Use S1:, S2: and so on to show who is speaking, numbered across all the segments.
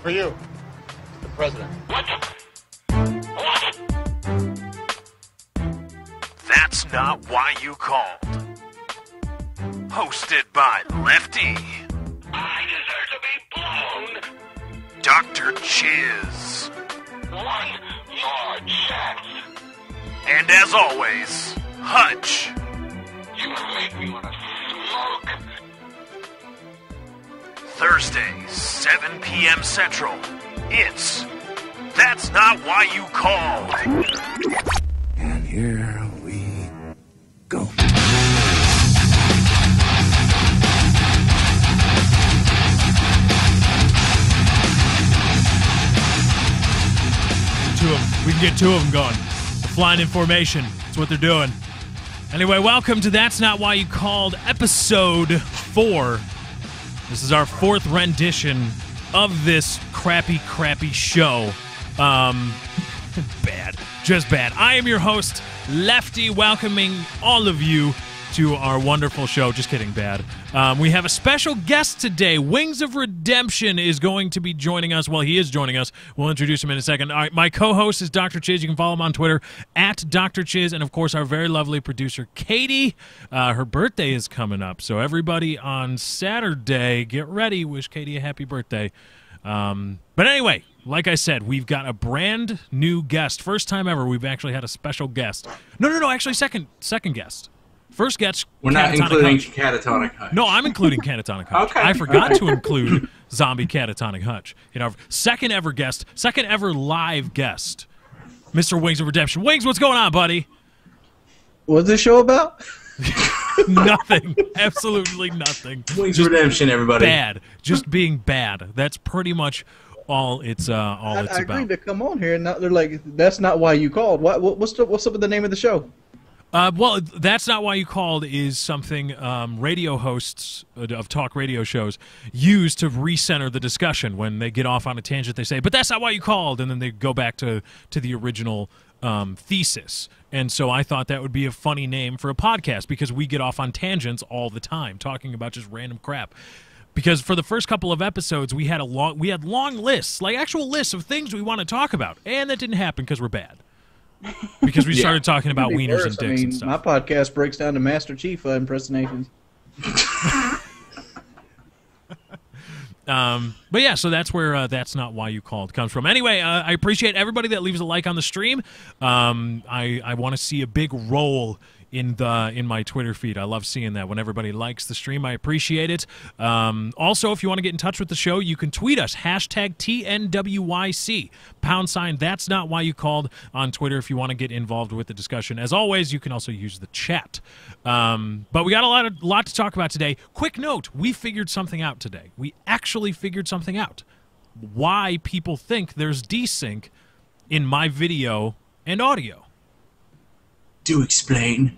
S1: For you, the president.
S2: That's Not Why You Called. Hosted by Lefty.
S3: I deserve to be blown.
S2: Dr. Chiz.
S3: One more chance.
S2: And as always, Hutch.
S3: You make me want to smoke.
S2: Thursday, 7 p.m. Central. It's That's Not Why You Called.
S4: And here we go.
S5: We can get two of them going. They're flying in formation. That's what they're doing. Anyway, welcome to That's Not Why You Called, episode 4. This is our 4th rendition of this crappy show. Bad. Just bad. I am your host, Lefty, welcoming all of you to our wonderful show. Just kidding, bad. We have a special guest today. Wings of Redemption is going to be joining us. Well, he is joining us. We'll introduce him in a second. All right, my co-host is Dr. Chiz. You can follow him on Twitter, @Dr. Chiz. And, of course, our very lovely producer, Katie. Her birthday is coming up. So, everybody on Saturday, get ready. Wish Katie a happy birthday. But anyway, like I said, we've got a brand new guest. First time ever we've actually had a special guest. No, actually second guest. First guest,
S6: we're not including Catatonic Hutch.
S5: No, I'm including Catatonic Hutch.
S6: Okay.
S5: I forgot to include Zombie Catatonic Hutch. You know, second ever guest, second ever live guest, Mr. Wings of Redemption. Wings, what's going on, buddy?
S7: What's this show about?
S5: Nothing. Absolutely nothing.
S6: Wings of Redemption, everybody.
S5: Bad. Just being bad. That's pretty much all it's about.
S7: I agreed to come on here, and now they're like, "That's not why you called." What's up with the name of the show?
S5: Well, That's Not Why You Called is something radio hosts of talk radio shows use to recenter the discussion. When they get off on a tangent, they say, "But that's not why you called," and then they go back to the original thesis. And so I thought that would be a funny name for a podcast because we get off on tangents all the time, talking about just random crap. Because for the first couple of episodes, we had long lists, like actual lists of things we want to talk about, and that didn't happen because we're bad. Because we started talking about wieners and dicks and stuff.
S7: My podcast breaks down to Master Chief impersonations.
S5: But yeah, so that's where That's Not Why You Called comes from. Anyway, I appreciate everybody that leaves a like on the stream. I want to see a big roll in my Twitter feed. I love seeing that when everybody likes the stream. I appreciate it. Also, if you want to get in touch with the show, you can tweet us, #TNWYC, # That's Not Why You Called on Twitter if you want to get involved with the discussion. As always, you can also use the chat. But we got a lot to talk about today. Quick note, we figured something out today. We actually figured something out. Why people think there's desync in my video and audio.
S6: Do explain.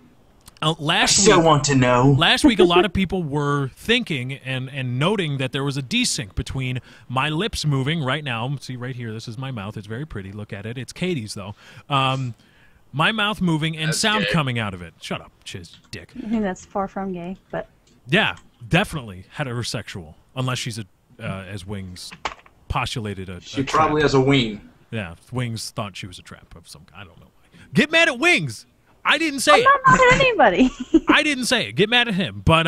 S6: I
S5: Last
S6: want to know.
S5: Last week, a lot of people were thinking and noting that there was a desync between my lips moving right now. See right here, this is my mouth. It's very pretty. Look at it. It's Katie's, though. My mouth moving and sound coming out of it. Shut up, Chiz, dick.
S8: I think that's far from gay, but...
S5: Yeah, definitely heterosexual, unless she's, as Wings postulated,
S6: She probably has a wing.
S5: Yeah, Wings thought she was a trap of some kind. I don't know why. Get mad at Wings! I didn't say
S8: I'm not mad at anybody.
S5: I didn't say it. Get mad at him. But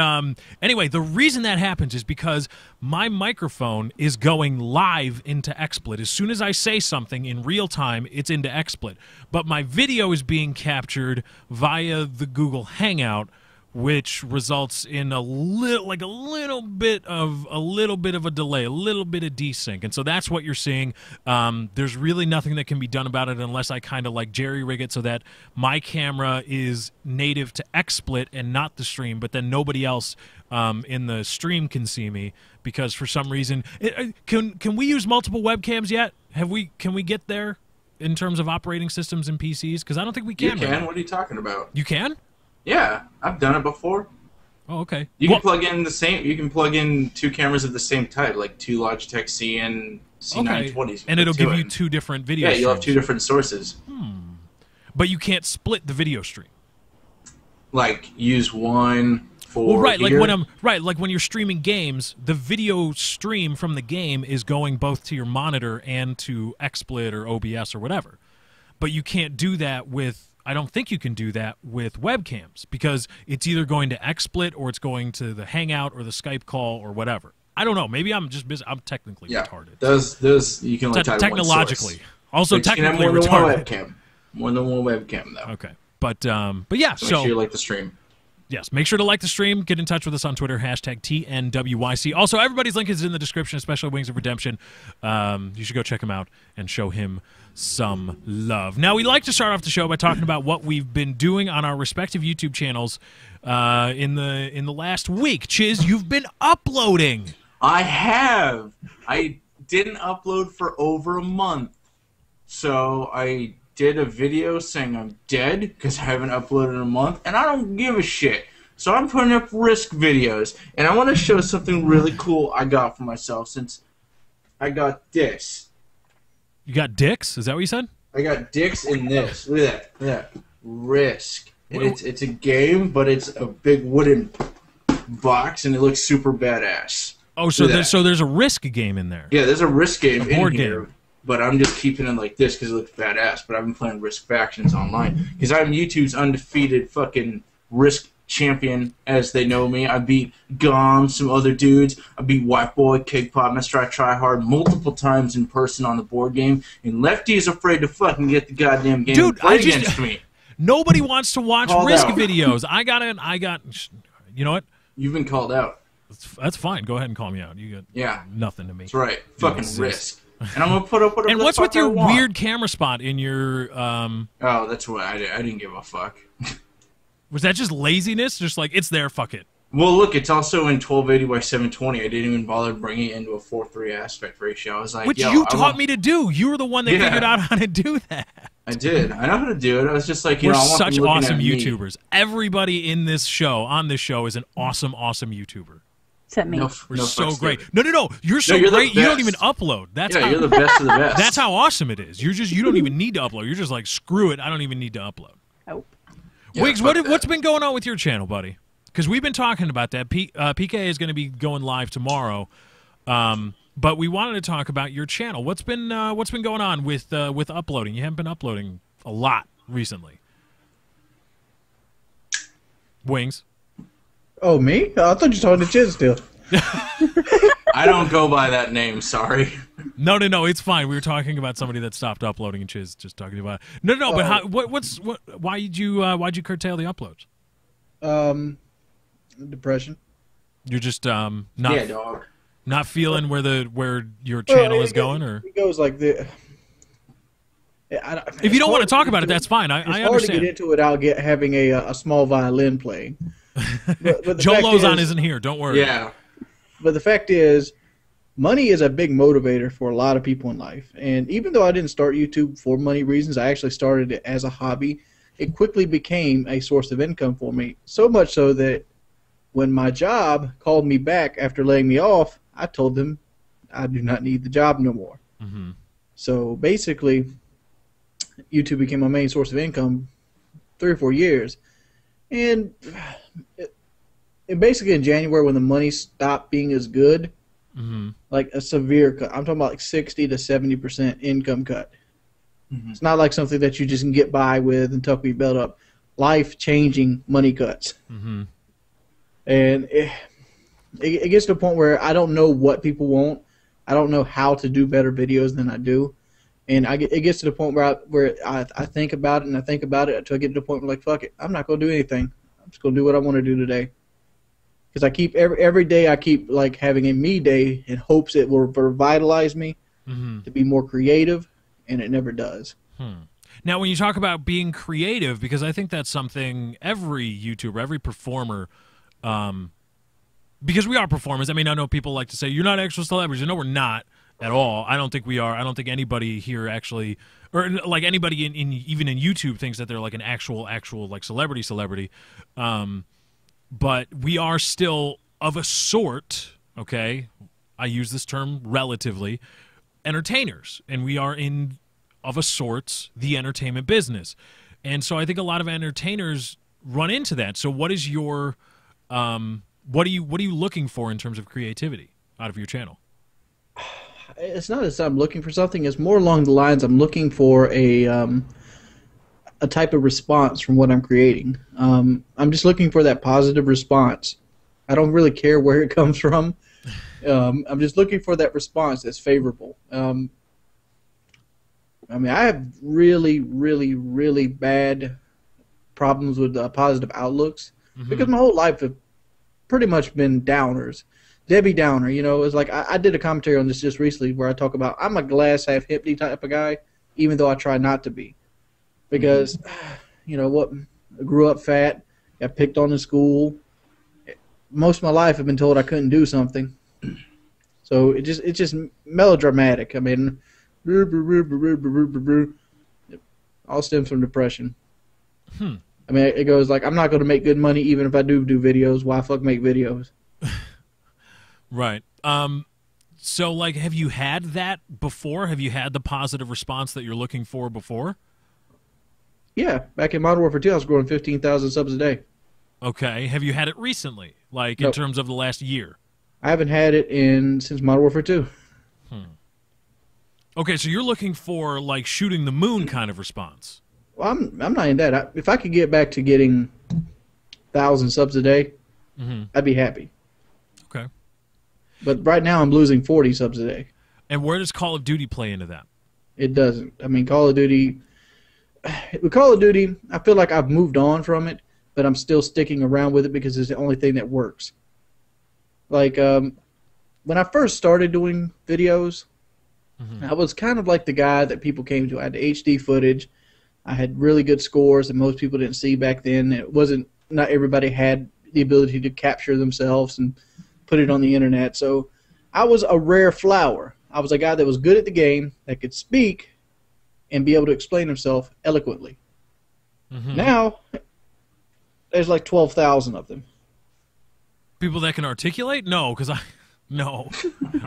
S5: anyway, the reason that happens is because my microphone is going live into XSplit. As soon as I say something in real time, it's into XSplit. But my video is being captured via the Google Hangout, which results in a little bit of a delay, a little bit of desync. And so that's what you're seeing. There's really nothing that can be done about it unless I kind of like jerry-rig it so that my camera is native to XSplit and not the stream, but then nobody else in the stream can see me because for some reason... Can we use multiple webcams yet? Can we get there in terms of operating systems and PCs? Because I don't think we can.
S6: You can. What are you talking about?
S5: You can?
S6: Yeah, I've done it before.
S5: Oh, okay.
S6: You can plug in You can plug in two cameras of the same type, like two Logitech CN C920s.
S5: And it'll give you two different video streams.
S6: Yeah, you'll have two different sources.
S5: But you can't split the video stream.
S6: Like, use one for
S5: right,
S6: here.
S5: like when you're streaming games, the video stream from the game is going both to your monitor and to XSplit or OBS or whatever. But you can't do that with. I don't think you can do that with webcams because it's either going to XSplit or it's going to the Hangout or the Skype call or whatever. I don't know. Maybe I'm just I'm technically retarded.
S6: Those you can only tie to one
S5: technologically.
S6: source.
S5: Also
S6: But you can have
S5: technically
S6: more than one
S5: retarded.
S6: webcam. More than one webcam though.
S5: Okay. But yeah,
S6: So make sure you like the stream.
S5: Yes, make sure to like the stream. Get in touch with us on Twitter, #TNWYC. Also, everybody's link is in the description, especially Wings of Redemption. You should go check him out and show him some love. Now, we like to start off the show by talking about what we've been doing on our respective YouTube channels in the last week. Chiz, you've been uploading.
S6: I have. I didn't upload for over a month. So I did a video saying I'm dead because I haven't uploaded in a month, and I don't give a shit. So I'm putting up risk videos, and I want to show something really cool I got for myself since I got this.
S5: You got dicks? Is that what you said?
S6: I got dicks in this. Look at that. Look at that. Risk. And it's a game, but it's a big wooden box, and it looks super badass.
S5: Oh, so there's a Risk game in there.
S6: Yeah, there's a Risk game in
S5: board
S6: here.
S5: game.
S6: But I'm just keeping it like this because it looks badass. But I've been playing Risk Factions online because I'm YouTube's undefeated fucking Risk champion, as they know me. I beat Gom, some other dudes. I beat White Boy, Cake Pop, Mr. I Try Hard multiple times in person on the board game. And Lefty is afraid to fucking get the goddamn game
S5: Dude,
S6: and play against me.
S5: Nobody wants to watch
S6: Called
S5: Risk
S6: out.
S5: videos. You know what?
S6: You've been called out.
S5: That's fine. Go ahead and call me out. You got nothing to me.
S6: That's right.
S5: You
S6: Fucking
S5: exist.
S6: Risk. And I'm gonna put up whatever
S5: And
S6: the
S5: what's
S6: fuck
S5: with your
S6: I want.
S5: weird camera spot in your
S6: Oh, that's what I didn't give a fuck.
S5: Was that just laziness? Just like it's there, fuck it.
S6: Well, look, it's also in 1280 by 720. I didn't even bother bringing it into a 4:3 aspect ratio. I was like,
S5: Which
S6: yo,
S5: you
S6: I
S5: taught
S6: want-
S5: me to do. You were the one that
S6: Yeah.
S5: figured out how to do that.
S6: I did. I know how to do it. I was just like,
S5: We're
S6: I want
S5: such
S6: them looking
S5: awesome
S6: at me.
S5: YouTubers. Everybody in this show, on this show, is an awesome YouTuber.
S8: Except me.
S5: We're
S6: no
S5: so
S6: fucks
S5: great.
S6: given.
S5: No. You're so
S6: you're the
S5: great. You don't
S6: best.
S5: even upload. That's
S6: Yeah,
S5: how,
S6: you're the best of the best.
S5: That's how awesome it is. You don't even need to upload. You're just like, screw it. I don't even need to upload.
S8: Oh.
S6: Yeah,
S5: Wiggs,
S6: fuck
S5: what's
S6: that.
S5: been going on with your channel, buddy? Because we've been talking about that. PK is going to be going live tomorrow, but we wanted to talk about your channel. What's been going on with uploading? You haven't been uploading a lot recently. Wings.
S7: Oh, me? I thought you were talking to Chiz still.
S6: I don't go by that name. Sorry.
S5: No, it's fine. We were talking about somebody that stopped uploading, and Chiz just talking about it. No, but how, why'd you curtail the uploads?
S7: Depression.
S5: You're just
S6: Yeah, dog.
S5: not feeling where your channel is going, or
S7: It goes like this.
S5: if you don't want to talk about it, that's fine. I
S7: It's hard to
S5: understand.
S7: get into it without having a small violin playing. But the
S5: Joe
S7: fact
S5: Lozon
S7: is-
S5: isn't here. Don't worry.
S6: Yeah.
S7: But the fact is, money is a big motivator for a lot of people in life. And even though I didn't start YouTube for money reasons, I actually started it as a hobby. It quickly became a source of income for me. So much so that when my job called me back after laying me off, I told them I do not need the job no more.
S5: Mm-hmm.
S7: So basically, YouTube became my main source of income 3 or 4 years. And basically in January when the money stopped being as good,
S5: Mm-hmm.
S7: like a severe cut. I'm talking about like 60 to 70% income cut.
S6: Mhm.
S7: It's not like something that you just can get by with and tuck your belt up. Life-changing money cuts.
S5: Mm-hmm.
S7: And it gets to a point where I don't know what people want. I don't know how to do better videos than I do. And it gets to the point where I think about it and I think about it until I get to the point where like, fuck it, I'm not going to do anything. I'm just going to do what I want to do today. Because I keep every day I keep like having a me day in hopes it will revitalize me
S5: Mm-hmm.
S7: to be more creative, and it never does.
S5: Now, when you talk about being creative, because I think that's something every YouTuber, every performer, because we are performers. I mean, I know people like to say, you're not actual celebrities. No, we're not at all. I don't think we are. I don't think anybody here actually, or like anybody in even in YouTube thinks that they're like an actual like celebrity. But we are still of a sort, okay? I use this term relatively, entertainers. And we are in, of a sort, the entertainment business. And so I think a lot of entertainers run into that. So what is your What are you looking for in terms of creativity out of your channel?
S7: It's not as I'm looking for something. It's more along the lines I'm looking for a type of response from what I'm creating. I'm just looking for that positive response. I don't really care where it comes from. I'm just looking for that response that's favorable. I mean, I have really, really, really bad problems with positive outlooks because my whole life have pretty much been downers. Debbie Downer, you know, it's like I did a commentary on this just recently where I talk about I'm a glass half empty type of guy, even though I try not to be. Because, you know what, I grew up fat, got picked on in school. Most of my life I've been told I couldn't do something. So it's just melodramatic. I mean, all stems from depression. I mean, it goes like, I'm not going to make good money even if I do videos. Why fuck make videos?
S5: Right. So, like, have you had that before? Have you had the positive response that you're looking for before? Yeah.
S7: Back in Modern Warfare 2, I was growing 15,000 subs a day.
S5: Okay. Have you had it recently? Like,
S7: Nope.
S5: in terms of the last year?
S7: I haven't had it since Modern Warfare 2.
S5: Okay, so you're looking for, like, shooting the moon kind of response.
S7: Well, I'm not in that. If I could get back to getting 1,000 subs a day, I'd be happy.
S5: Okay.
S7: But right now I'm losing 40 subs a day.
S5: And where does Call of Duty play into that?
S7: It doesn't. I mean, Call of Duty, I feel like I've moved on from it, but I'm still sticking around with it because it's the only thing that works. Like, when I first started doing videos, I was kind of like the guy that people came to. I had the HD footage. I had really good scores that most people didn't see back then. Not everybody had the ability to capture themselves and put it on the internet. So I was a rare flower. I was a guy that was good at the game, that could speak and be able to explain himself eloquently. Now, there's like 12,000 of them.
S5: People that can articulate? No, because no.
S7: No.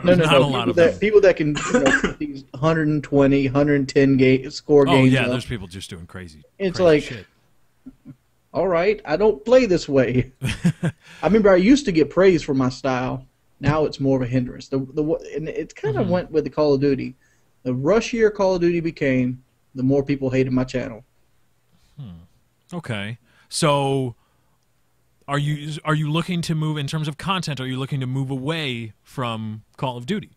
S5: Not a lot of them.
S7: People that can put these 120, 110 score games.
S5: Oh, yeah,
S7: up.
S5: there's people just doing crazy.
S7: It's
S5: crazy
S7: like,
S5: shit.
S7: all right, I don't play this way. I remember I used to get praise for my style. Now it's more of a hindrance. And it kind of went with the Call of Duty. The rushier Call of Duty became, the more people hated my channel.
S5: Okay. So are you looking to move, in terms of content, are you looking to move away from Call of Duty?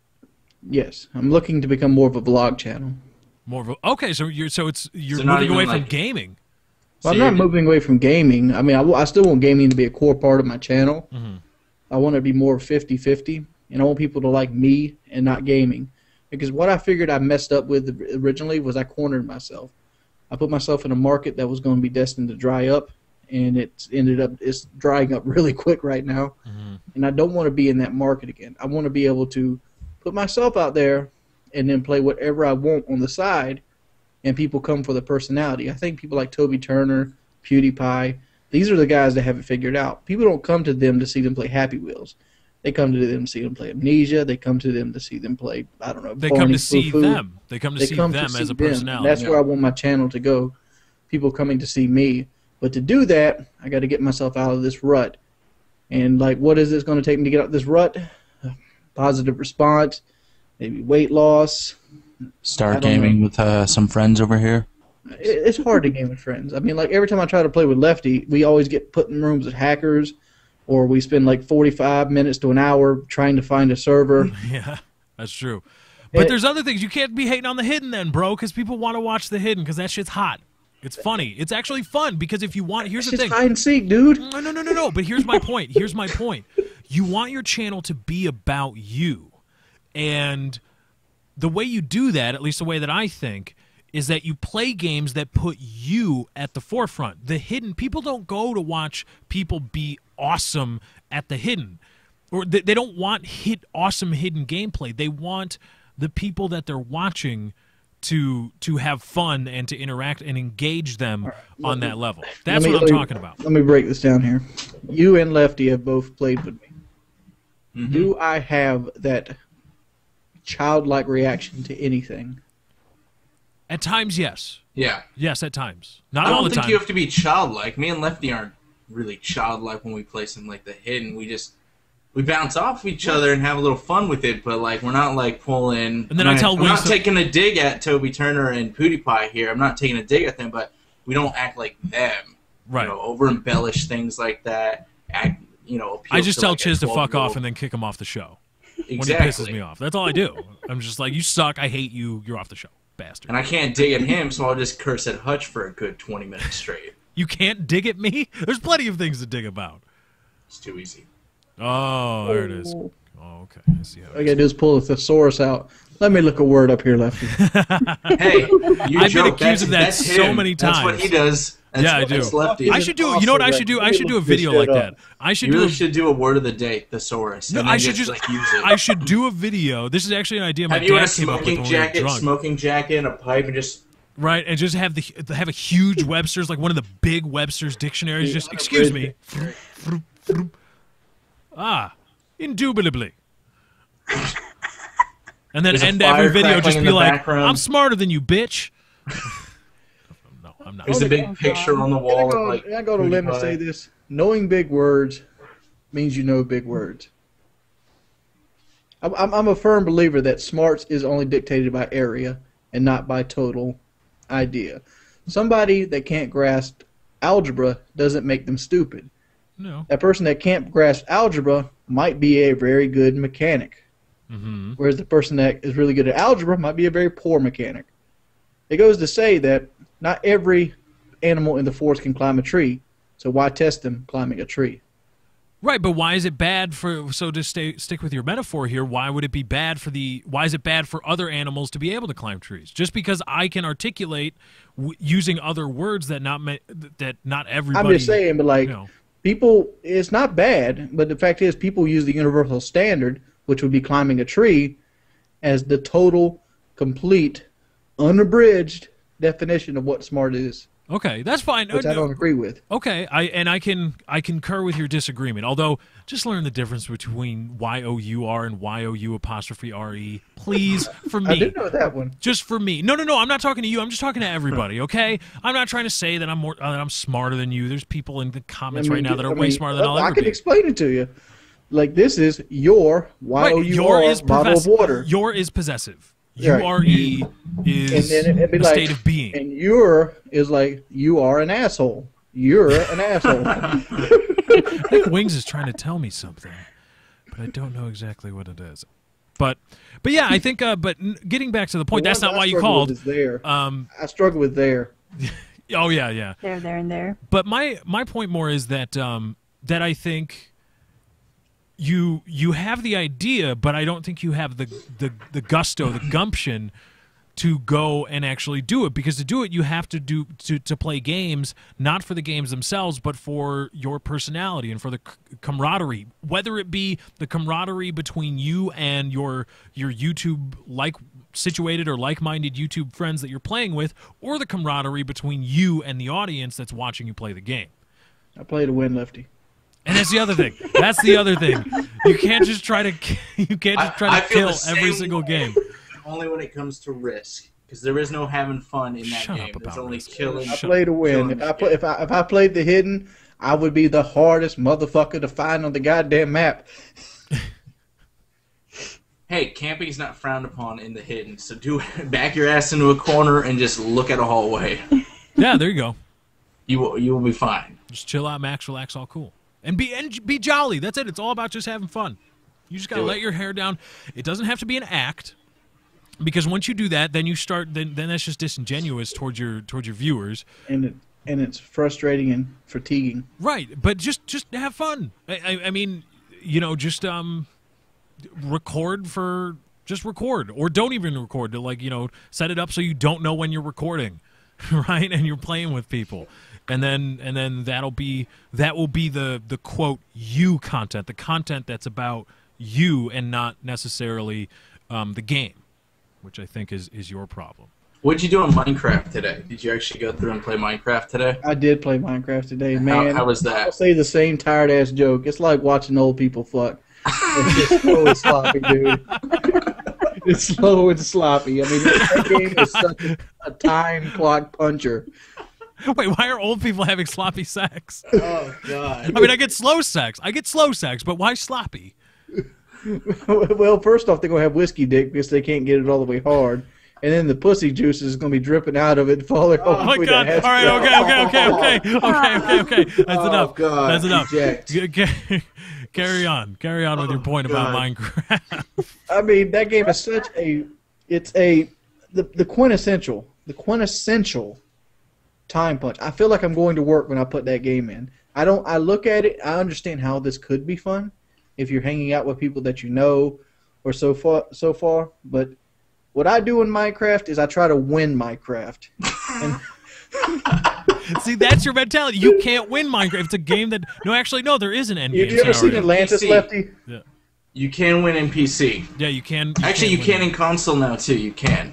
S7: Yes, I'm looking to become more of a vlog channel.
S5: Okay, so you're
S6: not
S5: moving
S6: even
S5: away from
S6: like-
S5: gaming.
S7: Well,
S6: So
S7: I'm not
S6: you're-
S7: moving away from gaming. I mean, I still want gaming to be a core part of my channel. I want it to be more 50-50, and I want people to like me and not gaming. Because what I figured I messed up with originally was I cornered myself. I put myself in a market that was going to be destined to dry up, and it's drying up really quick right now. And I don't want to be in that market again. I want to be able to put myself out there and then play whatever I want on the side, and people come for the personality. I think people like Toby Turner, PewDiePie, these are the guys that have it figured out. People don't come to them to see them play Happy Wheels. They come to them to see them play Amnesia. They come to them to see them play, I don't know,
S5: They
S7: Barney
S5: come to see
S7: Foo-Foo.
S5: them. They come to see them as a personality.
S7: That's where I want my channel to go. People coming to see me. But to do that, I got to get myself out of this rut. And like, what is this going to take me to get out of this rut? Positive response, maybe weight loss.
S9: Start gaming with some friends over here.
S7: It's hard to game with friends. I mean, like every time I try to play with Lefty, we always get put in rooms with hackers, or we spend like 45 minutes to an hour trying to find a server.
S5: Yeah, that's true. But there's other things. You can't be hating on the hidden then, bro, because people want to watch the hidden because that shit's hot. It's funny. It's actually fun because if you want, here's the
S7: It's
S5: thing.
S7: hide and seek, dude.
S5: No. But here's my point. Here's my point. You want your channel to be about you, and the way you do that, at least the way that I think, is that you play games that put you at the forefront. The hidden, people don't go to watch people be awesome at the hidden, or they don't want awesome hidden gameplay. They want the people that they're watching to have fun and to interact and engage them on that level. That's what I'm talking about.
S7: Let me break this down here. You and Lefty have both played with me. Do I have that childlike reaction to anything?
S5: At times, yes.
S6: Yeah.
S5: Yes, at times. Not
S6: I
S5: all
S6: don't
S5: the
S6: think
S5: time.
S6: you have to be childlike. Me and Lefty aren't really childlike when we play something like the hidden. We bounce off each other and have a little fun with it, but like we're not like pulling.
S5: And then
S6: I'm
S5: I'm
S6: not taking a dig at Toby Turner and PewDiePie here. I'm not taking a dig at them, but we don't act like them.
S5: Right.
S6: You know, over embellish things like that. Act, you know, appeal
S5: I just
S6: to
S5: tell
S6: like
S5: Chiz to fuck
S6: 12-year-old.
S5: off and then kick him off the show.
S6: Exactly.
S5: When he pisses me off. That's all I do. I'm just like, you suck, I hate you, you're off the show, bastard.
S6: And I can't dig at him, so I'll just curse at Hutch for a good 20 minutes straight.
S5: You can't dig at me? There's plenty of things to dig about.
S6: It's too easy.
S5: Oh, there it is. Oh, okay. I see how
S7: All I gotta do is pull a thesaurus out. Let me look a word up here, Lefty.
S6: Hey, you
S5: I've been
S6: joke.
S5: accused of that
S6: That's
S5: so
S6: him.
S5: many times.
S6: That's what he does. That's
S5: Yeah, I
S6: what-
S5: do.
S6: That's Lefty.
S5: I should do. You know what I should do? I should do a video like that. I should
S6: You
S5: do.
S6: really should do a word of the day, thesaurus.
S5: No,
S6: and
S5: I
S6: then
S5: should just.
S6: like use it.
S5: I should do a video. This is actually an idea my
S6: Have you in a
S5: dad came up with
S6: smoking
S5: when we were
S6: jacket,
S5: drunk.
S6: and a pipe, and just
S5: Right, and just have have a huge Webster's, like one of the big Webster's dictionaries. Just excuse me. Indubitably. And then
S6: There's a
S5: end every
S6: fire
S5: video just
S6: crackling in
S5: be
S6: the
S5: like,
S6: background.
S5: "I'm smarter than you, bitch." No, I'm not.
S6: there's a big picture on the wall.
S7: Can I go to limb and say this? Knowing big words means you know big words. I'm a firm believer that smarts is only dictated by area and not by total idea. Somebody that can't grasp algebra doesn't make them stupid.
S5: No.
S7: That person that can't grasp algebra might be a very good mechanic.
S5: Mm-hmm.
S7: Whereas the person that is really good at algebra might be a very poor mechanic. It goes to say that not every animal in the forest can climb a tree, so why test them climbing a tree?
S5: Right, but why is it bad for? So to stick with your metaphor here, why would it be bad for the? Why is it bad for other animals to be able to climb trees? Just because I can articulate using other words that not everybody.
S7: I'm just saying, but like
S5: you know.
S7: people, it's not bad. But the fact is, people use the universal standard, which would be climbing a tree, as the total, complete, unabridged definition of what smart is.
S5: Okay, that's fine.
S7: Which I don't agree with.
S5: Okay, I concur with your disagreement. Although, just learn the difference between Y-O-U-R and Y-O-U''re. Please, for me.
S7: I didn't know that one.
S5: Just for me. No. I'm not talking to you. I'm just talking to everybody. Okay, I'm not trying to say that I'm smarter than you. There's people in the comments right now that are way smarter than I'll ever
S7: I can
S5: be.
S7: explain it to you. Like this is your Y-O-U-R bottle of water.
S5: Your is possessive.
S7: Right.
S5: U-R-E is
S7: and then it'd be
S5: a
S7: like,
S5: state of being.
S7: And your is like, you are an asshole. You're an asshole.
S5: I think Wings is trying to tell me something, but I don't know exactly what it is. But yeah, I think. But getting back to the point, that's not why you called.
S7: There. I struggle with there.
S5: Oh yeah.
S8: There, and there.
S5: But my point more is that that I think you have the idea, but I don't think you have the gusto, the gumption to go and actually do it. Because to do it, you have to play games, not for the games themselves, but for your personality and for the camaraderie. Whether it be the camaraderie between you and your YouTube situated or like-minded YouTube friends that you're playing with, or the camaraderie between you and the audience that's watching you play the game.
S7: I play to win, Lefty.
S5: And that's the other thing. That's the other thing. You can't just try to kill every single game.
S6: Only when it comes to risk, because there is no having fun in that game. There's only killing.
S7: I play to win. If I played the hidden, I would be the hardest motherfucker to find on the goddamn map.
S6: Hey, camping's not frowned upon in the hidden, so back your ass into a corner and just look at a hallway.
S5: Yeah, there you go.
S6: You will be fine.
S5: Just chill out, max, relax, all cool. And be jolly. That's it. It's all about just having fun. You just gotta let your hair down. It doesn't have to be an act, because once you do that, then you start. Then that's just disingenuous towards your viewers.
S7: And it's frustrating and fatiguing.
S5: Right, but just have fun. I mean, just record, or don't even record. To set it up so you don't know when you're recording, right? And you're playing with people. And then that will be the quote you content, the content that's about you and not necessarily the game, which I think is your problem.
S6: What'd you do on Minecraft today? Did you actually go through and play Minecraft today?
S7: I did play Minecraft today, man.
S6: How was that?
S7: I'll say the same tired ass joke. It's like watching old people fuck. It's just slow and sloppy, dude. It's slow and sloppy. I mean, that game is such a time clock puncher.
S5: Wait, why are old people having sloppy sex?
S6: Oh God.
S5: I mean, I get slow sex, but why sloppy?
S7: Well, first off, they're gonna have whiskey dick because they can't get it all the way hard, and then the pussy juice is gonna be dripping out of it, falling.
S5: Oh my God! All right, okay. That's enough.
S6: God.
S5: That's enough.
S6: Eject.
S5: Carry on with your point about Minecraft.
S7: I mean, that game is such a. It's the quintessential time punch. I feel like I'm going to work when I put that game in. I look at it. I understand how this could be fun if you're hanging out with people that you know, or so far. But what I do in Minecraft is I try to win Minecraft. And
S5: see, that's your mentality. You can't win Minecraft. It's a game that no, there is an end game.
S7: You ever seen Atlantis,
S6: PC.
S7: Lefty?
S5: Yeah.
S6: You can win in PC.
S5: Yeah, you can.
S6: Actually, you can in console now too. You can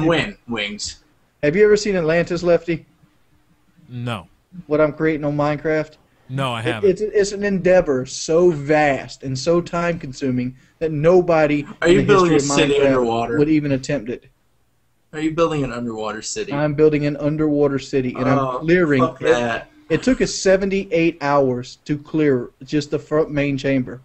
S6: win Wings.
S7: Have you ever seen Atlantis, Lefty?
S5: No.
S7: What I'm creating on Minecraft?
S5: No, I haven't.
S7: It's an endeavor so vast and so time consuming that nobody
S6: Are you
S7: in the
S6: building
S7: history
S6: a
S7: of
S6: city
S7: Minecraft
S6: underwater?
S7: would even attempt it.
S6: Are you building an underwater city?
S7: I'm building an underwater city, and I'm clearing.
S6: Fuck that.
S7: It took us 78 hours to clear just the front main chamber.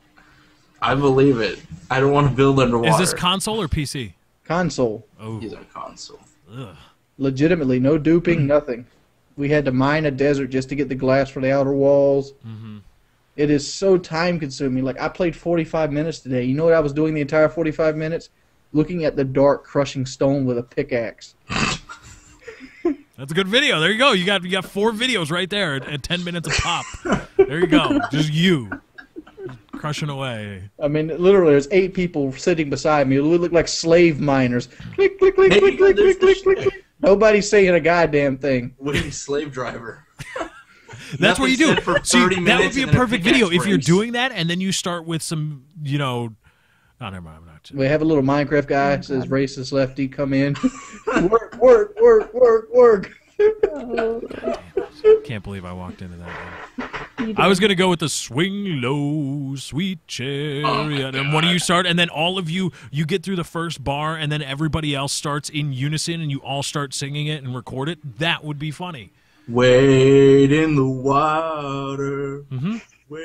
S6: I believe it. I don't want to build underwater.
S5: Is this console or PC?
S7: Console.
S5: Oh.
S6: He's on console.
S5: Ugh.
S7: Legitimately, no duping, nothing. We had to mine a desert just to get the glass for the outer walls.
S5: Mm-hmm.
S7: It is so time consuming. Like, I played 45 minutes today. You know what I was doing the entire 45 minutes? Looking at the dark, crushing stone with a pickaxe.
S5: That's a good video. There you go. You got 4 videos right there at 10 minutes a pop. There you go. Just you crushing away.
S7: I mean, literally, there's 8 people sitting beside me. It look like slave miners. Click, click, click,
S6: Hey,
S7: click, click,
S6: there's
S7: click,
S6: the
S7: click, click. Nobody's saying a goddamn thing.
S6: What are you, slave driver?
S5: That's what you do.
S6: Nothing said for
S5: See,
S6: 30
S5: that would
S6: minutes
S5: be a
S6: and then
S5: perfect
S6: pickaxe
S5: video if you're
S6: breaks.
S5: doing that, and then you start with some, Oh, never mind. I'm not.
S7: We have a little Minecraft guy says racist lefty come in. Work, work, work, work, work.
S5: Can't believe I walked into that one. I was gonna go with the swing low, sweet chariot, and one of you start, and then all of you get through the first bar, and then everybody else starts in unison, and you all start singing it and record it. That would be funny.
S6: Wade in the water.
S5: Mm-hmm.
S6: Wade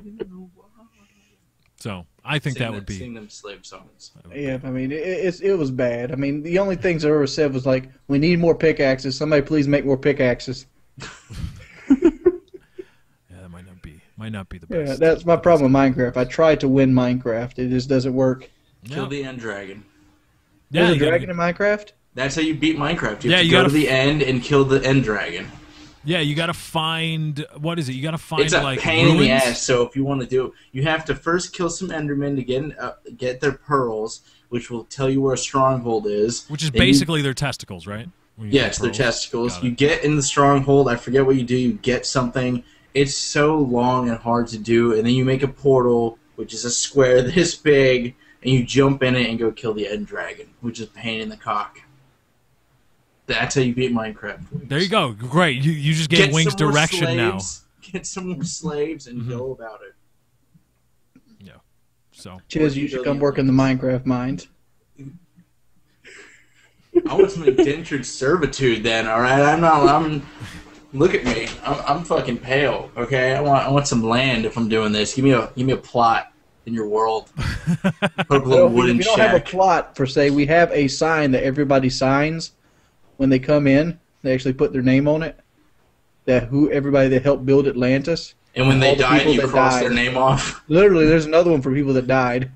S6: in the water.
S5: So I think that would be.
S6: Sing them slave songs.
S7: Yeah, I mean, it was bad. I mean, the only things I ever said was like, we need more pickaxes. Somebody please make more pickaxes.
S5: Yeah, that might not be the best.
S7: Yeah, that's my problem with Minecraft. I tried to win Minecraft. It just doesn't work.
S6: Kill the end dragon.
S7: There's a
S5: you gotta
S7: dragon in Minecraft?
S6: That's how you beat Minecraft. You
S5: Yeah,
S6: have to
S5: you
S6: go
S5: gotta
S6: to the end and kill the end dragon.
S5: Yeah, you got to find what is it? You got to find
S6: It's a
S5: like
S6: pain
S5: ruins?
S6: in the ass. So if you want to do, you have to first kill some Endermen to get their pearls, which will tell you where a stronghold is.
S5: Which is
S6: Then
S5: basically their testicles, right? When you
S6: yes,
S5: get
S6: their
S5: pearls.
S6: testicles.
S5: Got
S6: You
S5: it.
S6: get in the stronghold. I forget what you do. You get something. It's so long and hard to do, and then you make a portal, which is a square this big, and you jump in it and go kill the end dragon, which is a pain in the cock. That's how you beat Minecraft. Wings.
S5: There you go. Great. You just gave Wings
S6: some more
S5: direction now.
S6: slaves, Get some more slaves and go about it.
S5: Yeah. So
S7: Chiz, you should come work in the Minecraft mines.
S6: I want some indentured servitude then, alright? I'm look at me. I'm fucking pale, okay? I want some land if I'm doing this. Give me a plot in your world. Put up a little wooden
S7: we don't have a
S6: shack.
S7: plot per se. We have a sign that everybody signs when they come in. They actually put their name on it. Everybody that helped build Atlantis.
S6: And when
S7: all
S6: they
S7: the
S6: die,
S7: people
S6: you
S7: that
S6: cross
S7: died.
S6: their name off.
S7: Literally, there's another one for people that died.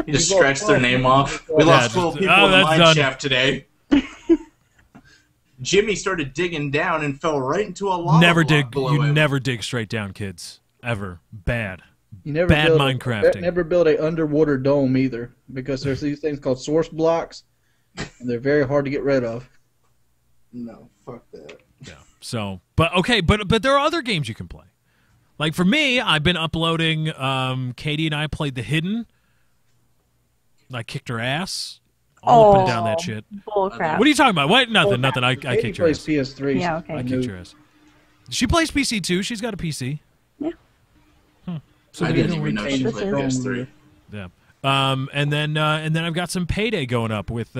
S6: You just scratch their name off. We lost 12 people in the
S5: that's
S6: mine
S5: done.
S6: shaft today. Jimmy started digging down and fell right into a lava
S5: never
S6: block
S5: dig.
S6: below
S5: You
S6: him.
S5: never dig straight down, kids. Ever. Bad.
S7: You never
S5: Bad
S7: build
S5: Minecrafting.
S7: Never build a underwater dome either, because there's these things called source blocks, and they're very hard to get rid of.
S6: No, fuck that.
S5: Yeah. So, but there are other games you can play. Like for me, I've been uploading. Katie and I played The Hidden. I kicked her ass all up and down that shit.
S8: Bullcrap.
S5: What are you talking about? What? Nothing. Nothing. I
S7: Katie
S5: kicked your
S7: plays
S5: ass.
S7: PS3.
S8: Yeah, okay.
S5: I kicked your ass. She plays PC too. She's got a PC.
S8: Yeah.
S5: So
S6: I
S5: there you
S6: didn't
S5: go.
S6: even know she
S8: This
S6: played
S8: is-
S6: PS3.
S5: Yeah. And then I've got some Payday going up with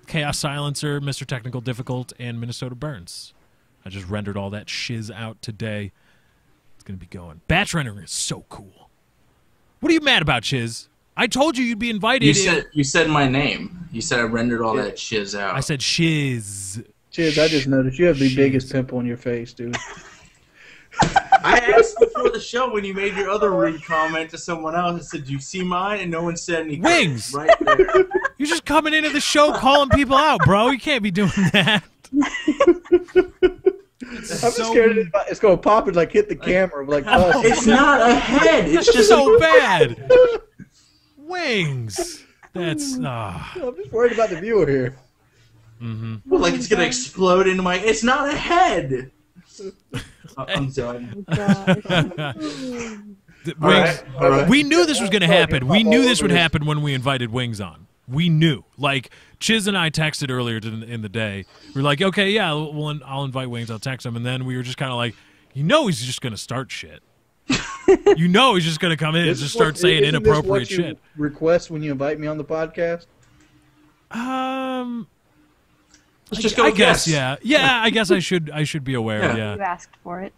S5: Chaos Silencer, Mr. Technical Difficult, and Minnesota Burns. I just rendered all that shiz out today. It's going to be going. Batch rendering is so cool. What are you mad about, Chiz? I told you you'd be invited.
S6: You said my name. You said I rendered all that shiz out.
S5: I said shiz.
S7: Chiz, I just noticed you have the biggest pimple on your face, dude.
S6: I asked before the show when you made your other rude comment to someone else. I said, "Do you see mine?" And no one said anything.
S5: Wings.
S6: Right there.
S5: You're just coming into the show calling people out, bro. You can't be doing that.
S7: I'm just scared it's going to pop and like hit the camera. Like,
S6: it's not a head. It's just
S5: so bad. Wings. That's.
S7: I'm just worried about the viewer here.
S6: Well, like it's gonna explode into my. It's not a head. I'm done.
S5: All right. We knew this was going to happen. We knew this would happen when we invited Wings on. We knew. Like, Chiz and I texted earlier in the day. We were like, okay, yeah, I'll invite Wings. I'll text him. And then we were just kind of like, he's just going to start shit. He's just going to come in and just start saying inappropriate shit.
S7: Request when you invite me on the podcast?
S6: Let's just go.
S5: I guess, yeah. I guess I should be aware. Yeah.
S8: You asked for it.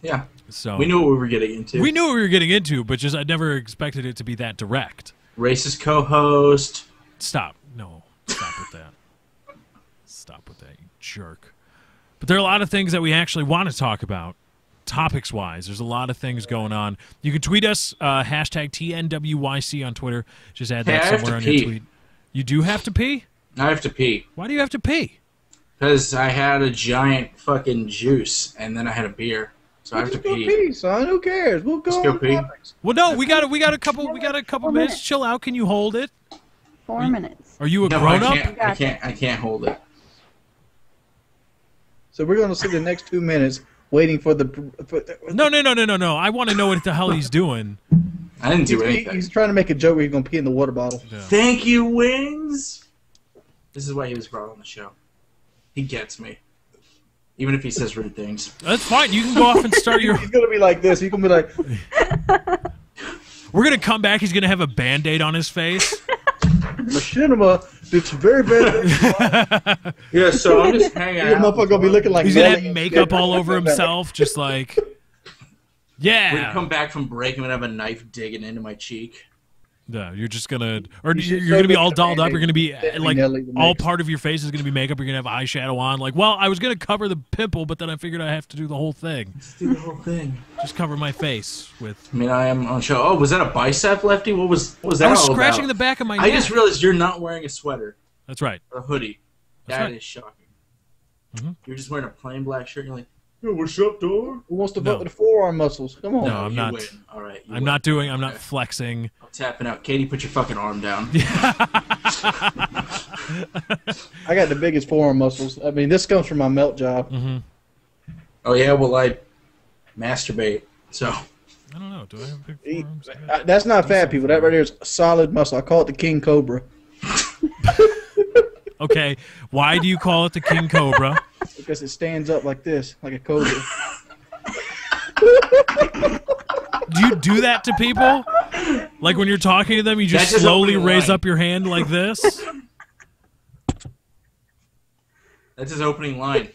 S6: Yeah.
S5: So
S6: we knew what we were getting into.
S5: We knew what we were getting into, but just I never expected it to be that direct.
S6: Racist co-host.
S5: Stop. No. Stop with that. Stop with that, you jerk. But there are a lot of things that we actually want to talk about, topics-wise. There's a lot of things going on. You can tweet us, hashtag TNWYC on Twitter. Just add that somewhere on your tweet. You do have to pee?
S6: I have to pee.
S5: Why do you have to pee?
S6: Because I had a giant fucking juice, and then I had a beer. So I have to pee.
S7: Go pee, son. Who cares? We'll go.
S6: Let's go pee.
S5: Well, no, we got a couple minutes. Chill out. Can you hold it?
S8: 4 minutes.
S5: Are you a grown up?
S6: I can't hold it.
S7: So we're going to sit the next 2 minutes waiting for the.
S5: No. I want to know what the hell he's doing.
S6: I didn't do anything.
S7: He's trying to make a joke where he's going to pee in the water bottle.
S5: Yeah.
S6: Thank you, Wings. This is why he was brought on the show. He gets me. Even if he says rude things.
S5: That's fine. You can go off and start your...
S7: He's going to be like this. He's going to be like...
S5: We're going to come back. He's going to have a Band-Aid on his face.
S7: Machinima, it's very bad.
S6: Yeah, so I'm just hanging out.
S7: Motherfucker going to be looking like...
S5: He's going to have makeup all over himself, just like... Yeah.
S6: When you come back from break, I'm going to have a knife digging into my cheek.
S5: Yeah, you're just gonna, or you're gonna be all dolled up. You're gonna be like all part of your face is gonna be makeup. You're gonna have eyeshadow on. Like, well, I was gonna cover the pimple, but then I figured I have to do the whole thing.
S6: Let's do the whole thing.
S5: Just cover my face with.
S6: I mean, I am on show. Oh, was that a bicep, Lefty? What was that?
S5: I was
S6: all
S5: scratching
S6: about?
S5: the back of my neck.
S6: I just realized you're not wearing a sweater.
S5: That's right.
S6: Or a hoodie. That is shocking. You're just wearing a plain black shirt. And you're like, yo, what's up, dog?
S7: Who wants to vote with the forearm muscles? Come on.
S5: No, I'm not.
S6: Win. All right.
S5: I'm not doing. I'm not flexing.
S6: I'm tapping out. Katie, put your fucking arm down.
S7: I got the biggest forearm muscles. I mean, this comes from my melt job.
S6: Oh yeah, well I masturbate. So
S5: I don't know. Do I have big forearms?
S7: That's not fat, people. That right there is solid muscle. I call it the King Cobra.
S5: Okay. Why do you call it the King Cobra?
S7: Because it stands up like this, like a cobra.
S5: Do you do that to people? Like when you're talking to them, you just slowly raise up your hand like this?
S6: That's his opening line.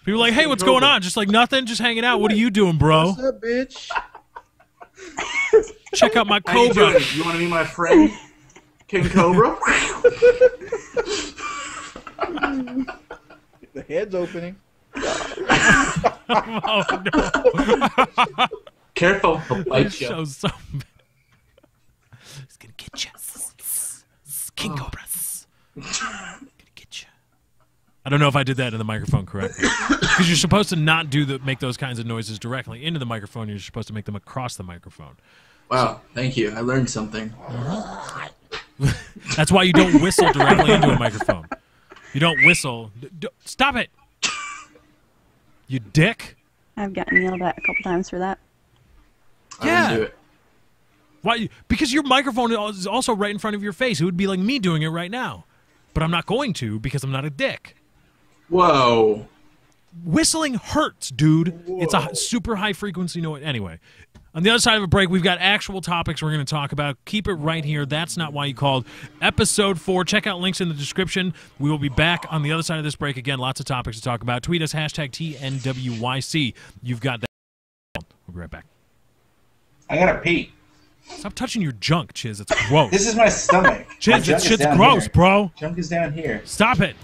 S5: People are like, hey, what's going on? Just like nothing, just hanging out. What are you doing, bro?
S7: What's up, bitch?
S5: Check out my
S6: How you
S5: Cobra.
S6: doing? You want to be my friend? King Cobra?
S7: The head's opening.
S5: Oh, no.
S6: Careful, he'll bite
S5: This
S6: you.
S5: show's so bad. He's going to get you. King Cobras. Gonna get you. I don't know if I did that in the microphone correctly. Because you're supposed to not make those kinds of noises directly into the microphone. You're supposed to make them across the microphone.
S6: Wow, thank you. I learned something.
S5: That's why you don't whistle directly into a microphone. You don't whistle. Stop it! You dick!
S8: I've gotten yelled at a couple times for that.
S6: I didn't do it.
S5: Why? Because your microphone is also right in front of your face. It would be like me doing it right now. But I'm not going to because I'm not a dick.
S6: Whoa.
S5: whistling hurts, dude.
S6: Whoa.
S5: It's a super high frequency noise. Anyway, on the other side of a break, we've got actual topics we're going to talk about. Keep it right here. That's Not Why You Called. Episode 4. Check out links in the description. We will be back on the other side of this break. Again, lots of topics to talk about. Tweet us, hashtag TNWYC. You've got that. We'll be right back.
S10: I gotta pee.
S5: Stop touching your junk, Chiz. It's gross.
S10: This is my stomach.
S5: Chiz,
S10: My
S5: that
S10: junk is
S5: shit's
S10: down
S5: gross,
S10: here.
S5: bro.
S10: Junk is down here.
S5: Stop it.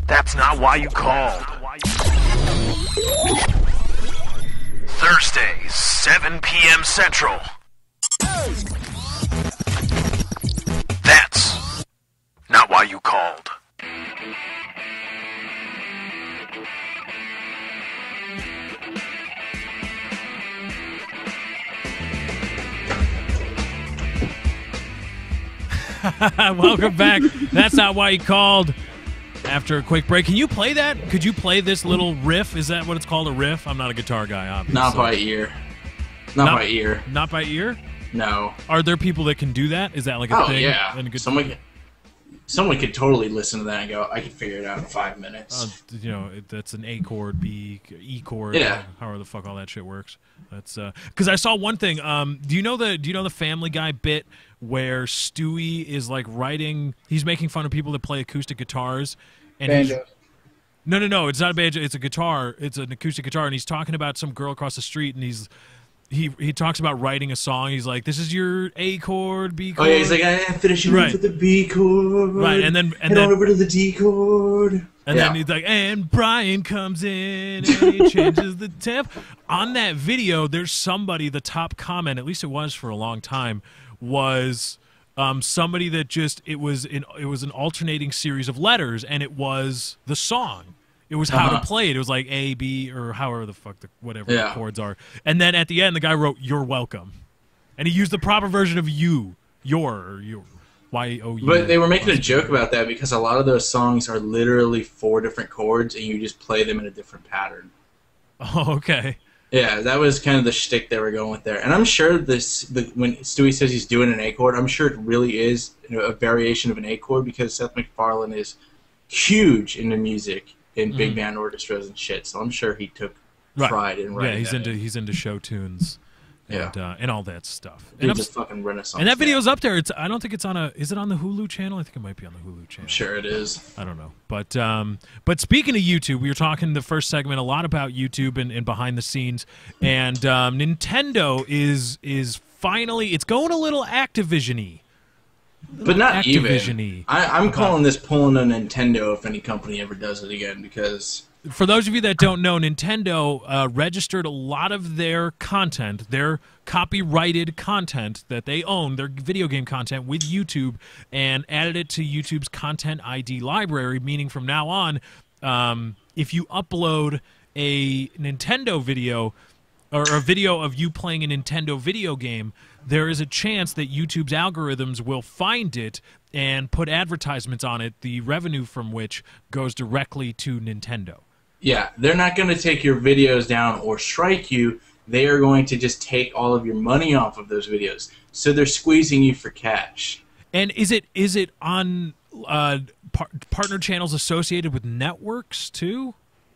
S2: That's not why you called. Thursday, 7 p.m. Central. That's not why you called.
S5: Welcome back. That's not why you called. After a quick break, can you play that? Could you play this little riff? Is that what it's called, a riff? I'm not a guitar guy, obviously.
S6: Not by ear. Not by ear.
S5: Not by ear?
S6: No.
S5: Are there people that can do that? Is that like a thing?
S6: Oh, yeah.
S5: And a good
S6: Someone can... Someone could totally listen to that and go, I can figure it out in 5 minutes.
S5: That's an A chord, E chord,
S6: Yeah.
S5: however the fuck all that shit works. That's because I saw one thing. Do you know the Family Guy bit where Stewie is like he's making fun of people that play acoustic guitars, and
S7: Banjo.
S5: No, it's not a banjo. It's a guitar. It's an acoustic guitar, and he's talking about some girl across the street, and he talks about writing a song. He's like, "This is your A chord, B chord."
S6: Oh yeah, he's like, I'm finishing
S5: Right.
S6: with the B chord.
S5: Right, and then
S6: on over to the D chord.
S5: And then he's like, and Brian comes in and he changes the temp. On that video, there's somebody, the top comment, at least it was for a long time, was somebody that it was an alternating series of letters, and it was the song. It was how to play it. It was like A, B, or however the fuck whatever the chords are. And then at the end, the guy wrote, "You're welcome," and he used the proper version of your. Y-O-U.
S6: But they were making a joke about that because a lot of those songs are literally 4 different chords, and you just play them in a different pattern.
S5: Oh, okay.
S6: Yeah, that was kind of the shtick they were going with there. And I'm sure when Stewie says he's doing an A chord, I'm sure it really is a variation of an A chord because Seth MacFarlane is huge into music and big band orchestras and shit. So I'm sure he took pride in writing.
S5: Yeah, he's into show tunes. And all that stuff.
S6: Dude's a fucking renaissance.
S5: And that video's up there. I don't think it's on is it on the Hulu channel? I think it might be on the Hulu channel.
S6: I'm sure it is.
S5: I don't know. But speaking of YouTube, we were talking the first segment a lot about YouTube and behind the scenes. And Nintendo is finally, it's going a little Activision-y.
S6: But not
S5: Activision-y.
S6: even. I'm calling this pulling a Nintendo if any company ever does it again because...
S5: For those of you that don't know, Nintendo registered a lot of their content, their copyrighted content that they own, their video game content, with YouTube, and added it to YouTube's Content ID library, meaning from now on, if you upload a Nintendo video or a video of you playing a Nintendo video game, there is a chance that YouTube's algorithms will find it and put advertisements on it, the revenue from which goes directly to Nintendo.
S6: Yeah, they're not going to take your videos down or strike you. They are going to just take all of your money off of those videos. So they're squeezing you for cash.
S5: And is it on partner channels associated with networks too?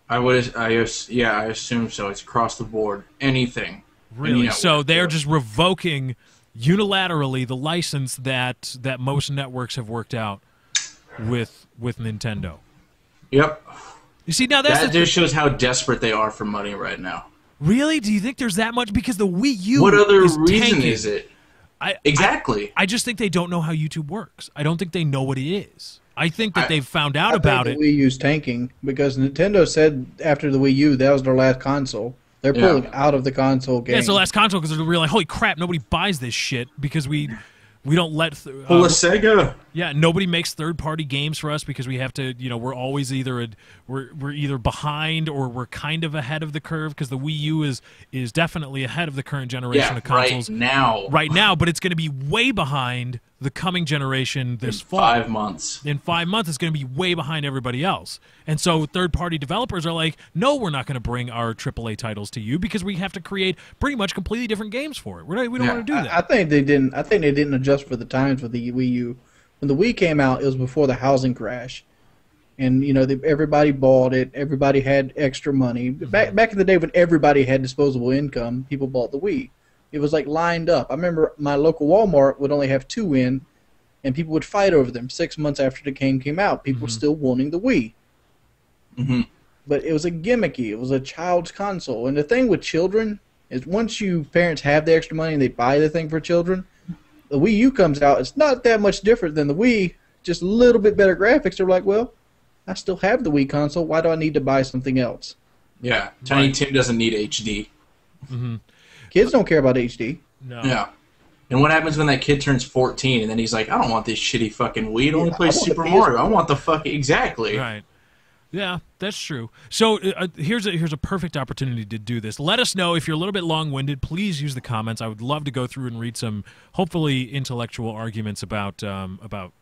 S6: I assume so. It's across the board. Anything.
S5: Really? So they're just revoking unilaterally the license that most networks have worked out with Nintendo.
S6: Yep.
S5: You see, now that
S6: just shows how desperate they are for money right now.
S5: Really? Do you think there's that much? Because the Wii U.
S6: What other reason
S5: tanking.
S6: is it? Exactly.
S5: I just think they don't know how YouTube works. I don't think they know what it is. I think that they've found out about it.
S7: The Wii U's tanking because Nintendo said after the Wii U that was their last console. They're pulling out of the console game.
S5: Yeah, it's the last console because they're really like, holy crap, nobody buys this shit because we don't let
S6: pull a Sega.
S5: Yeah, nobody makes third-party games for us because we have to. We're always we're either behind or we're kind of ahead of the curve because the Wii U is definitely ahead of the current generation of consoles right now, but it's going to be way behind the coming generation this fall.
S6: 5 months.
S5: In 5 months, it's going to be way behind everybody else. And so third-party developers are like, no, we're not going to bring our AAA titles to you because we have to create pretty much completely different games for it. We don't want to do that.
S7: I think they didn't adjust for the times with the Wii U. When the Wii came out, it was before the housing crash. And, everybody bought it. Everybody had extra money. Back in the day when everybody had disposable income, people bought the Wii. It was like lined up. I remember my local Walmart would only have 2 in, and people would fight over them. 6 months after the game came out, people were still wanting the Wii.
S6: Mm-hmm.
S7: But it was a gimmicky. It was a child's console. And the thing with children is once parents have the extra money and they buy the thing for children, the Wii U comes out. It's not that much different than the Wii, just a little bit better graphics. They're like, well, I still have the Wii console. Why do I need to buy something else?
S6: Yeah, Tiny Tim doesn't need HD.
S5: Mm-hmm.
S7: Kids don't care about HD.
S5: No.
S6: Yeah. And what happens when that kid turns 14 and then he's like, I don't want this shitty fucking Wii. It only plays Super Mario. I want the fucking... Exactly.
S5: Right. Yeah, that's true. So here's a perfect opportunity to do this. Let us know if you're a little bit long-winded. Please use the comments. I would love to go through and read some hopefully intellectual arguments about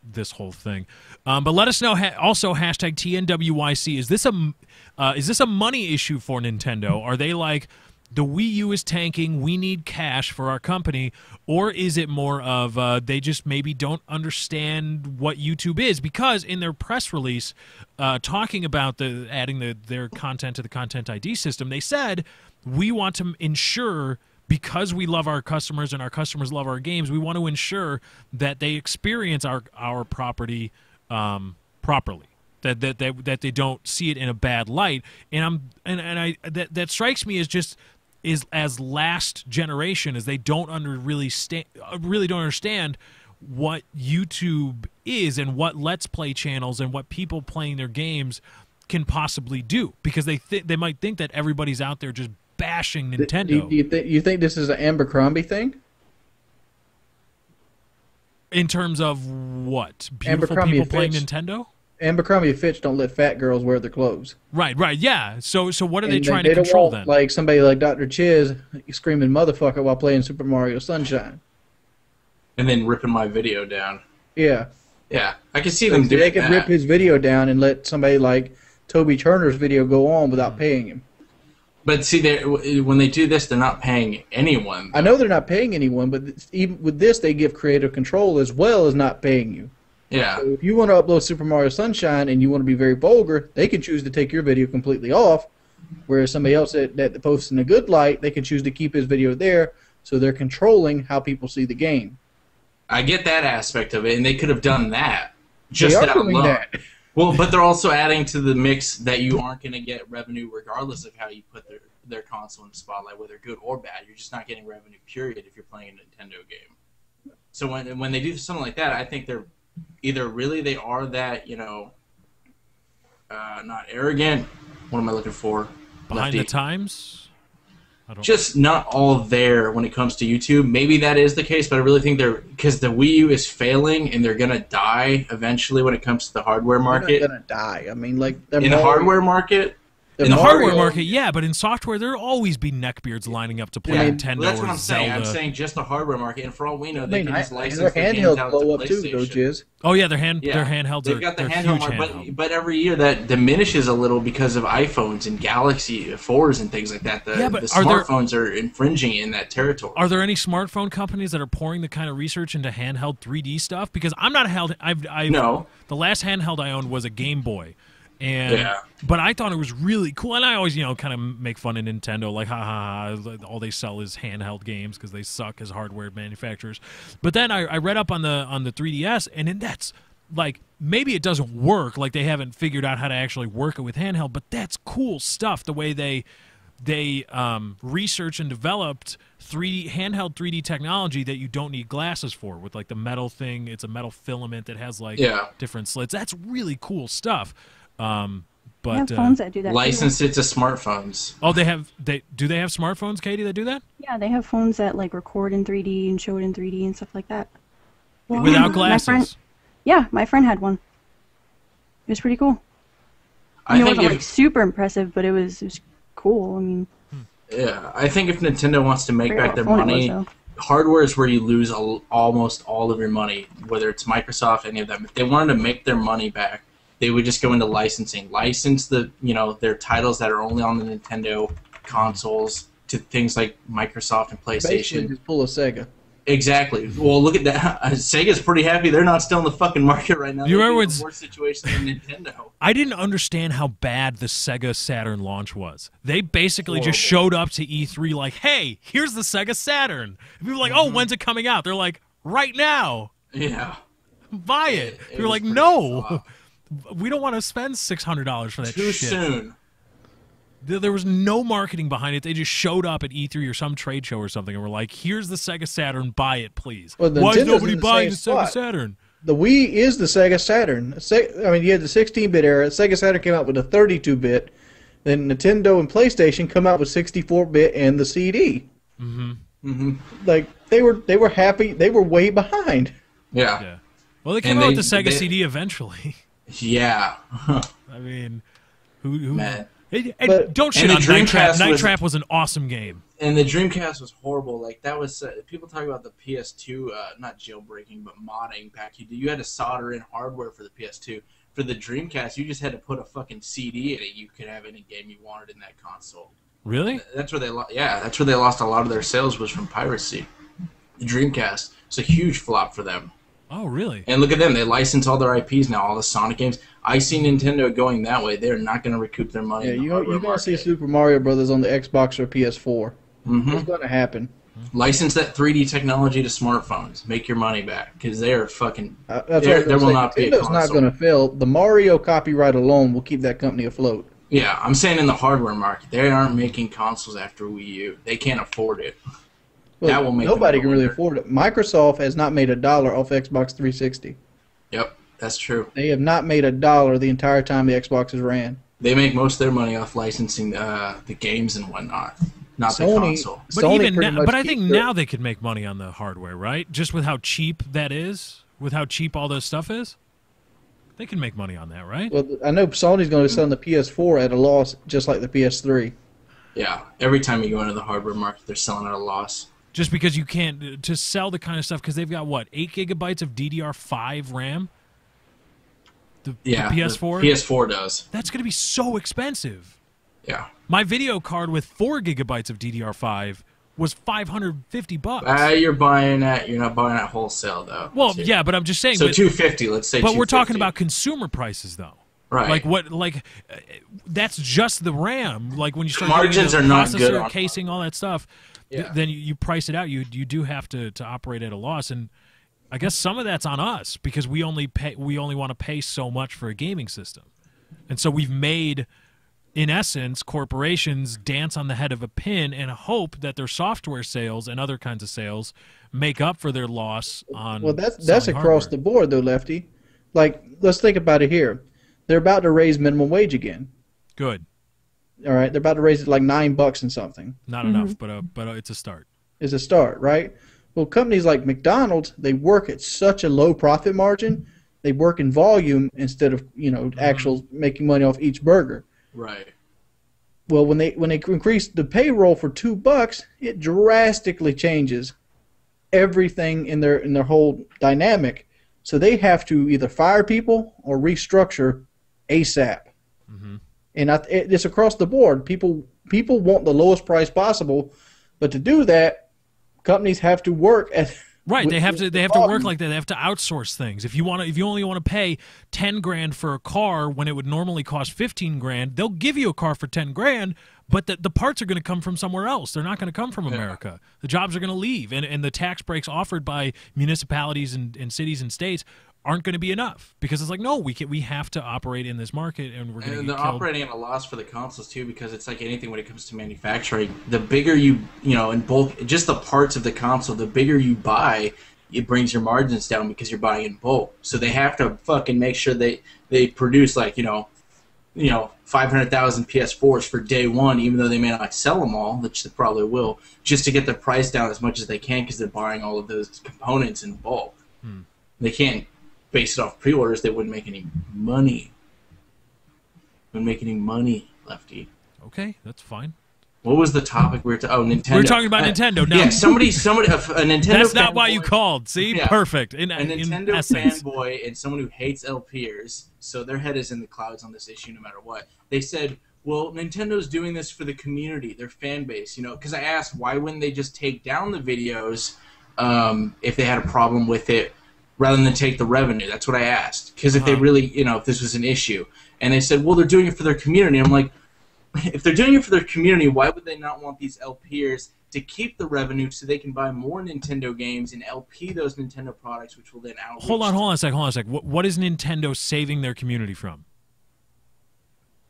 S5: this whole thing. But let us know. Also, hashtag TNWYC. Is this a money issue for Nintendo? Are they like, the Wii U is tanking, we need cash for our company, or is it more of they just maybe don't understand what YouTube is? Because in their press release, talking about adding their content to the Content ID system, they said, we want to ensure, because we love our customers and our customers love our games, we want to ensure that they experience our property properly. That they don't see it in a bad light, and that strikes me as just as last generation, as they don't really don't understand what YouTube is and what Let's Play channels and what people playing their games can possibly do, because they might think that everybody's out there just bashing Nintendo.
S7: You think this is an Abercrombie thing?
S5: In terms of what? Beautiful
S7: Abercrombie
S5: people playing
S7: Fitch.
S5: Nintendo?
S7: Abercrombie and Fitch don't let fat girls wear their clothes.
S5: Right, yeah. So what are they
S7: And
S5: trying
S7: they
S5: to
S7: don't
S5: control
S7: want,
S5: then?
S7: like somebody like Dr. Chiz screaming motherfucker while playing Super Mario Sunshine.
S6: And then ripping my video down.
S7: Yeah.
S6: Yeah, I can see them doing
S7: They could
S6: that.
S7: rip his video down and let somebody like Toby Turner's video go on without paying him.
S6: But see, when they do this, they're not paying anyone.
S7: I know they're not paying anyone, but even with this, they give creative control as well as not paying you.
S6: Yeah.
S7: So if you want to upload Super Mario Sunshine and you want to be very vulgar, they can choose to take your video completely off, whereas somebody else that posts in a good light, they can choose to keep his video there, so they're controlling how people see the game.
S6: I get that aspect of it, and they could have done that. Just
S7: They are
S6: that
S7: doing
S6: alone.
S7: that.
S6: Well, but they're also adding to the mix that you aren't going to get revenue regardless of how you put their console in the spotlight, whether good or bad. You're just not getting revenue, period, if you're playing a Nintendo game. So when they do something like that, I think they're either really they are that, not arrogant. What am I looking for?
S5: Behind
S6: Lefty.
S5: the times?
S6: Just not all there when it comes to YouTube. Maybe that is the case, but I really think because the Wii U is failing and they're gonna die eventually when it comes to the hardware market.
S7: They're not gonna die. I mean, like
S6: In the hardware market.
S5: In the hardware market, yeah, but in software, there'll always be neckbeards lining up to play Nintendo
S6: Well, that's
S5: or
S6: what I'm saying.
S5: Zelda.
S6: I'm saying just the hardware market, and for all we know, they can just license
S7: their
S6: their games
S7: handhelds
S6: out
S7: blow
S6: to
S7: up too, though,
S6: PlayStation.
S7: Jizz.
S5: Oh yeah, their handhelds
S6: They've
S5: are
S6: got the
S5: they're
S6: handheld
S5: huge
S6: market,
S5: handheld.
S6: but every year that diminishes a little because of iPhones and Galaxy 4s and things like that. The smartphones are infringing in that territory.
S5: Are there any smartphone companies that are pouring the kind of research into handheld 3D stuff? Because I'm not
S6: No.
S5: The last handheld I owned was a Game Boy. But I thought it was really cool, and I always, kind of make fun of Nintendo, like, all they sell is handheld games because they suck as hardware manufacturers. But then I read up on the 3DS, and then that's like, maybe it doesn't work, like they haven't figured out how to actually work it with handheld, but that's cool stuff. The way they researched and developed handheld 3D technology that you don't need glasses for, with like the metal thing. It's a metal filament that has like different slits. That's really cool stuff. But
S8: they have phones that do that.
S6: Licensed it to smartphones.
S5: Oh, do they have smartphones, Katie, that do that?
S8: Yeah, they have phones that like record in 3D and show it in 3D and stuff like that.
S5: Without glasses.
S8: My friend had one. It was pretty cool. It wasn't like super impressive, but it was cool. I mean,
S6: yeah, I think if Nintendo wants to make
S8: forget
S6: back their
S8: what phone it
S6: money,
S8: was,
S6: hardware is where you lose almost all of your money, whether it's Microsoft, any of them. If they wanted to make their money back, they would just go into licensing. License their titles that are only on the Nintendo consoles to things like Microsoft and PlayStation.
S7: Basically, just pull a Sega.
S6: Exactly. Well, look at that. Sega's pretty happy they're not still in the fucking market right now.
S5: You remember
S6: in a worse situation than Nintendo.
S5: I didn't understand how bad the Sega Saturn launch was. They basically just showed up to E3 like, hey, here's the Sega Saturn. And people were like, oh, when's it coming out? They're like, right now.
S6: Yeah.
S5: Buy it. You're like, no. We don't want to spend $600 for that
S6: Too
S5: shit.
S6: soon.
S5: There was no marketing behind it. They just showed up at E3 or some trade show or something and were like, here's the Sega Saturn, buy it, please.
S7: Well,
S5: Why is
S7: Nintendo's
S5: nobody
S7: in the
S5: buying
S7: same
S5: the Sega
S7: spot.
S5: Saturn?
S7: The Wii is the Sega Saturn. I mean, you had the 16-bit era. Sega Saturn came out with a 32-bit. Then Nintendo and PlayStation come out with 64-bit and the CD. Like they were happy. They were way behind.
S6: Yeah.
S5: Well, they came out with the Sega CD eventually.
S6: Yeah.
S5: I mean, who?
S6: Man.
S5: Don't shit on Night Trap. Night Trap was an awesome game.
S6: And the Dreamcast was horrible. Like that was people talk about the PS2, not jailbreaking, but modding back. You had to solder in hardware for the PS2. For the Dreamcast, you just had to put a fucking CD in it. You could have any game you wanted in that console.
S5: Really?
S6: That's where they that's where they lost a lot of their sales was from piracy. The Dreamcast. It's a huge flop for them.
S5: Oh, really?
S6: And look at them. They license all their IPs now, all the Sonic games. I see Nintendo going that way. They're not going to recoup their money.
S7: Yeah, you're going to see Super Mario Brothers on the Xbox or PS4.
S6: Mm-hmm.
S7: It's going to happen.
S6: License that 3D technology to smartphones. Make your money back because they are fucking.
S7: There will not be a console. Nintendo's not going to fail. The Mario copyright alone will keep that company afloat.
S6: Yeah, I'm saying in the hardware market, they aren't making consoles after Wii U. They can't afford it.
S7: Well,
S6: that will make
S7: nobody can really afford it. Microsoft has not made $1 off Xbox 360.
S6: Yep, that's true.
S7: They have not made $1 the entire time the Xbox has ran.
S6: They make most of their money off licensing the games and whatnot, not the console.
S5: But even now, I think now they could make money on the hardware, right? Just with how cheap that is, with how cheap all this stuff is, they can make money on that, right?
S7: Well, I know Sony's going to sell the PS4 at a loss, just like the PS3.
S6: Yeah, every time you go into the hardware market, they're selling at a loss.
S5: Just because you can't to sell the kind of stuff because they've got what 8 gigabytes of DDR5 RAM. The PS4.
S6: The PS4 does.
S5: That's going to be so expensive.
S6: Yeah.
S5: My video card with 4 gigabytes of DDR5 was $550.
S6: You're buying that. You're not buying at wholesale though.
S5: Well, yeah, but I'm just saying.
S6: So $250. Let's say.
S5: But we're talking about consumer prices though.
S6: Right.
S5: Like what? Like that's just the RAM. Like when you start
S6: margins are not good on
S5: casing, all that stuff. Yeah. Then you price it out. You do have to operate at a loss, and I guess some of that's on us because we only want to pay so much for a gaming system, and so we've made, in essence, corporations dance on the head of a pin and hope that their software sales and other kinds of sales make up for their loss on.
S7: Well, that's across the board though, Lefty. Like let's think about it here. They're about to raise minimum wage again.
S5: Good.
S7: All right, they're about to raise it like $9 and something.
S5: Not enough, but it's a start.
S7: It's a start, right? Well, companies like McDonald's, they work at such a low profit margin. They work in volume instead of actual making money off each burger.
S6: Right.
S7: Well, when they increase the payroll for $2, it drastically changes everything in their whole dynamic. So they have to either fire people or restructure ASAP. And it's across the board. People want the lowest price possible, but to do that, companies have to work at
S5: right. They have to work like that. They have to outsource things. If you only want to pay $10,000 for a car when it would normally cost $15,000, they'll give you a car for $10,000, but the parts are going to come from somewhere else. They're not going to come from America. The jobs are going to leave, and the tax breaks offered by municipalities and cities and states aren't going to be enough because it's like no, we have to operate in this market, and we're going to.
S6: They're operating at a loss for the consoles too because it's like anything when it comes to manufacturing. The bigger you in bulk, just the parts of the console, the bigger you buy, it brings your margins down because you're buying in bulk. So they have to fucking make sure they produce 500,000 PS4s for day one, even though they may not sell them all, which they probably will, just to get the price down as much as they can because they're buying all of those components in bulk. They can't base it off pre-orders. They wouldn't make any money. Lefty.
S5: Okay, that's fine.
S6: What was the topic we were Nintendo.
S5: We were talking about Nintendo. Now,
S6: yeah, somebody, a Nintendo.
S5: That's not why you called. See, perfect.
S6: A Nintendo fanboy and someone who hates LPers, so their head is in the clouds on this issue no matter what. They said, well, Nintendo's doing this for the community, their fan base, because I asked why wouldn't they just take down the videos if they had a problem with it rather than take the revenue. That's what I asked. Because if they really, if this was an issue. And they said, well, they're doing it for their community. I'm like, if they're doing it for their community, why would they not want these LPers to keep the revenue so they can buy more Nintendo games and LP those Nintendo products, which will then outreach?
S5: Hold on a sec. What is Nintendo saving their community from?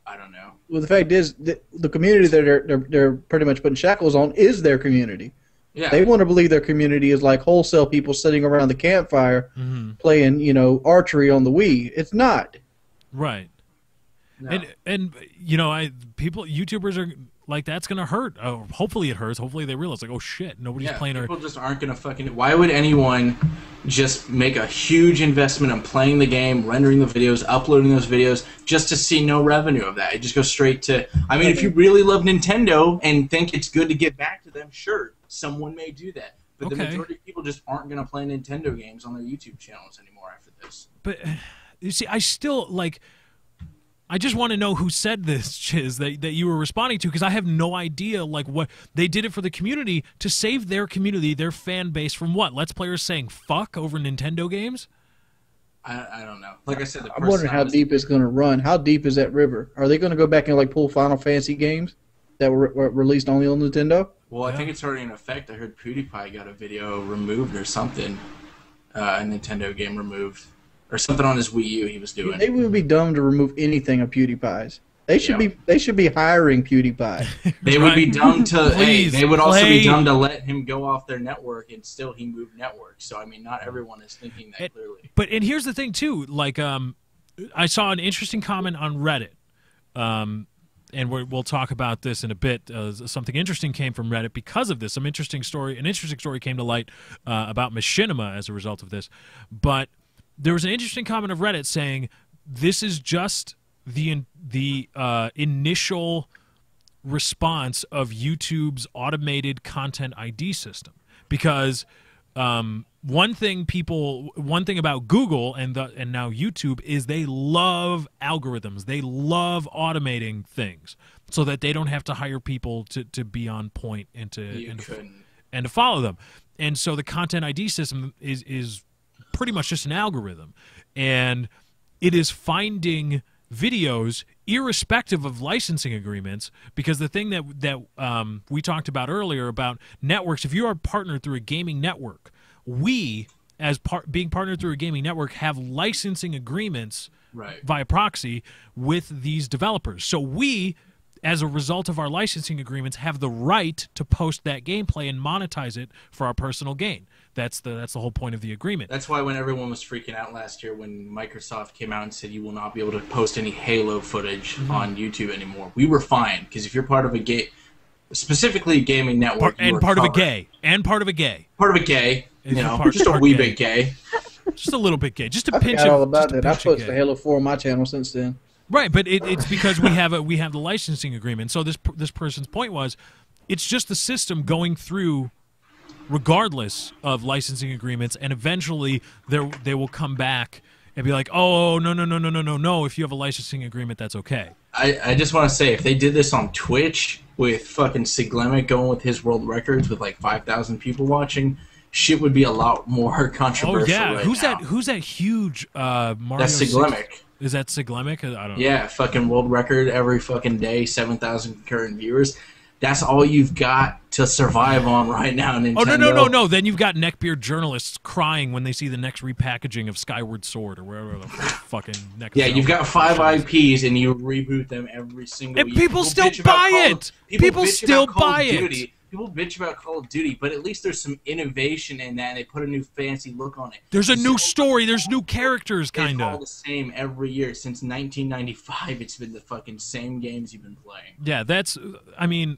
S6: I don't know.
S7: Well, the fact is, the community that they're pretty much putting shackles on is their community.
S6: Yeah.
S7: They want to believe their community is like wholesale people sitting around the campfire playing, archery on the Wii. It's not.
S5: Right. No. And YouTubers are like, that's going to hurt. Hopefully it hurts. Hopefully they realize, like, oh, shit, nobody's playing her.
S6: People just aren't going to fucking... Why would anyone just make a huge investment on playing the game, rendering the videos, uploading those videos, just to see no revenue of that? It just goes straight to... I mean, if you really love Nintendo and think it's good to get back to them, sure, someone may do that. But the majority of people just aren't going to play Nintendo games on their YouTube channels anymore after this.
S5: But, you see, I still, like... I just want to know who said this, Chiz, that you were responding to, because I have no idea. Like, what they did it for the community to save their community, their fan base from what? Let's Players saying fuck over Nintendo games?
S6: I don't know. Like I said,
S7: I'm wondering how deep it's going to run. How deep is that river? Are they going to go back and like pull Final Fantasy games that were released only on Nintendo?
S6: Well, I think it's already in effect. I heard PewDiePie got a video removed or something, a Nintendo game removed, or something on his Wii U he was doing.
S7: They would be dumb to remove anything of PewDiePie's. They should be hiring PewDiePie.
S6: They would be dumb to. They would also be dumb to let him go off their network, and still he moved networks. So I mean, not everyone is thinking that clearly.
S5: But here's the thing too. Like, I saw an interesting comment on Reddit. And we'll talk about this in a bit. Something interesting came from Reddit because of this. An interesting story came to light about Machinima as a result of this. But there was an interesting comment of Reddit saying this is just the initial response of YouTube's automated content ID system, because one thing about Google and now YouTube is they love algorithms. They love automating things so that they don't have to hire people to be on point and to follow them. And so the content ID system is pretty much just an algorithm, and it is finding videos irrespective of licensing agreements, because the thing that we talked about earlier about networks, if you are partnered through a gaming network, we, as being partnered through a gaming network, have licensing agreements via proxy with these developers. So we, as a result of our licensing agreements, have the right to post that gameplay and monetize it for our personal gain. That's the whole point of the agreement.
S6: That's why when everyone was freaking out last year when Microsoft came out and said you will not be able to post any Halo footage on YouTube anymore, we were fine, because if you're part of a specifically a gaming network,
S5: part of a gay, you know, just a wee bit gay, just a little bit gay, just a pinch.
S7: I forgot all about that. I've posted Halo 4 on my channel since then.
S5: Right, but it's because we have the licensing agreement. So this person's point was, it's just the system going through, regardless of licensing agreements, and eventually they will come back and be like, oh, no, if you have a licensing agreement, that's okay.
S6: I just want to say, if they did this on Twitch with fucking Siglemic going with his world records with like 5,000 people watching, shit would be a lot more controversial.
S5: Oh yeah,
S6: right
S5: who's that huge Mario?
S6: That's Siglemic.
S5: Is that Siglemic? I don't know.
S6: Yeah, fucking world record every fucking day, 7,000 concurrent viewers. That's all you've got to survive on right now, Nintendo.
S5: Oh, no. Then you've got neckbeard journalists crying when they see the next repackaging of Skyward Sword or wherever the fucking next.
S6: Yeah, you've got 5 IPs and you reboot them every single year.
S5: And people still buy it! People still buy it!
S6: People bitch about Call of Duty, but at least there's some innovation in that, and they put a new fancy look on it.
S5: There's a new story, there's new characters, kind of.
S6: It's all the same every year. Since 1995, it's been the fucking same games you've been playing.
S5: Yeah, I mean,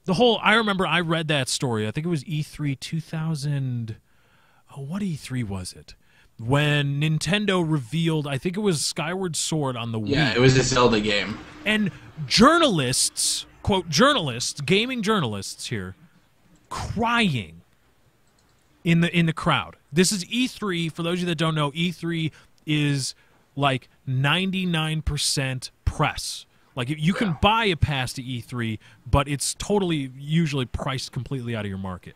S5: I remember I read that story. I think it was E3 2000. Oh, what E3 was it? When Nintendo revealed, I think it was Skyward Sword on the Wii.
S6: Yeah, it was a Zelda game.
S5: And journalists, quote, gaming journalists here, crying in the crowd. This is E3. For those of you that don't know, E3 is like 99% press. Like, you can buy a pass to E3, but it's totally usually priced completely out of your market.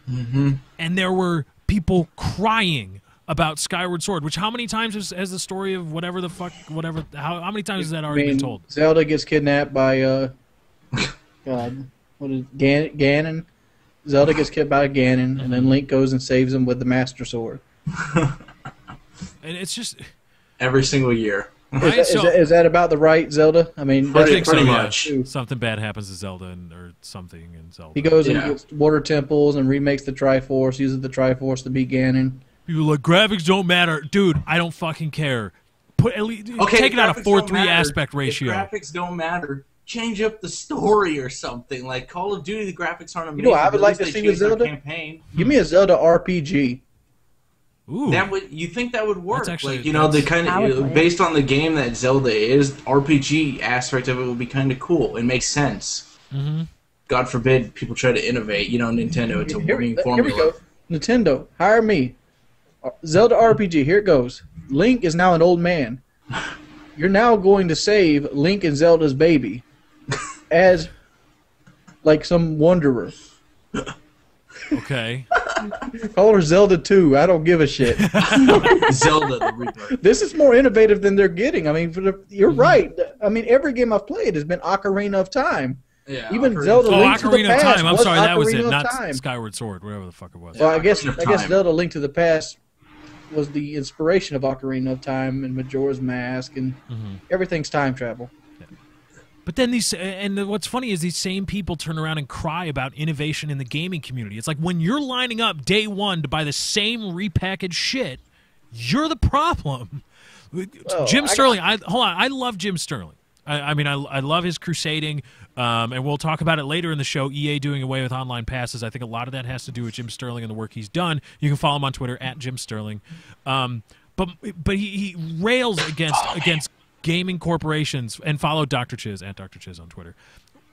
S6: Mm-hmm.
S5: And there were people crying about Skyward Sword, which how many times has the story of how many times has that already been told?
S7: Zelda gets kidnapped by God, what is Ganon? Zelda gets kidnapped by Ganon, and then Link goes and saves him with the Master Sword.
S5: And it's just
S6: every single year.
S7: Is that about the right Zelda? I mean,
S6: pretty much.
S5: Yeah. Something bad happens to Zelda or something in Zelda.
S7: He goes and gets water temples and remakes the Triforce, uses the Triforce to beat Ganon.
S5: People are like, graphics don't matter. Dude, I don't fucking care. Take it out of 4:3 aspect ratio.
S6: If graphics don't matter, change up the story or something. Like Call of Duty, the graphics aren't amazing.
S7: You know, I would like to see with Zelda.
S6: Campaign.
S7: Give me a Zelda RPG.
S5: Ooh.
S6: You think that would work?
S5: Actually,
S6: like, the kind of based on the game that Zelda is, RPG aspect of it would be kind of cool. It makes sense.
S5: Mm-hmm.
S6: God forbid people try to innovate. Nintendo, it's a winning formula.
S7: Here we go. Nintendo, hire me. Zelda RPG. Here it goes. Link is now an old man. you're now going to save Link and Zelda's baby as like some wanderer.
S5: Okay.
S7: Call her Zelda 2. I don't give a shit.
S6: Zelda the Reaper.
S7: This is more innovative than they're getting. I mean, you're right. I mean, every game I've played has been Ocarina of Time.
S6: Yeah,
S7: Even Zelda Link to the
S5: Ocarina of
S7: Past
S5: Time. I'm sorry, that was
S7: Ocarina
S5: it,
S7: of
S5: not
S7: Time.
S5: Skyward Sword, whatever the fuck it was.
S7: Well, I guess
S6: Time.
S7: Zelda Link to the Past was the inspiration of Ocarina of Time and Majora's Mask and everything's time travel.
S5: But then what's funny is these same people turn around and cry about innovation in the gaming community. It's like when you're lining up day one to buy the same repackaged shit, you're the problem. Jim Sterling, hold on, I love Jim Sterling. I mean, I love his crusading, and we'll talk about it later in the show, EA doing away with online passes. I think a lot of that has to do with Jim Sterling and the work he's done. You can follow him on Twitter, @JimSterling. But he rails against gaming corporations, and follow Dr. Chiz, @Dr. Chiz on Twitter.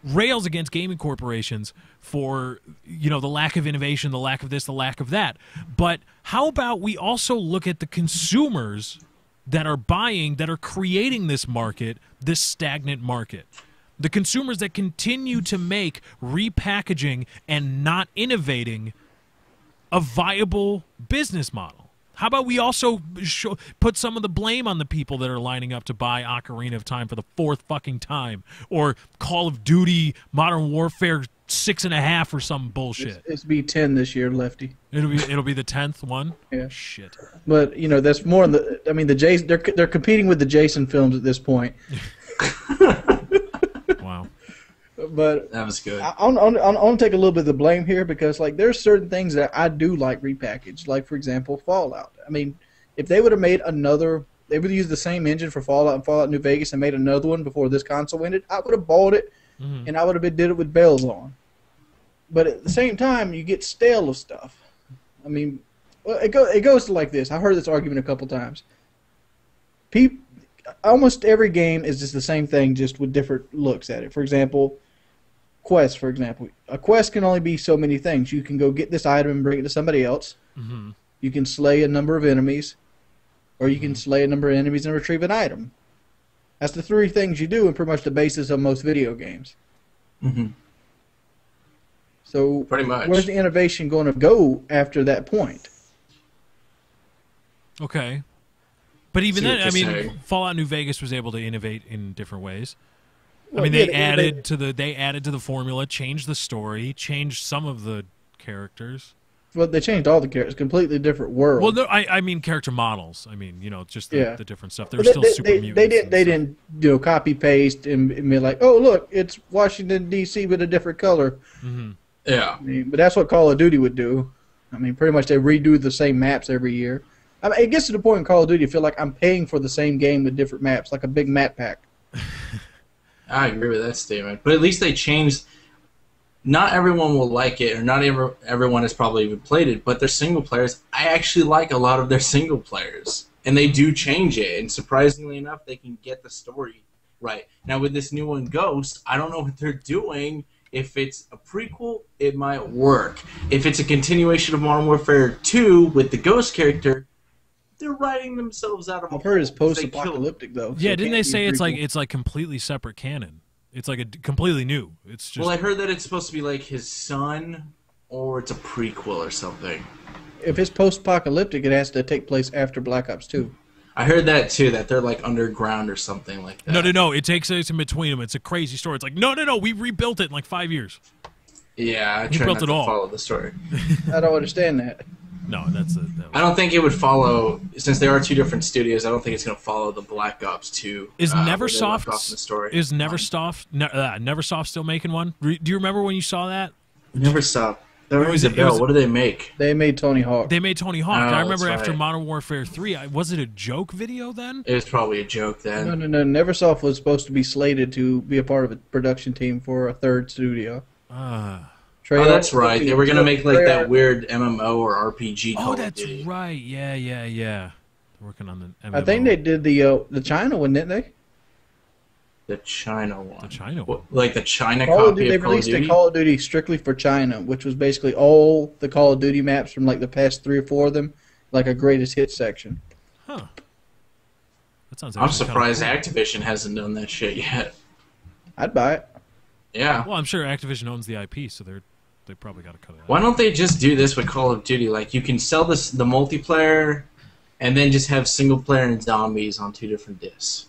S5: Rails against gaming corporations for, the lack of innovation, the lack of this, the lack of that. But how about we also look at the consumers that are buying, that are creating this market, this stagnant market? The consumers that continue to make repackaging and not innovating a viable business model. How about we also put some of the blame on the people that are lining up to buy Ocarina of Time for the 4th fucking time, or Call of Duty Modern Warfare 6.5 or some bullshit.
S7: It's be 10 this year, Lefty.
S5: It'll be the 10th one.
S7: Yeah.
S5: Shit.
S7: But that's more. The Jason. They're competing with the Jason films at this point.
S5: Wow.
S7: But
S6: that was good.
S7: I want to take a little bit of the blame here because there's certain things that I do like repackaged. Like for example, Fallout. I mean, if they would have made they would have used the same engine for Fallout and Fallout New Vegas and made another one before this console ended, I would have bought it, and I would have did it with bells on. But at the same time, you get stale of stuff. I mean, it goes to like this. I've heard this argument a couple times. Almost every game is just the same thing, just with different looks at it. For example, quests. For example, a quest can only be so many things. You can go get this item and bring it to somebody else. Mm-hmm. You can slay a number of enemies, or you can slay a number of enemies and retrieve an item. That's the 3 things you do, and pretty much the basis of most video games.
S6: Mm-hmm.
S7: So,
S6: pretty much,
S7: where's the innovation going to go after that point?
S5: Okay. But even then, I mean, Fallout New Vegas was able to innovate in different ways. Well, I mean, they added to the formula, changed the story, changed some of the characters.
S7: Well, they changed all the characters, completely different world.
S5: Well, no, I mean character models. I mean, just the different stuff. They were still super mutants.
S7: They didn't copy paste and be like, oh look, it's Washington D.C. with a different color.
S5: Mm-hmm.
S6: Yeah,
S7: I mean, but that's what Call of Duty would do. I mean, pretty much they redo the same maps every year. I mean, it gets to the point in Call of Duty, I feel like I'm paying for the same game with different maps, like a big map pack.
S6: I agree with that statement. But at least they changed. Not everyone will like it, or not everyone has probably even played it, but their single players, I actually like a lot of their single players. And they do change it, and surprisingly enough, they can get the story right. Now, with this new one, Ghost, I don't know what they're doing. If it's a prequel, it might work. If it's a continuation of Modern Warfare 2 with the Ghost character, they're writing themselves out of.
S7: I've heard it's post-apocalyptic though. So
S5: yeah, didn't they say it's like completely separate canon? It's like a completely new. It's just.
S6: Well, I heard that it's supposed to be like his son, or it's a prequel or something.
S7: If it's post-apocalyptic, it has to take place after Black Ops 2.
S6: I heard that too. That they're like underground or something like that.
S5: No. It takes place in between them. It's a crazy story. It's like no. We rebuilt it in like 5 years.
S6: Yeah, I try not to follow the story.
S7: I don't understand that.
S5: No,
S6: I don't think it would follow, since there are 2 different studios. I don't think it's going to follow the Black Ops 2.
S5: Is Neversoft still making one? Do you remember when you saw that?
S6: Neversoft. That rings a bell. What do they make?
S7: They made Tony Hawk.
S5: They made Tony Hawk. I remember after Modern Warfare 3, was it a joke video then?
S6: It was probably a joke then.
S7: No. Neversoft was supposed to be slated to be a part of a production team for a 3rd studio.
S6: That's right. They were going to make like that weird MMO or RPG.
S5: Oh, that's right. Yeah. They're working on the MMO.
S7: I think they did the China one, didn't they?
S6: The China one.
S5: The China one.
S6: Like the China copy
S7: They
S6: of Call of Duty?
S7: released a Call of Duty strictly for China, which was basically all the Call of Duty maps from like the past 3 or 4 of them, like a greatest hits section.
S5: Huh. That sounds.
S6: I'm surprised Activision hasn't done that shit yet.
S7: I'd buy it.
S6: Yeah.
S5: Well, I'm sure Activision owns the IP, so they probably got to cut it out.
S6: Why don't they just do this with Call of Duty? Like, you can sell the multiplayer, and then just have single player and zombies on 2 different discs.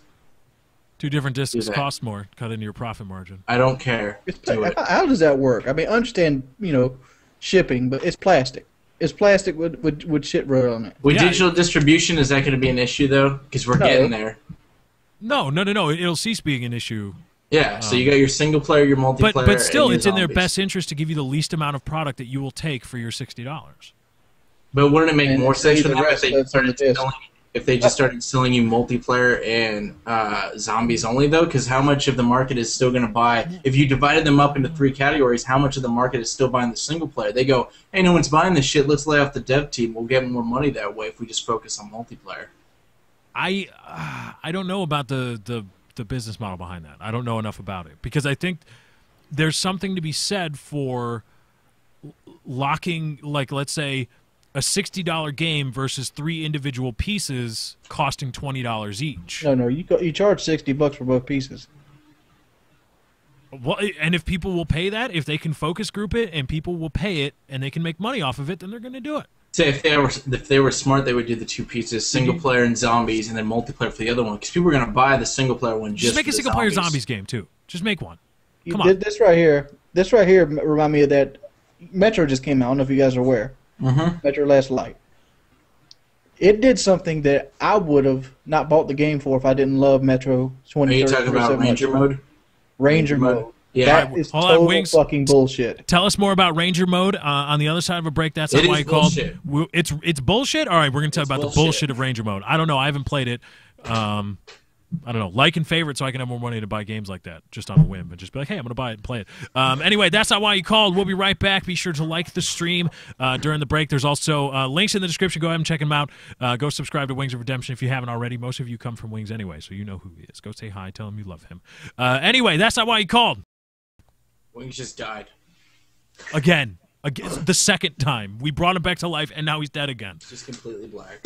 S5: 2 different discs cost more. Cut into your profit margin.
S6: I don't care.
S7: How does that work? I mean, I understand, shipping, but it's plastic. It's plastic with shit wrote on it.
S6: With digital distribution, is that going to be an issue, though? Because we're getting there.
S5: No. It'll cease being an issue.
S6: Yeah, so you got your single player, your multiplayer,
S5: but still,
S6: and your
S5: it's in their
S6: zombies.
S5: best interest to give you the least amount of product that you will take for your $60.
S6: But wouldn't it make more sense for
S7: the
S6: them
S7: rest
S6: if they just started selling you multiplayer and zombies only, though? Because how much of the market is still going to buy? If you divided them up into 3 categories, how much of the market is still buying the single player? They go, hey, no one's buying this shit. Let's lay off the dev team. We'll get more money that way if we just focus on multiplayer.
S5: I don't know about the business model behind that. I don't know enough about it because I think there's something to be said for locking, like, let's say, a $60 game versus 3 individual pieces costing $20 each.
S7: No, you charge $60 for both pieces.
S5: Well, and if people will pay that, if they can focus group it and people will pay it and they can make money off of it, then they're going to do it.
S6: Say if they were smart, they would do the 2 pieces, single player and zombies, and then multiplayer for the other one. Because people are going to buy the single player one
S5: Just make
S6: for
S5: a
S6: the
S5: single player zombies game too. Just make one. Come on.
S7: This right here remind me of that. Metro just came out. I don't know if you guys are aware. Metro Last Light. It did something that I would have not bought the game for if I didn't love Metro 20.
S6: Are you talking about Ranger mode?
S7: Ranger mode.
S6: Yeah.
S7: That is total fucking bullshit.
S5: Tell us more about Ranger mode on the other side of a break. That's not why you called. It's bullshit. All right, we're gonna tell you about the bullshit of Ranger mode. I don't know. I haven't played it. I don't know. Like and favorite, so I can have more money to buy games like that just on a whim and just be like, hey, I'm gonna buy it and play it. Anyway, that's not why you called. We'll be right back. Be sure to like the stream during the break. There's also links in the description. Go ahead and check them out. Go subscribe to Wings of Redemption if you haven't already. Most of you come from Wings anyway, so you know who he is. Go say hi. Tell him you love him. Anyway, that's not why you called.
S6: Wings just died.
S5: Again, the second time. We brought him back to life, and now he's dead again.
S6: It's just completely black.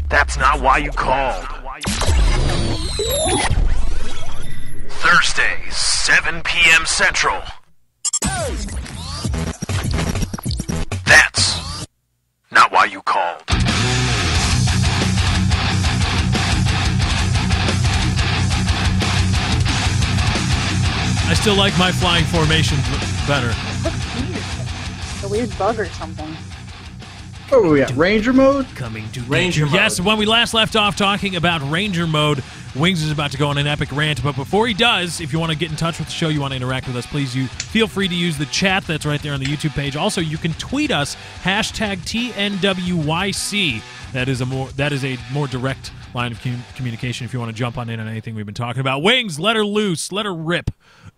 S2: That's not why you called. Thursday, 7 p.m. Central. That's not why you called.
S5: I still like my flying formation better.
S8: A weird bug or something.
S7: Where were we at? Ranger mode?
S5: Coming to
S6: Ranger mode.
S5: Yes, when we last left off talking about Ranger mode, Wings is about to go on an epic rant. But before he does, if you want to get in touch with the show, you want to interact with us, please feel free to use the chat that's right there on the YouTube page. Also, you can tweet us, hashtag TNWYC. That is a more direct line of communication if you want to jump on in on anything we've been talking about. Wings, let her loose, let her rip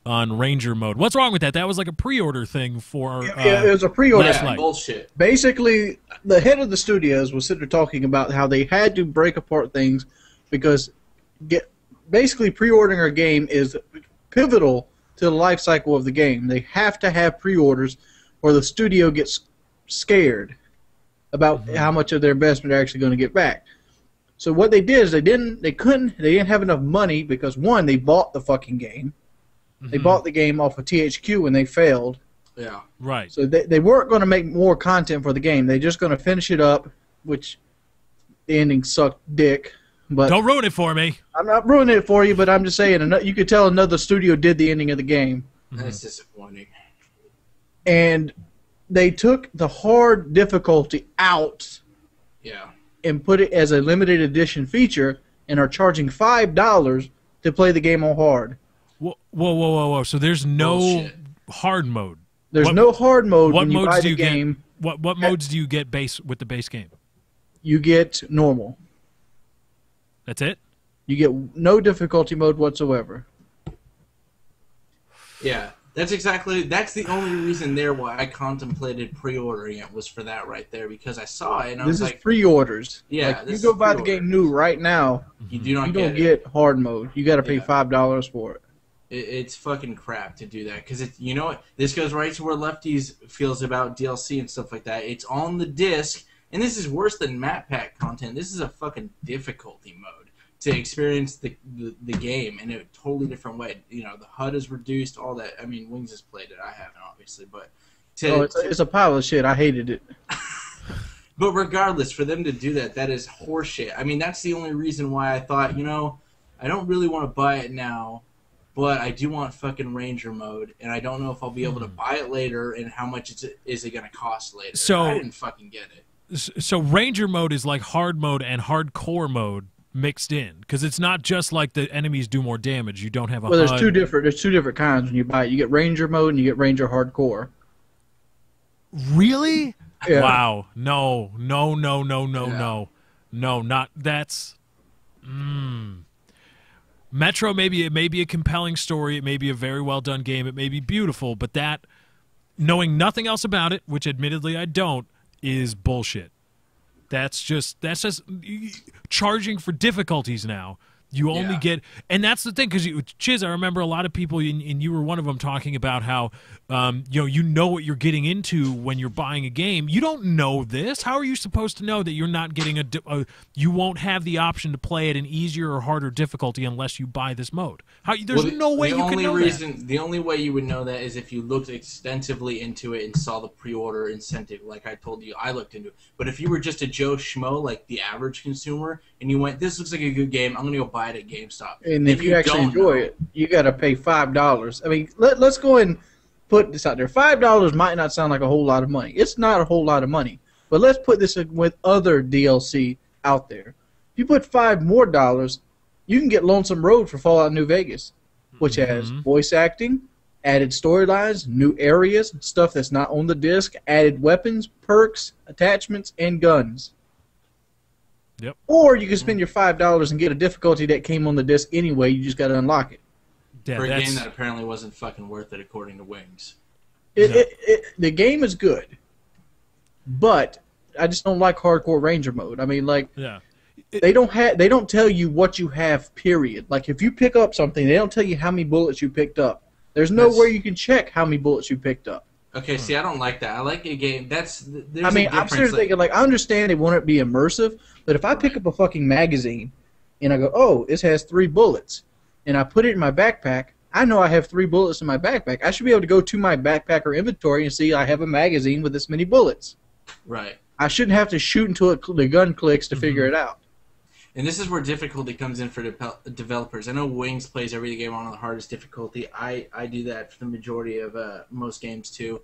S5: on Ranger mode. What's wrong with that? That was like a pre-order thing for
S7: Yeah, it was a pre-order.
S6: Yeah, bullshit.
S7: Basically, the head of the studios was sitting there talking about how they had to break apart things because basically pre-ordering a game is pivotal to the life cycle of the game. They have to have pre-orders or the studio gets scared about how much of their investment they're actually going to get back. So what they did is they didn't have enough money because, one, they bought the fucking game. They bought the game off of THQ and they failed.
S6: Yeah.
S5: Right.
S7: So they weren't going to make more content for the game. They're just going to finish it up, which the ending sucked dick. But
S5: don't ruin it for me.
S7: I'm not ruining it for you, but I'm just saying you could tell another studio did the ending of the game.
S6: That's disappointing.
S7: And they took the hard difficulty out and put it as a limited edition feature and are charging $5 to play the game on hard.
S5: Whoa. So there's no hard mode.
S7: There's no hard mode
S5: what
S7: when you
S5: modes
S7: buy
S5: do
S7: the
S5: you
S7: game.
S5: Get, what modes do you get with the base game?
S7: You get normal.
S5: That's it?
S7: You get no difficulty mode whatsoever.
S6: Yeah, that's the only reason why I contemplated pre-ordering it was for that right there, because I saw it and I was like...
S7: This is pre-orders.
S6: Yeah,
S7: like, you go buy the game new right now,
S6: you don't
S7: get hard mode. You got to pay $5 for it.
S6: It's fucking crap to do that, because you know what? This goes right to where Lefties feels about DLC and stuff like that. It's on the disc, and this is worse than map pack content. This is a fucking difficulty mode to experience the game in a totally different way. You know, the HUD is reduced, all that. I mean, Wings has played it. I haven't, obviously, but
S7: it's a pile of shit. I hated it.
S6: But regardless, for them to do that is horseshit. I mean, that's the only reason why I thought, you know, I don't really want to buy it now. But I do want fucking Ranger mode, and I don't know if I'll be able to buy it later, and how much is it going to cost later.
S5: So
S6: I didn't fucking get it.
S5: So Ranger mode is like hard mode and hardcore mode mixed in, because it's not just like the enemies do more damage. You don't have a.
S7: Well, there's two different kinds when you buy it. You get Ranger mode and you get Ranger hardcore.
S5: Really?
S7: Yeah.
S5: Wow. No. Not that's. Metro, it may be a compelling story, it may be a very well done game, it may be beautiful, but that, knowing nothing else about it, which admittedly I don't, is bullshit. That's just charging for difficulties now. You only get, and that's the thing, because Chiz, I remember a lot of people, and you were one of them, talking about how, you know what you're getting into when you're buying a game. You don't know this. How are you supposed to know that you're not getting you won't have the option to play at an easier or harder difficulty unless you buy this mode? There's no way you can know that.
S6: The only way you would know that is if you looked extensively into it and saw the pre-order incentive, like I told you I looked into it. But if you were just a Joe Schmo, like the average consumer, and you went, this looks like a good game, I'm going to go buy it at GameStop.
S7: And if you actually enjoy it, you got to pay $5. I mean, let's go and put this out there. $5 might not sound like a whole lot of money. It's not a whole lot of money. But let's put this with other DLC out there. If you put $5 more, you can get Lonesome Road for Fallout New Vegas, which has voice acting, added storylines, new areas, stuff that's not on the disc, added weapons, perks, attachments, and guns.
S5: Yep.
S7: Or you can spend your $5 and get a difficulty that came on the disc anyway. You just got to unlock it.
S6: For a game that apparently wasn't fucking worth it, according to Wings.
S7: The game is good, but I just don't like hardcore Ranger mode. I mean, like, they don't tell you what you have. Period. Like, if you pick up something, they don't tell you how many bullets you picked up. There's nowhere you can check how many bullets you picked up.
S6: Okay, see, I don't like that. I like a game there's
S7: I mean,
S6: a
S7: I'm seriously thinking, like, I understand they want it to be immersive, but if I pick up a fucking magazine and I go, oh, this has 3 bullets, and I put it in my backpack, I know I have 3 bullets in my backpack. I should be able to go to my backpack or inventory and see I have a magazine with this many bullets.
S6: Right.
S7: I shouldn't have to shoot until the gun clicks to figure it out.
S6: And this is where difficulty comes in for developers. I know Wings plays every game on the hardest difficulty. I do that for the majority of most games too.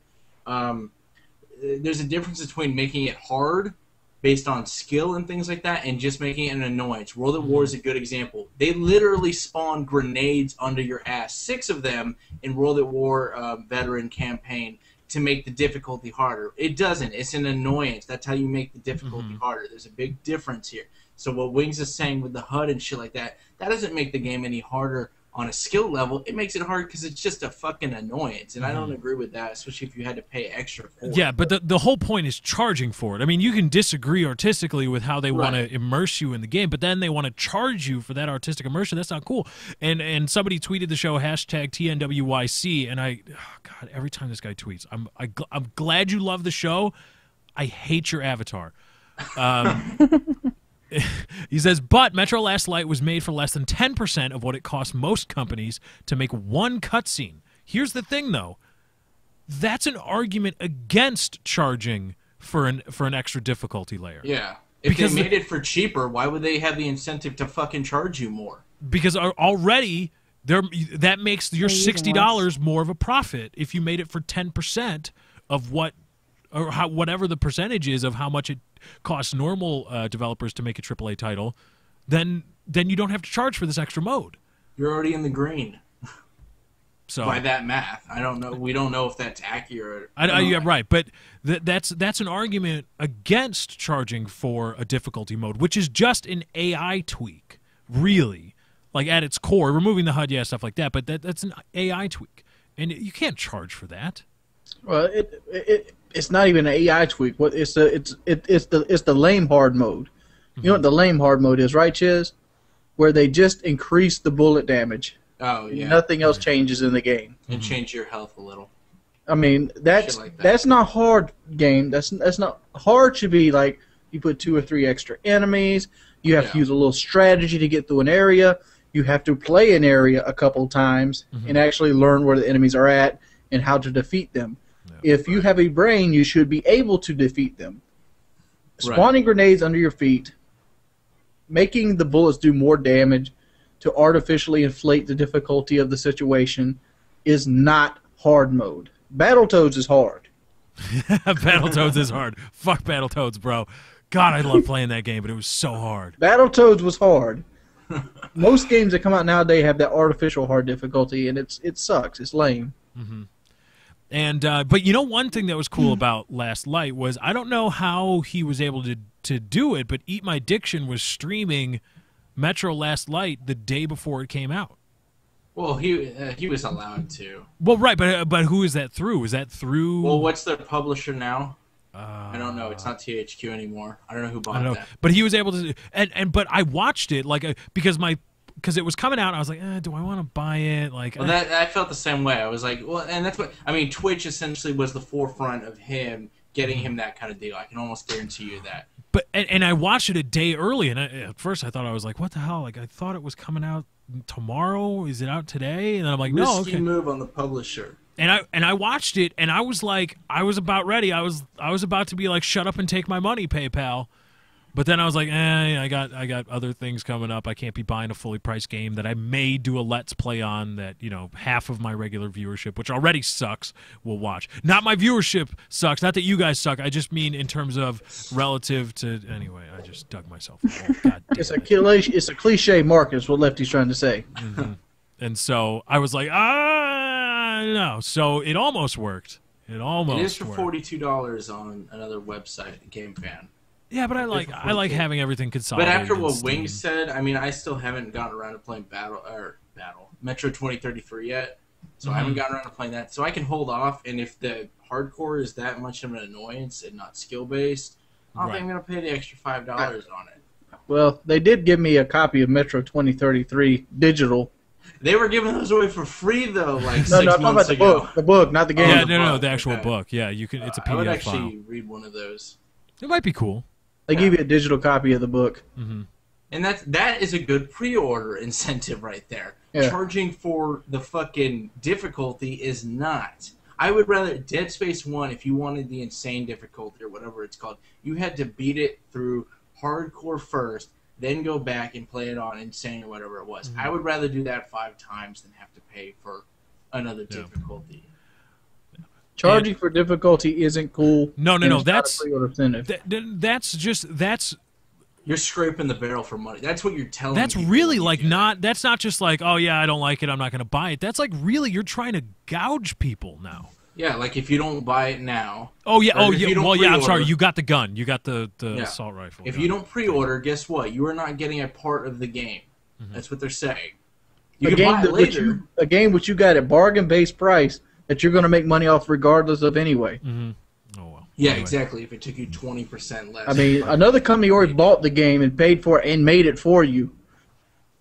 S6: There's a difference between making it hard based on skill and things like that and just making it an annoyance. World at War is a good example. They literally spawn grenades under your ass. 6 of them in World at War veteran campaign to make the difficulty harder. It doesn't. It's an annoyance. That's how you make the difficulty harder. There's a big difference here. So what Wings is saying with the HUD and shit like that, that doesn't make the game any harder on a skill level. It makes it hard because it's just a fucking annoyance. And I don't agree with that, especially if you had to pay extra for it.
S5: Yeah, but the whole point is charging for it. I mean, you can disagree artistically with how they want to immerse you in the game, but then they want to charge you for that artistic immersion. That's not cool. And somebody tweeted the show, hashtag TNWYC, and God, every time this guy tweets, I'm glad you love the show. I hate your avatar. He says, but Metro Last Light was made for less than 10% of what it costs most companies to make one cutscene. Here's the thing, though. That's an argument against charging for an extra difficulty layer.
S6: Yeah. If they made it for cheaper, why would they have the incentive to fucking charge you more?
S5: Because already that makes your $60 more of a profit if you made it for 10% of whatever the percentage is of how much it costs normal developers to make a AAA title, then you don't have to charge for this extra mode.
S6: You're already in the green.
S5: So
S6: by that math, I don't know. We don't know if that's accurate.
S5: Yeah, right. But that's an argument against charging for a difficulty mode, which is just an AI tweak, really. Like at its core, removing the HUD, stuff like that. But that's an AI tweak, and you can't charge for that.
S7: Well, it's not even an AI tweak. What it's the lame hard mode. You know what the lame hard mode is, right, Chiz? Where they just increase the bullet damage.
S6: Oh yeah.
S7: Nothing else changes in the game.
S6: And change your health a little.
S7: I mean, that's not hard game. That's not hard. Should be like you put 2 or 3 extra enemies. You have to use a little strategy to get through an area. You have to play an area a couple times and actually learn where the enemies are at and how to defeat them. If you have a brain, you should be able to defeat them. Spawning grenades under your feet, making the bullets do more damage to artificially inflate the difficulty of the situation is not hard mode. Battletoads is hard.
S5: Battletoads is hard. Fuck Battletoads, bro. God, I love playing that game, but it was so hard.
S7: Battletoads was hard. Most games that come out nowadays have that artificial hard difficulty, and it sucks. It's lame.
S5: And but you know, one thing that was cool about Last Light was, I don't know how he was able to do it, but Eat My Diction was streaming Metro Last Light the day before it came out.
S6: Well, he was allowed to.
S5: Well, right, but who is that through? Is that through?
S6: Well, what's the publisher now? I don't know. It's not THQ anymore. I don't know who bought that.
S5: But he was able to, but I watched it because it was coming out. I was like, do I want to buy it? Like,
S6: well, I felt the same way. I was like, well, and that's what I mean. Twitch essentially was the forefront of him getting him that kind of deal. I can almost guarantee you that.
S5: But and I watched it a day early, and at first I thought, I was like, what the hell? Like, I thought it was coming out tomorrow. Is it out today? And then I'm like, no, okay.
S6: Risky move on the publisher.
S5: And I watched it, and I was like, I was about ready. I was about to be like, shut up and take my money, PayPal. But then I was like, I got other things coming up. I can't be buying a fully priced game that I may do a Let's Play on that, half of my regular viewership, which already sucks, will watch. Not my viewership sucks. Not that you guys suck. I just mean in terms of relative to... Anyway, I just dug myself a hole. God damn
S7: it's a cliche market is what Lefty's trying to say.
S5: And so I was like, no. So it almost worked. It is
S6: for $42 on another website, GameFan.
S5: Yeah, but I like having everything consolidated.
S6: But after what Wing said, I mean, I still haven't gotten around to playing Metro 2033 yet, so I haven't gotten around to playing that. So I can hold off, and if the hardcore is that much of an annoyance and not skill based, I think I'm going to pay the extra $5 on it.
S7: Well, they did give me a copy of Metro 2033 digital
S6: They were giving those away for free though, like
S7: No,
S6: 6
S7: no, I'm talking about
S6: months
S7: the
S6: ago.
S7: book. The book, not the game.
S5: Yeah,
S6: the
S5: no,
S6: book,
S5: the actual
S6: okay.
S5: book. Yeah, you can. It's a
S6: I would
S5: PDF
S6: actually
S5: file.
S6: read one of those.
S5: It might be cool.
S7: They give you a digital copy of the book.
S6: And that is a good pre-order incentive right there.
S7: Yeah.
S6: Charging for the fucking difficulty is not. I would rather Dead Space 1, if you wanted the insane difficulty or whatever it's called, you had to beat it through hardcore first, then go back and play it on insane or whatever it was. I would rather do that 5 times than have to pay for another difficulty.
S7: Charging for difficulty isn't cool.
S5: No.
S7: and it's not a
S5: That's
S7: pre-order incentive.
S5: that's
S6: You're scraping the barrel for money. That's what you're telling
S5: That's
S6: people
S5: really
S6: when you
S5: like
S6: do
S5: not. That's not just like, oh yeah, I don't like it, I'm not going to buy it. That's like really, you're trying to gouge people now.
S6: Yeah, like if you don't buy it now.
S5: Oh yeah,
S6: or if you don't
S5: Well, yeah. I'm sorry.
S6: pre-order-
S5: You got the gun. You got the
S6: Yeah.
S5: assault rifle.
S6: If
S5: gun.
S6: you don't pre-order, guess what? You are not getting a part of the game. That's what they're saying. You
S7: A
S6: can
S7: game,
S6: buy it later.
S7: a game which you got at bargain-based price that you're going to make money off regardless of anyway.
S5: Oh well.
S6: Yeah,
S5: Anyway.
S6: exactly. If it took you 20% less.
S7: I mean, another company already bought the game and paid for it and made it for you.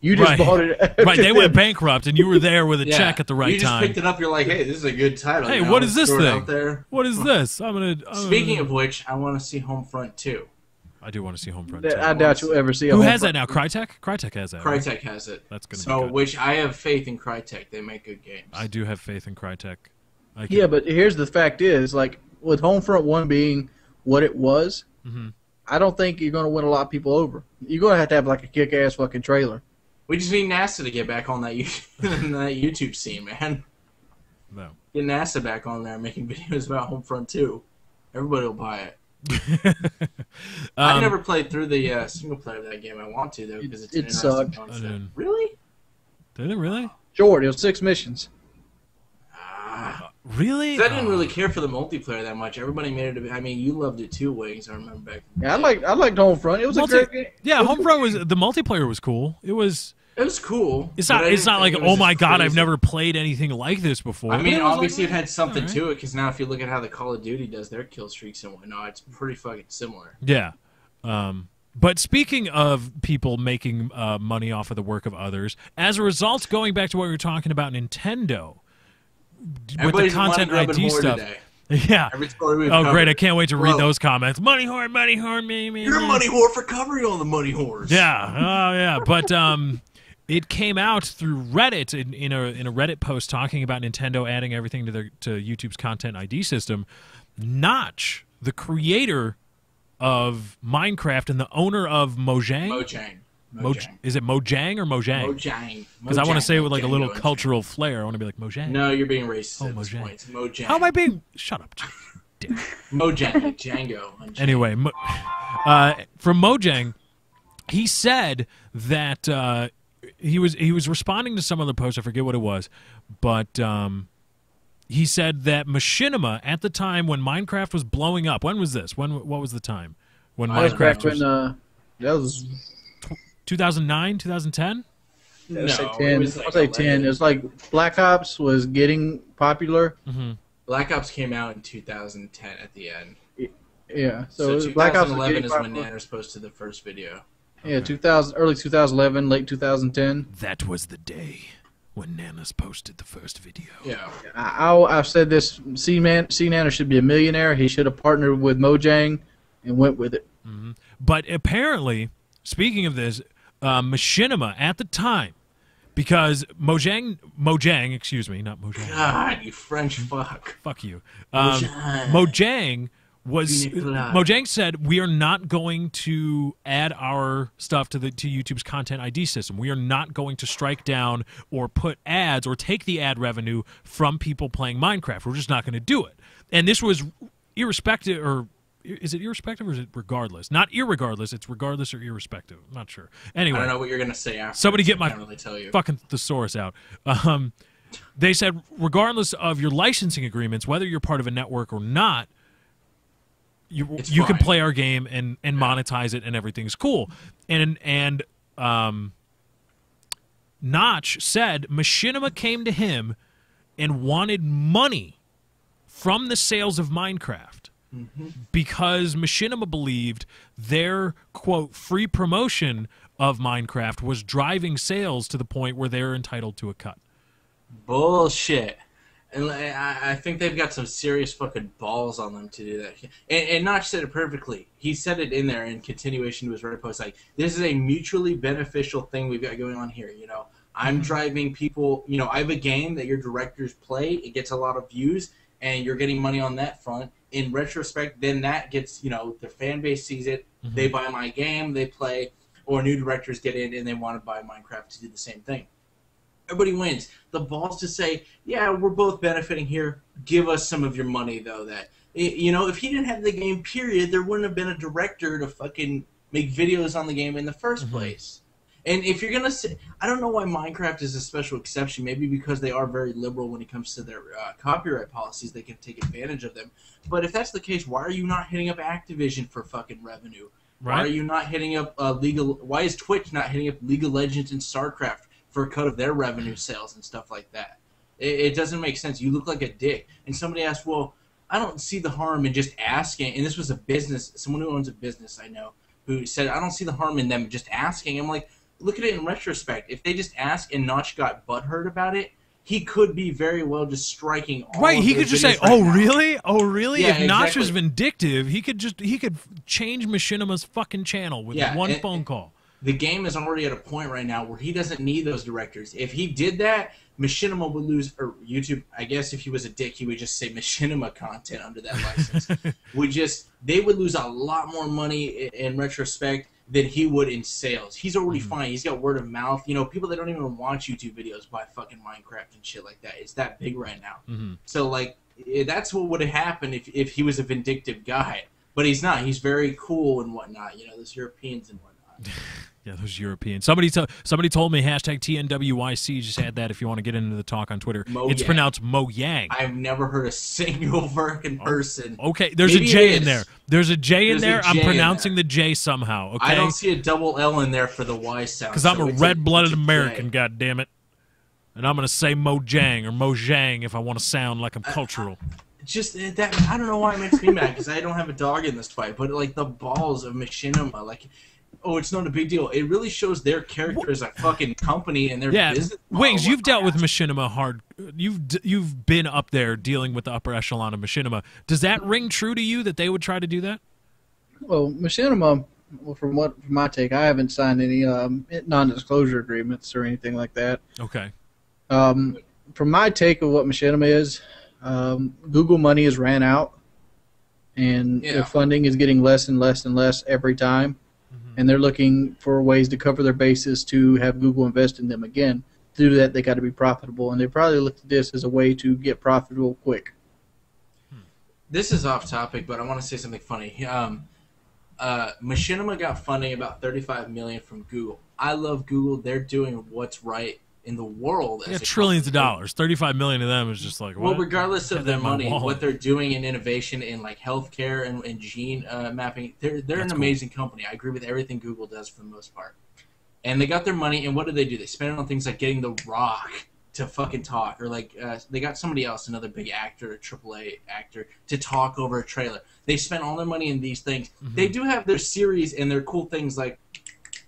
S7: You just
S5: Right.
S7: bought it.
S5: Right, they went bankrupt, and you were there with a
S6: Yeah.
S5: check at the right
S6: you just
S5: time.
S6: picked it up. You're like, hey, this is a good title.
S5: Hey,
S6: you know,
S5: what is this
S6: throw it
S5: thing?
S6: out there.
S5: What is this? I'm gonna.
S6: Speaking of which, I want to see Homefront 2.
S5: I do want to see Homefront.
S7: I doubt you'll ever see a
S5: Who
S7: home
S5: has
S7: front.
S5: that now? Crytek. Crytek has that. right?
S6: Crytek has it.
S5: That's gonna be
S6: So,
S5: good.
S6: which I have faith in Crytek. They make good games.
S5: I do have faith in Crytek.
S7: Yeah, but here's the fact is, like, with Homefront 1 being what it was, I don't think you're going to win a lot of people over. You're going to have like, a kick-ass fucking trailer.
S6: We just need NASA to get back on that YouTube scene, man.
S5: No.
S6: Get NASA back on there making videos about Homefront 2. Everybody will buy it. I never played through the single player of that game. I want to, though, because it's an
S7: It
S6: interesting
S7: sucked.
S6: concept. Really?
S5: Did it really?
S7: Short. It was 6 missions.
S5: Really?
S6: 'Cause I didn't really care for the multiplayer that much. Everybody made it. I mean, you loved it too, Wings. I remember back.
S7: Yeah, I liked Homefront. It was a great game.
S5: Yeah, Homefront was the multiplayer was cool. It was
S6: cool.
S5: It's
S6: but
S5: not.
S6: I
S5: It's
S6: didn't
S5: not like,
S6: think it was
S5: oh my
S6: just
S5: god, I've
S6: crazy.
S5: never played anything like this before.
S6: I
S5: But
S6: mean,
S5: it was
S6: obviously
S5: like,
S6: it had something
S5: alright.
S6: to it, because now if you look at how the Call of Duty does their kill streaks and whatnot, it's pretty fucking similar.
S5: Yeah. But speaking of people making money off of the work of others, as a result, going back to what we were talking about, Nintendo with the
S6: Everybody's
S5: content
S6: money grubbing
S5: ID
S6: whore
S5: stuff.
S6: today.
S5: Yeah.
S6: Every story we've
S5: Oh, great!
S6: covered.
S5: I can't wait to read
S6: Bro.
S5: those comments. Money whore, me.
S6: You're a money whore for covering all the money whores.
S5: Yeah. Oh, yeah. But it came out through Reddit in a Reddit post talking about Nintendo adding everything to YouTube's content ID system. Notch, the creator of Minecraft and the owner of Mojang.
S6: Mojang.
S5: Is it Mojang or Mojang?
S6: Mojang.
S5: Because I want to say it with like a little
S6: Mojang.
S5: cultural flair. I want to be like Mojang.
S6: No, you're being racist
S5: Oh,
S6: at this
S5: Mojang.
S6: point. It's Mojang.
S5: How am I being? Shut up. Dick.
S6: Mojang, like Django. on Django.
S5: Anyway, from Mojang, he said that he was responding to some other post. I forget what it was, but he said that Machinima at the time when Minecraft was blowing up. When was this? What was the time when Minecraft was?
S7: That was
S5: 2009, 2010.
S6: No,
S7: say
S6: it
S7: 10.
S6: was like
S7: I'll say
S6: 11.
S7: 10. It was like Black Ops was getting popular.
S6: Black Ops came out in 2010 at the end.
S7: Yeah, so,
S6: So
S7: it was Black Ops was
S6: 2011
S7: getting
S6: is when
S7: popular.
S6: Nanners posted the first video.
S7: Yeah, 2000, early 2011, late 2010.
S5: That was the day when Nanas posted the first video.
S6: Yeah.
S7: I've said this. C Nana should be a millionaire. He should have partnered with Mojang and went with it.
S5: But apparently, speaking of this, Machinima at the time, because Mojang, excuse me, not Mojang.
S6: God, you French fuck.
S5: Fuck you.
S6: Mojang.
S5: Mojang said we are not going to add our stuff to YouTube's content ID system. We are not going to strike down or put ads or take the ad revenue from people playing Minecraft. We're just not going to do it. And this was irrespective, or is it irrespective or is it regardless? Not irregardless. It's regardless or irrespective. I'm not sure. Anyway,
S6: I don't know what you're gonna say after.
S5: somebody get
S6: I
S5: my
S6: can't really tell you.
S5: fucking thesaurus out. They said regardless of your licensing agreements, whether you're part of a network or not, you can
S6: fine.
S5: play our game and monetize it and everything's cool. And Notch said Machinima came to him and wanted money from the sales of Minecraft. because Machinima believed their, quote, free promotion of Minecraft was driving sales to the point where they're entitled to a cut.
S6: Bullshit. And I think they've got some serious fucking balls on them to do that. And Notch said it perfectly. He said it in there in continuation to his Reddit post. Like, this is a mutually beneficial thing we've got going on here. You know, I'm driving people. You know, I have a game that your directors play. It gets a lot of views, and you're getting money on that front. In retrospect, then that gets, you know, the fan base sees it. They buy my game, they play, or new directors get in and they want to buy Minecraft to do the same thing. Everybody wins. The balls to say, yeah, we're both benefiting here. Give us some of your money, though. That, you know, if he didn't have the game, period, there wouldn't have been a director to fucking make videos on the game in the first place. And if you're going to say, I don't know why Minecraft is a special exception. Maybe because they are very liberal when it comes to their copyright policies. They can take advantage of them. But if that's the case, why are you not hitting up Activision for fucking revenue? Right. Why are you not hitting up why is Twitch not hitting up League of Legends and StarCraft for a cut of their revenue sales and stuff like that? It doesn't make sense. You look like a dick. And somebody asked, well, I don't see the harm in just asking. And this was a business, someone who owns a business I know, who said, I don't see the harm in them just asking. I'm like, look at it in retrospect. If they just ask and Notch got butthurt about it, he could be very well just striking all
S5: right. He could just say, "Oh, really? Oh, really?"
S6: Yeah,
S5: if Notch was vindictive, he could change Machinima's fucking channel with one phone call.
S6: The game is already at a point right now where he doesn't need those directors. If he did that, Machinima would lose, or YouTube, I guess if he was a dick, he would just say Machinima content under that license. They would lose a lot more money in retrospect than he would in sales. He's already fine. He's got word of mouth. You know, people that don't even watch YouTube videos buy fucking Minecraft and shit like that. It's that big right now. So, like, that's what would have happened if he was a vindictive guy. But he's not. He's very cool and whatnot. You know, those Europeans and whatnot.
S5: Yeah, those Europeans. Somebody told me hashtag TNWYC. Just add that if you want to get into the talk on Twitter. It's pronounced Mojang.
S6: I've never heard a single fucking person.
S5: Okay, there's a J in there. There's a J in there. I'm pronouncing the J somehow. Okay,
S6: I don't see a double L in there for the Y sound.
S5: Because I'm a red-blooded American, goddammit. And I'm going to say Mojang or Mojang if I want to sound like I'm cultural.
S6: Just that, I don't know why it makes me mad, because I don't have a dog in this fight. But, like, the balls of Machinima, like... Oh, it's not a big deal. It really shows their character as a fucking company and their business model.
S5: Wings, you've dealt with Machinima hard. You've been up there dealing with the upper echelon of Machinima. Does that ring true to you that they would try to do that?
S7: Well, Machinima, from my take, I haven't signed any non-disclosure agreements or anything like that.
S5: Okay.
S7: From my take of what Machinima is, Google money has ran out, and their funding is getting less and less and less every time. And they're looking for ways to cover their bases to have Google invest in them again. To do that, they got to be profitable, and they probably looked at this as a way to get profitable quick.
S6: This is off topic, but I want to say something funny. Machinima got funding about $35 million from Google. I love Google. They're doing what's right in the world.
S5: Yeah, trillions of dollars. $35 million of them is just like, what?
S6: Well, regardless of their money, what they're doing in innovation in like healthcare and gene mapping, they're an amazing company. I agree with everything Google does for the most part. And they got their money, and what do? They spend it on things like getting The Rock to fucking talk, or like they got somebody else, another big actor, a AAA actor, to talk over a trailer. They spend all their money in these things. They do have their series and their cool things like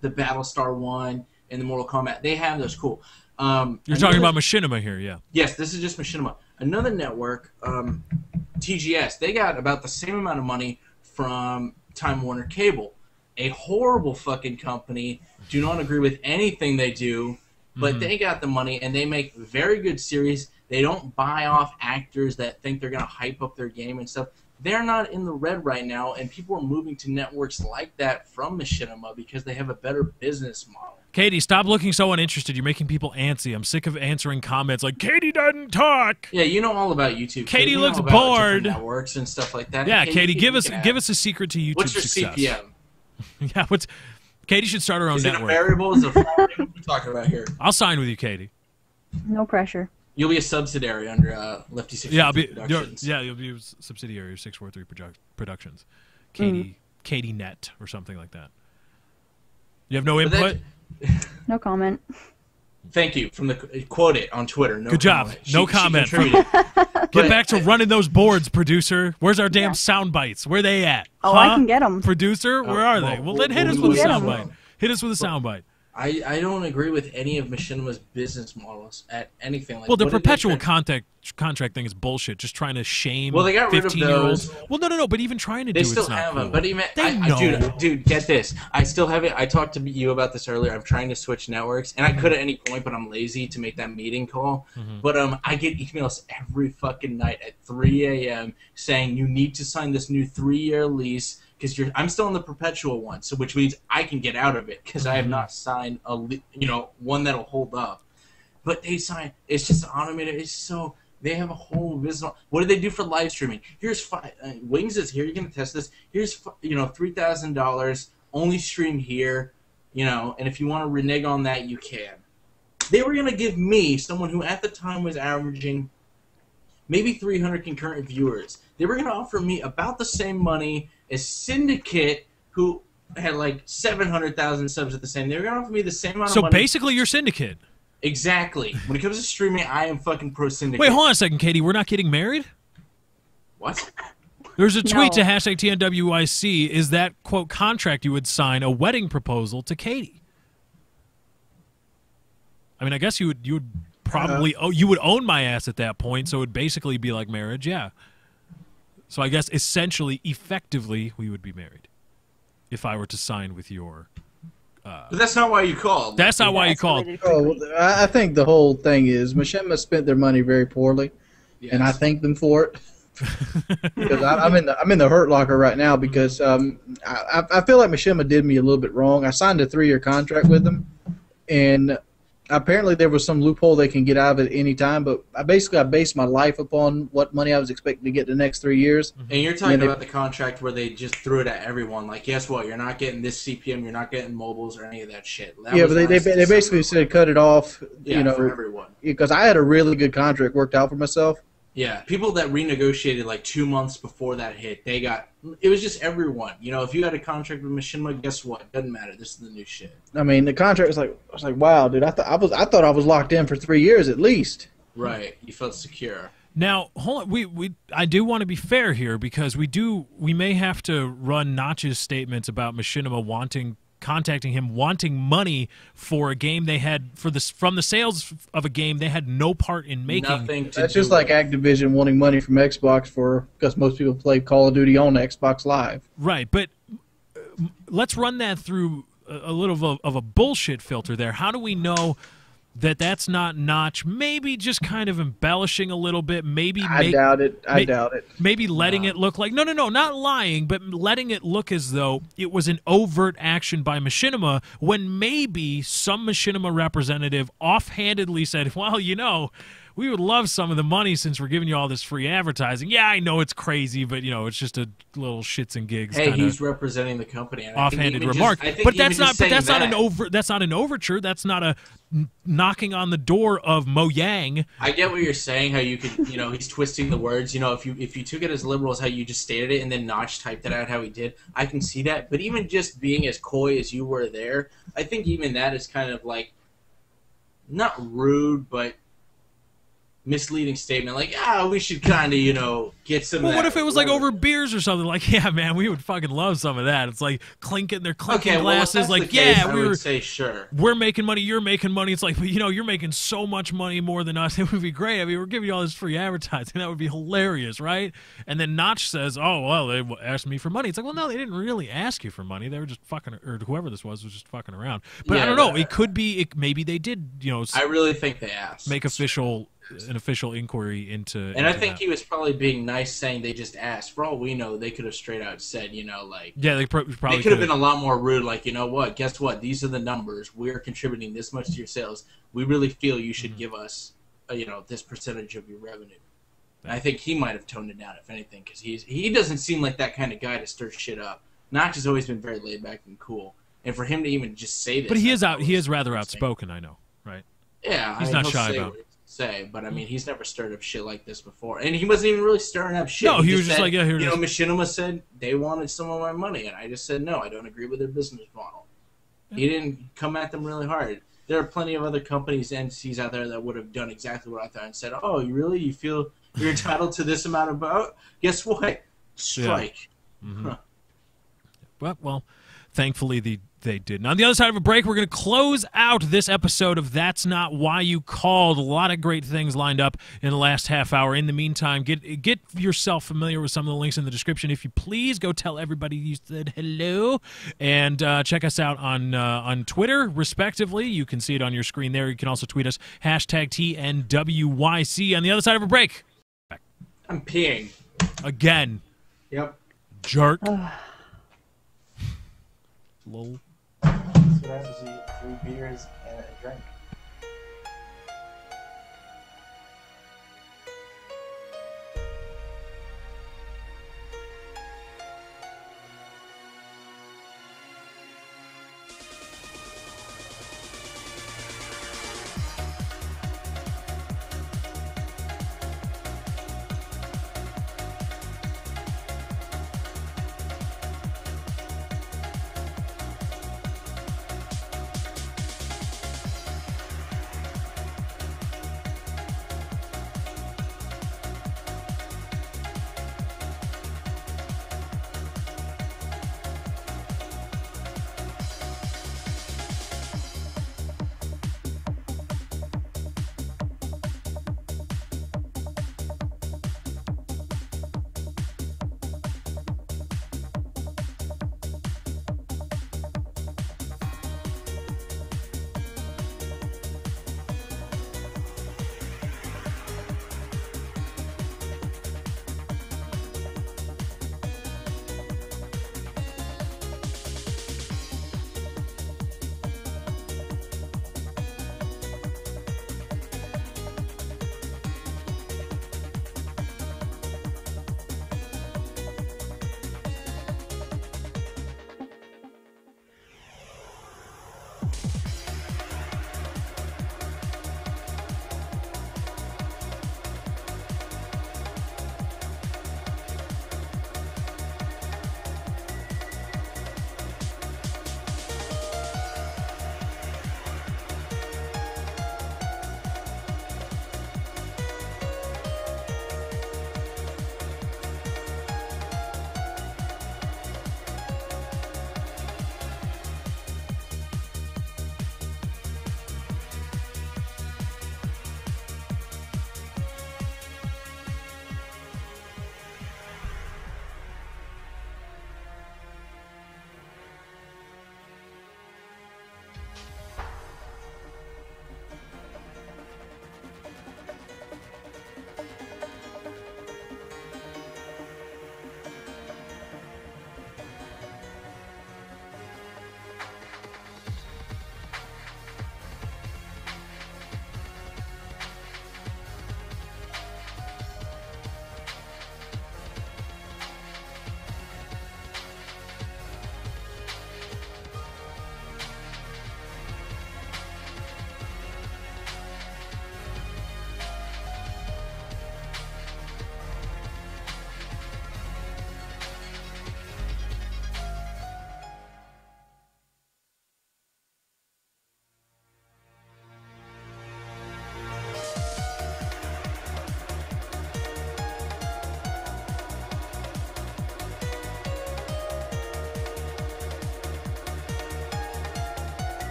S6: the Battlestar 1 and the Mortal Kombat. They have those cool.
S5: You're talking about Machinima here, yeah.
S6: Yes, this is just Machinima. Another network, TGS, they got about the same amount of money from Time Warner Cable. A horrible fucking company. Do not agree with anything they do, but they got the money, and they make very good series. They don't buy off actors that think they're going to hype up their game and stuff. They're not in the red right now, and people are moving to networks like that from Machinima because they have a better business model.
S5: Katie, stop looking so uninterested. You're making people antsy. I'm sick of answering comments like, Katie doesn't talk.
S6: Yeah, you know all about YouTube.
S5: Katie looks bored.
S6: Networks and stuff like that.
S5: Yeah, Katie, give us a secret to YouTube
S6: What's your
S5: success.
S6: CPM?
S5: Yeah, Katie should start her own network.
S6: Is it a variable? Is it a floor? What are we talking about here?
S5: I'll sign with you, Katie.
S8: No pressure.
S6: You'll be a subsidiary under Lefty 643 Productions.
S5: You'll be a subsidiary of 643 Productions. Katie Net or something like that. You have no input?
S8: No comment.
S6: Thank you. From the quote it on Twitter. No
S5: Good job.
S6: comment.
S5: No comment. Get back to running those boards, producer. Where's our damn sound bites? Where they at?
S8: Oh, I can get them.
S5: Producer, where are they? Well, then hit us with a sound bite. Hit us with a sound bite.
S6: I don't agree with any of Machinima's business models at anything like.
S5: Well, the perpetual contract thing is bullshit. Just trying to shame.
S6: Well, they got rid of those.
S5: Well, no. But even trying to do
S6: they still
S5: it's not
S6: have
S5: cool.
S6: them. But even dude, get this. I still have it. I talked to you about this earlier. I'm trying to switch networks, and I could at any point, but I'm lazy to make that meeting call. But I get emails every fucking night at 3 a.m. saying you need to sign this new 3-year lease. Because I'm still in the perpetual one, so which means I can get out of it because I have not signed one that'll hold up. But they sign. It's just automated. It's so they have a whole business. What do they do for live streaming? Here's Wings is here. You're gonna test this. Here's $3,000. Only stream here. And if you want to renege on that, you can. They were gonna give me someone who at the time was averaging maybe 300 concurrent viewers. They were gonna offer me about the same money as Syndicate, who had like 700,000 subs at the same. They were gonna offer me the same amount of money.
S5: So basically, you're Syndicate.
S6: Exactly. When it comes to streaming, I am fucking pro Syndicate.
S5: Wait, hold on a second, Katie. We're not getting married?
S6: What?
S5: There's a tweet to hashtag TNWYC. Is that, quote, contract you would sign a wedding proposal to Katie? I mean, I guess you would probably you would own my ass at that point, so it would basically be like marriage, yeah. So I guess essentially, effectively, we would be married if I were to sign with your...
S6: but that's not why you called.
S5: That's not why you called.
S7: I think the whole thing is Machinima spent their money very poorly, and I thank them for it. Because I'm in the hurt locker right now because I feel like Machinima did me a little bit wrong. I signed a 3-year contract with them, and apparently there was some loophole they can get out of it any time, but I based my life upon what money I was expecting to get the next 3 years.
S6: And you're talking about the contract where they just threw it at everyone. Like, guess what? You're not getting this CPM. You're not getting mobiles or any of that shit. But
S7: they basically said cut it off.
S6: For everyone.
S7: Because I had a really good contract worked out for myself.
S6: Yeah, people that renegotiated like 2 months before that hit, it was just everyone. If you had a contract with Machinima, guess what? Doesn't matter. This is the new shit.
S7: I mean, the contract was I was like, wow, dude, I thought I was locked in for 3 years at least.
S6: Right, you felt secure.
S5: Now, hold on. I do want to be fair here because we may have to run Notch's statements about Machinima contacting him wanting money for a game they had from the sales of a game they had no part in making.
S7: That's just like Activision wanting money from Xbox because most people play Call of Duty on Xbox Live.
S5: Right, but let's run that through a little of a bullshit filter there. How do we know that that's not Notch maybe just kind of embellishing a little bit,
S7: I doubt it.
S5: Maybe letting it look like, no, not lying, but letting it look as though it was an overt action by Machinima when maybe some Machinima representative offhandedly said, well, we would love some of the money since we're giving you all this free advertising. Yeah, I know it's crazy, but it's just a little shits and gigs.
S6: Hey, he's representing the company. And
S5: offhanded remark, but that's not an overture. That's not a knocking on the door of Mo Yang.
S6: I get what you're saying. How you could, he's twisting the words. If you took it as liberal as how you just stated it, and then Notch typed it out how he did, I can see that. But even just being as coy as you were there, I think even that is kind of like not rude, but misleading statement, like, we should kind of, get some of that.
S5: What if it was like over beers or something? Like, yeah, man, we would fucking love some of that. It's like they're clinking glasses. Like,
S6: I would say sure.
S5: We're making money, you're making money. It's like, you're making so much money more than us. It would be great. I mean, we're giving you all this free advertising. That would be hilarious, right? And then Notch says, oh, well, they asked me for money. It's like, well, no, they didn't really ask you for money. They were just fucking, or whoever this was just fucking around. But I don't know. It could be, maybe they did,
S6: I really think they asked.
S5: Make an official inquiry into.
S6: And I think he was probably being nice, saying they just asked. For all we know, they could have straight out said,
S5: they probably
S6: could have been a lot more rude. Like, what? Guess what? These are the numbers. We're contributing this much to your sales. We really feel you should give us, this percentage of your revenue. And I think he might have toned it down, if anything, because he doesn't seem like that kind of guy to stir shit up. Notch has always been very laid back and cool, and for him to even just say this,
S5: but he is rather outspoken. I know, right?
S6: Yeah,
S5: he's not shy about it.
S6: But I mean, he's never stirred up shit like this before, and he wasn't even really stirring up shit.
S5: No, he was just like, yeah, here it is.
S6: Machinima said they wanted some of my money, and I just said no, I don't agree with their business model. He didn't come at them really hard. There are plenty of other companies, entities out there that would have done exactly what I thought and said, oh, you feel You're entitled to this amount of vote. Guess what? Strike.
S5: Yeah. Mm-hmm. Well, thankfully they did. And on the other side of a break, we're going to close out this episode of That's Not Why You Called. A lot of great things lined up in the last half hour. In the meantime, get yourself familiar with some of the links in the description. If you please, go tell everybody you said hello. And check us out on Twitter, respectively. You can see it on your screen there. You can also tweet us, #TNWYC. On the other side of a break.
S6: I'm peeing.
S5: Again.
S6: Yep.
S5: Jerk. Lol.
S10: That's what happens when you eat 3 beers and a drink.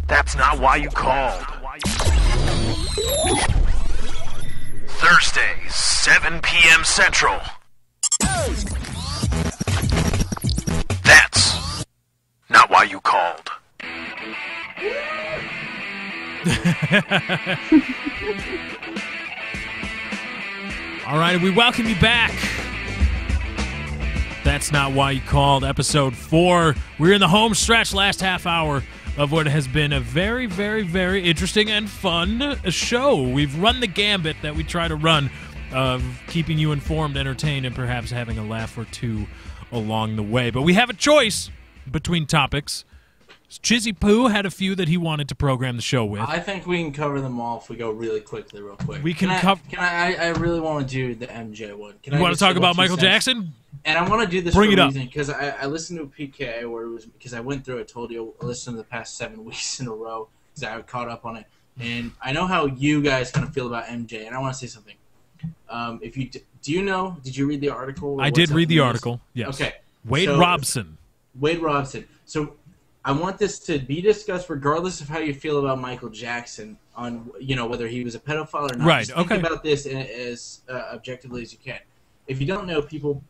S2: That's not why you called. Thursday, 7 p.m. Central. That's not why you called.
S5: All right, we welcome you back. That's Not Why You Called, episode 4. We're in the home stretch, last half hour of what has been a very, very, very interesting and fun show. We've run the gambit that we try to run of keeping you informed, entertained, and perhaps having a laugh or two along the way. But we have a choice between topics. Chizzy Poo had a few that he wanted to program the show with.
S6: I think we can cover them all if we go really quickly, real quick.
S5: We can cover.
S6: I really want to do the MJ one.
S5: You want to talk about Michael Jackson?
S6: And I want to do this
S5: Bring
S6: for
S5: it
S6: a
S5: up.
S6: reason, because I listened to a PK where it was, because I went through it, told you, I listened to the past 7 weeks in a row, because I caught up on it. And I know how you guys kind of feel about MJ, and I want to say something. If you do you know, did you read the article?
S5: I did read the article, yes.
S6: Okay.
S5: Wade Robson.
S6: So I want this to be discussed regardless of how you feel about Michael Jackson, on whether he was a pedophile or not.
S5: Right,
S6: Just think about this as objectively as you can. If you don't know, people,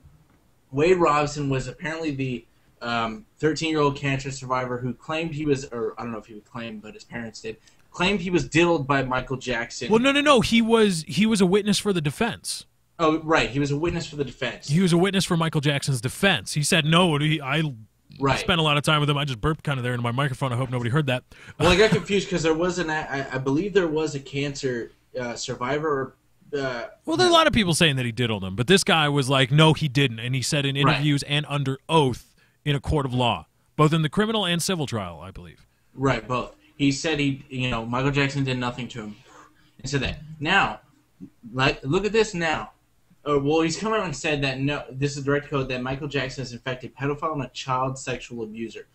S6: Wade Robson was apparently the 13-year-old cancer survivor who claimed he was, or I don't know if he would claim, but his parents did, claimed he was diddled by Michael Jackson.
S5: Well, no. He was a witness for the defense.
S6: Oh, right. He was a witness for the defense.
S5: He was a witness for Michael Jackson's defense. He said, no, I spent a lot of time with him. I just burped kind of there into my microphone. I hope nobody heard that.
S6: Well, I got confused because there was I believe there was a cancer survivor.
S5: Well, there are a lot of people saying that he diddled him, but this guy was like, no, he didn't. And he said in interviews and under oath in a court of law, both in the criminal and civil trial, I believe.
S6: Right, both. He said Michael Jackson did nothing to him. And said that. Now, look at this now. Well, he's come out and said that, no, this is direct quote, that Michael Jackson is in fact a pedophile and a child sexual abuser.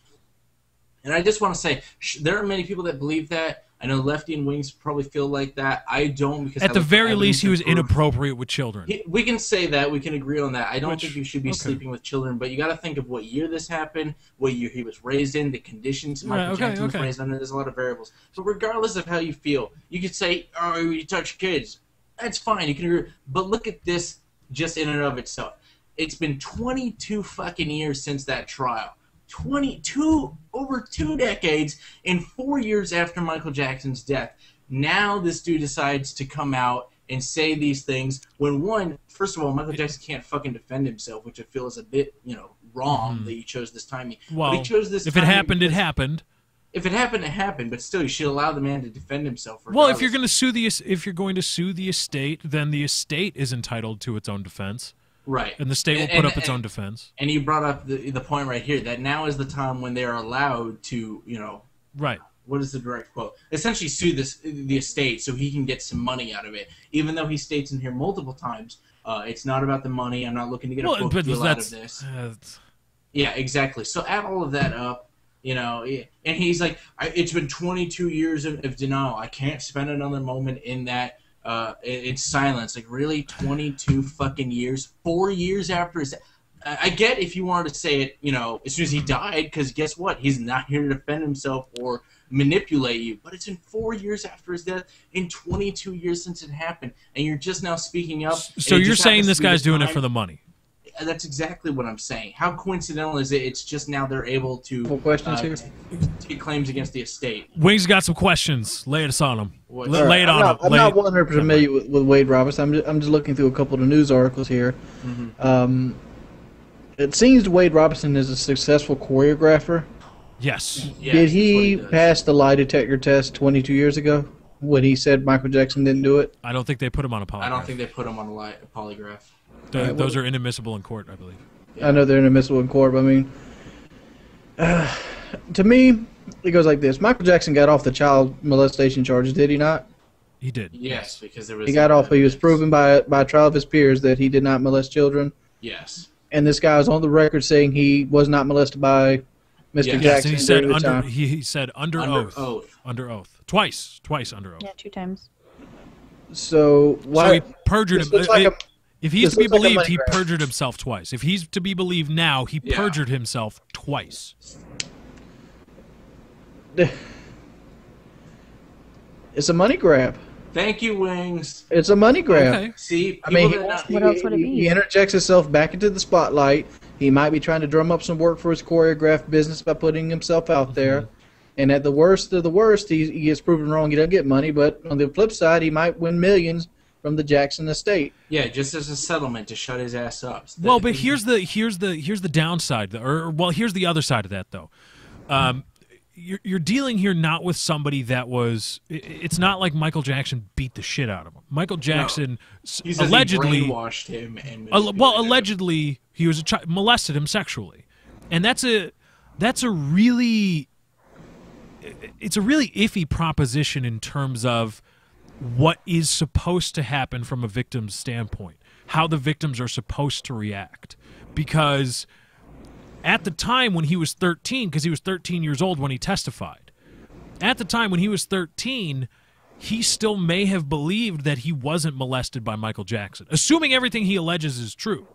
S6: And I just want to say, there are many people that believe that. I know Lefty and Wings probably feel like that. I don't, because
S5: at the very least, he was inappropriate with children.
S6: We can say that. We can agree on that. I don't think you should be sleeping with children, but you got to think of what year this happened, what year he was raised in, the conditions Michael Jackson was raised under. There's a lot of variables. But regardless of how you feel, you could say, "Oh, you touch kids." That's fine. You can agree. But look at this, just in and of itself. It's been 22 fucking years since that trial. Over 2 decades, and 4 years after Michael Jackson's death. Now this dude decides to come out and say these things when, first of all, Michael Jackson can't fucking defend himself, which I feel is a bit, wrong that he chose this timing.
S5: Well,
S6: but he chose this
S5: if it happened, it happened.
S6: If it happened, it happened. But still, you should allow the man to defend himself. Regardless.
S5: Well, if you're going to sue the estate, then the estate is entitled to its own defense.
S6: Right.
S5: And the state will put up its own defense.
S6: And you brought up the point right here, that now is the time when they are allowed to,
S5: Right.
S6: What is the direct quote? Essentially sue the estate so he can get some money out of it. Even though he states in here multiple times, it's not about the money. I'm not looking to get a book deal out of this. Yeah, exactly. So add all of that up, and he's like, it's been 22 years of denial. I can't spend another moment in that. It's silence. Like, really? 22 fucking years? 4 years after his... I get if you wanted to say it, as soon as he died, because guess what? He's not here to defend himself or manipulate you. But it's in 4 years after his death, in 22 years since it happened, and you're just now speaking up.
S5: So you're saying this guy's doing it for the money?
S6: That's exactly what I'm saying. How coincidental is it? It's just now they're able to take claims against the estate.
S5: Wings got some questions. Lay it on him.
S7: Lay it on him. I'm not 100% familiar with Wade Robson. I'm just looking through a couple of the news articles here. Mm-hmm. It seems Wade Robson is a successful choreographer.
S5: Yes.
S7: Did he pass the lie detector test 22 years ago when he said Michael Jackson didn't do it?
S5: I don't think they put him on a polygraph.
S6: I don't think they put him on a polygraph.
S5: Those are inadmissible in court, I believe.
S7: I know they're inadmissible in court, but I mean, to me, it goes like this. Michael Jackson got off the child molestation charges, did he not?
S5: He did.
S6: Yes, because there was...
S7: He got off. He was proven by a trial of his peers that he did not molest children.
S6: Yes.
S7: And this guy was on the record saying he was not molested by Mr. Jackson.
S5: Yes, and he said under oath. Under oath. Twice under oath.
S8: Yeah, 2 times.
S7: So why...
S5: So he perjured him. If he's to be believed, he perjured himself twice. If he's to be believed now, he perjured himself twice.
S7: It's a money grab.
S6: Thank you, Wings.
S7: It's a money grab.
S6: Okay. See,
S7: I mean,
S8: what else would it be?
S7: He interjects himself back into the spotlight. He might be trying to drum up some work for his choreographed business by putting himself out there. And at the worst of the worst, he gets proven wrong. He doesn't get money, but on the flip side, he might win millions from the Jackson estate.
S6: Yeah, just as a settlement to shut his ass up.
S5: Well, but here's the downside, here's the other side of that though. You're dealing here not with somebody that was. It's not like Michael Jackson beat the shit out of him. Michael Jackson allegedly
S6: brainwashed him and
S5: allegedly he was molested him sexually, and it's a really iffy proposition in terms of what is supposed to happen from a victim's standpoint, how the victims are supposed to react, because at the time when he was 13, because he was 13 years old when he testified, at the time when he was 13, he still may have believed that he wasn't molested by Michael Jackson. Assuming everything he alleges is true,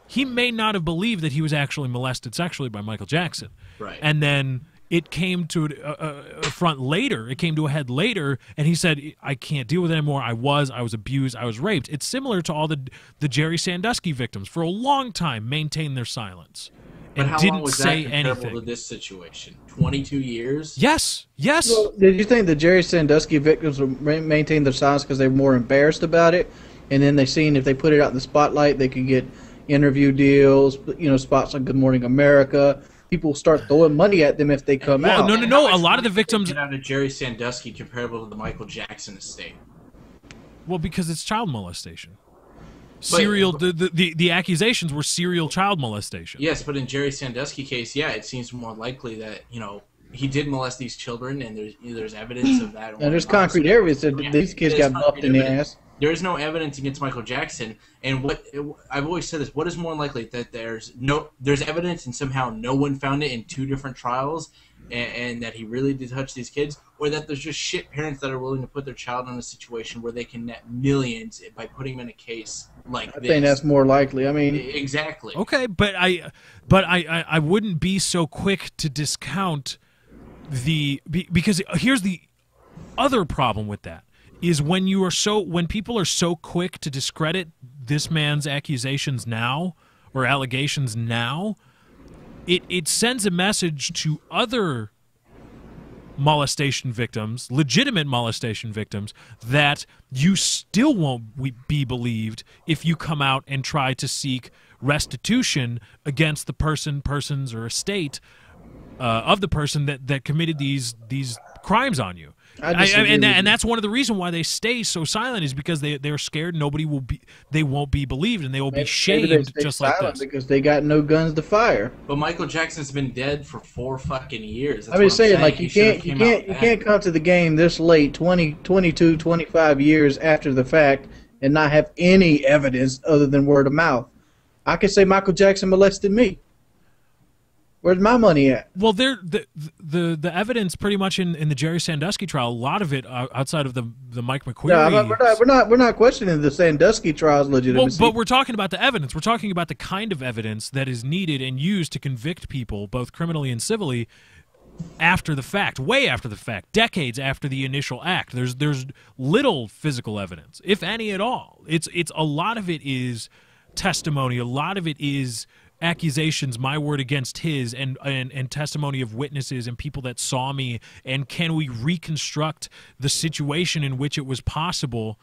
S5: he may not have believed that he was actually molested sexually by Michael Jackson.
S6: Right.
S5: And then it came to a front later. It came to a head later, and he said, I can't deal with it anymore. I was abused. I was raped. It's similar to all the Jerry Sandusky victims. For a long time, maintained their silence.
S6: But
S5: And
S6: how
S5: didn't
S6: long was
S5: say
S6: that comparable
S5: anything.
S6: to this situation? 22 years?
S5: Yes.
S7: Well, did you think the Jerry Sandusky victims would maintain their silence because they were more embarrassed about it, and then they seen if they put it out in the spotlight, they could get interview deals, spots on Good Morning America. People start throwing money at them if they come out.
S5: No. A lot of the victims
S6: get out of Jerry Sandusky comparable to the Michael Jackson estate.
S5: Well, because it's child molestation. The accusations were serial child molestation.
S6: Yes, but in Jerry Sandusky case, it seems more likely that he did molest these children, and there's evidence of that.
S7: And there's concrete evidence that these kids got buffed in the ass.
S6: There is no evidence against Michael Jackson, and I've always said this: what is more likely, that there's evidence and somehow no one found it in two different trials, and that he really did touch these kids, or that there's just shit parents that are willing to put their child in a situation where they can net millions by putting him in a case like this?
S7: I think that's more likely. I mean,
S6: exactly.
S5: Okay, but I wouldn't be so quick to discount because here's the other problem with that. Is when people are so quick to discredit this man's accusations now or allegations now, it sends a message to other molestation victims, legitimate molestation victims, that you still won't be believed if you come out and try to seek restitution against the persons or estate of the person that committed these crimes on you. And that's one of the reasons why they stay so silent, is because they're scared they won't be believed, and they will be shamed just like this.
S7: Because they got no guns to fire.
S6: But Michael Jackson's been dead for 4 fucking years. That's
S7: I mean,
S6: what I'm saying,
S7: like you can't come to the game this late, 22, 25 years after the fact, and not have any evidence other than word of mouth. I could say Michael Jackson molested me. Where's my money at?
S5: Well, the evidence pretty much in the Jerry Sandusky trial, a lot of it outside of the Mike McQueary.
S7: No, we're not questioning the Sandusky trial's legitimacy.
S5: Well, but we're talking about the evidence. We're talking about the kind of evidence that is needed and used to convict people, both criminally and civilly, after the fact, way after the fact, decades after the initial act. There's little physical evidence, if any at all. It's a lot of it is testimony. A lot of it is accusations, my word against his, and testimony of witnesses and people that saw me, and can we reconstruct the situation in which it was possible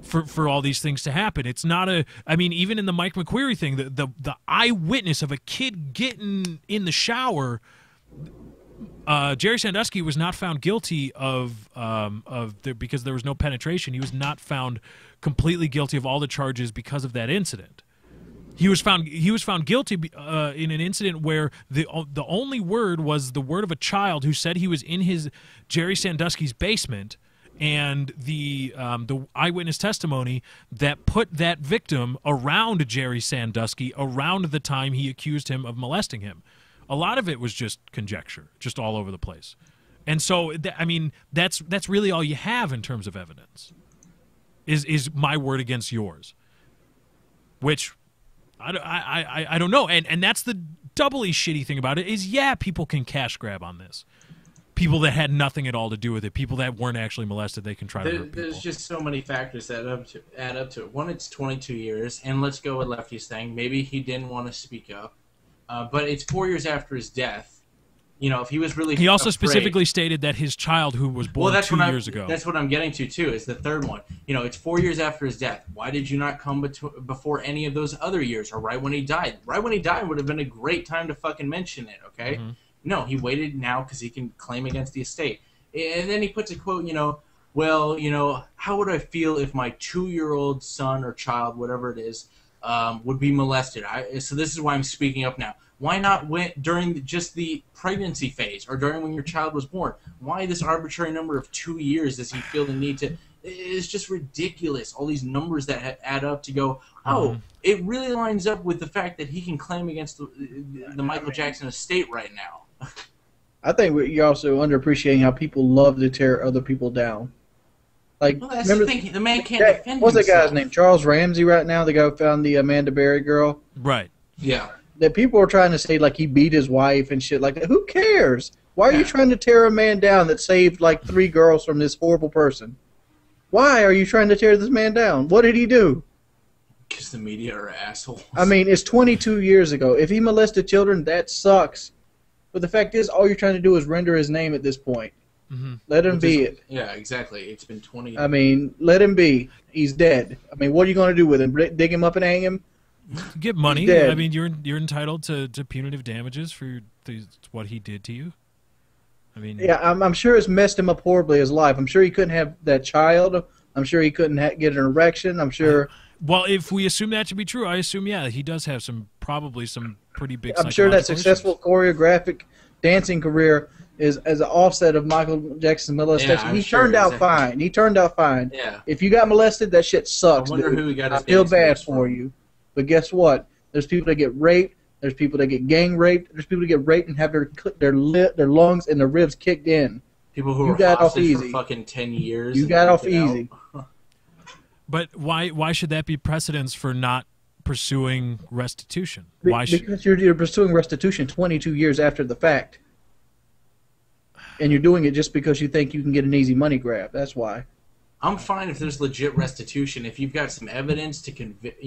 S5: for all these things to happen. It's not even in the Mike McQueary thing, the eyewitness of a kid getting in the shower, Jerry Sandusky was not found guilty because there was no penetration. He was not found completely guilty of all the charges because of that incident. He was found guilty in an incident where the only word was the word of a child who said he was in his Jerry Sandusky's basement, and the eyewitness testimony that put that victim around Jerry Sandusky around the time he accused him of molesting him. A lot of it was just conjecture, just all over the place. And so, that's really all you have in terms of evidence, is my word against yours, which I don't know. And that's the doubly shitty thing about it is, people can cash grab on this. People that had nothing at all to do with it, people that weren't actually molested, they can try to hurt people.
S6: There's just so many factors that add up to it. One, it's 22 years, and let's go with Lefty's thing. Maybe he didn't want to speak up, but it's 4 years after his death. if he was really
S5: He also
S6: afraid,
S5: specifically stated that his child, who was born 2 years ago.
S6: That's what I'm getting to, too, is the third one. It's 4 years after his death. Why did you not come before any of those other years, or right when he died? Right when he died would have been a great time to fucking mention it, okay? Mm-hmm. No, he waited now because he can claim against the estate. And then he puts a quote, well, how would I feel if my 2-year-old son or child, whatever it is, would be molested? So this is why I'm speaking up now. Why not during just the pregnancy phase or during when your child was born? Why this arbitrary number of 2 years does he feel the need to? It's just ridiculous. All these numbers that add up to go, it really lines up with the fact that he can claim against the Michael Jackson estate right now.
S7: I think you're also underappreciating how people love to tear other people down. Like,
S6: well, that's the thing. The man can't defend
S7: what's
S6: himself.
S7: What's that guy's name? Charles Ramsey right now, the guy who found the Amanda Berry girl?
S5: Right.
S6: Yeah.
S7: That people are trying to say, like, he beat his wife and shit like that. Who cares? Why are you trying to tear a man down that saved, like, 3 girls from this horrible person? Why are you trying to tear this man down? What did he do?
S6: Because the media are assholes.
S7: I mean, it's 22 years ago. If he molested children, that sucks. But the fact is, all you're trying to do is render his name at this point. Mm-hmm. Let him be it.
S6: Yeah, exactly. It's been 20 years.
S7: I mean, let him be. He's dead. I mean, what are you going to do with him? Dig him up and hang him?
S5: Get money. I mean, you're entitled to punitive damages for what he did to you. I mean,
S7: yeah, I'm sure it's messed him up horribly his life. I'm sure he couldn't have that child. I'm sure he couldn't get an erection. I'm sure.
S5: Well, if we assume that to be true, I assume he does have probably some pretty big.
S7: I'm sure that successful choreographic dancing career is as an offset of Michael Jackson's molestation.
S6: Yeah,
S7: he turned out fine. He turned out fine.
S6: Yeah.
S7: If you got molested, that shit sucks.
S6: I wonder
S7: dude.
S6: who he got his
S7: I feel bad
S6: dance
S7: for you. But guess what? There's people that get raped. There's people that get gang raped. There's people that get raped and have their lungs and their ribs kicked in.
S6: People who got off easy for fucking 10 years.
S7: You got off easy.
S5: But why should that be precedence for not pursuing restitution?
S7: Because you're pursuing restitution 22 years after the fact. And you're doing it just because you think you can get an easy money grab. That's why.
S6: I'm fine if there's legit restitution. If you've got some evidence to convict,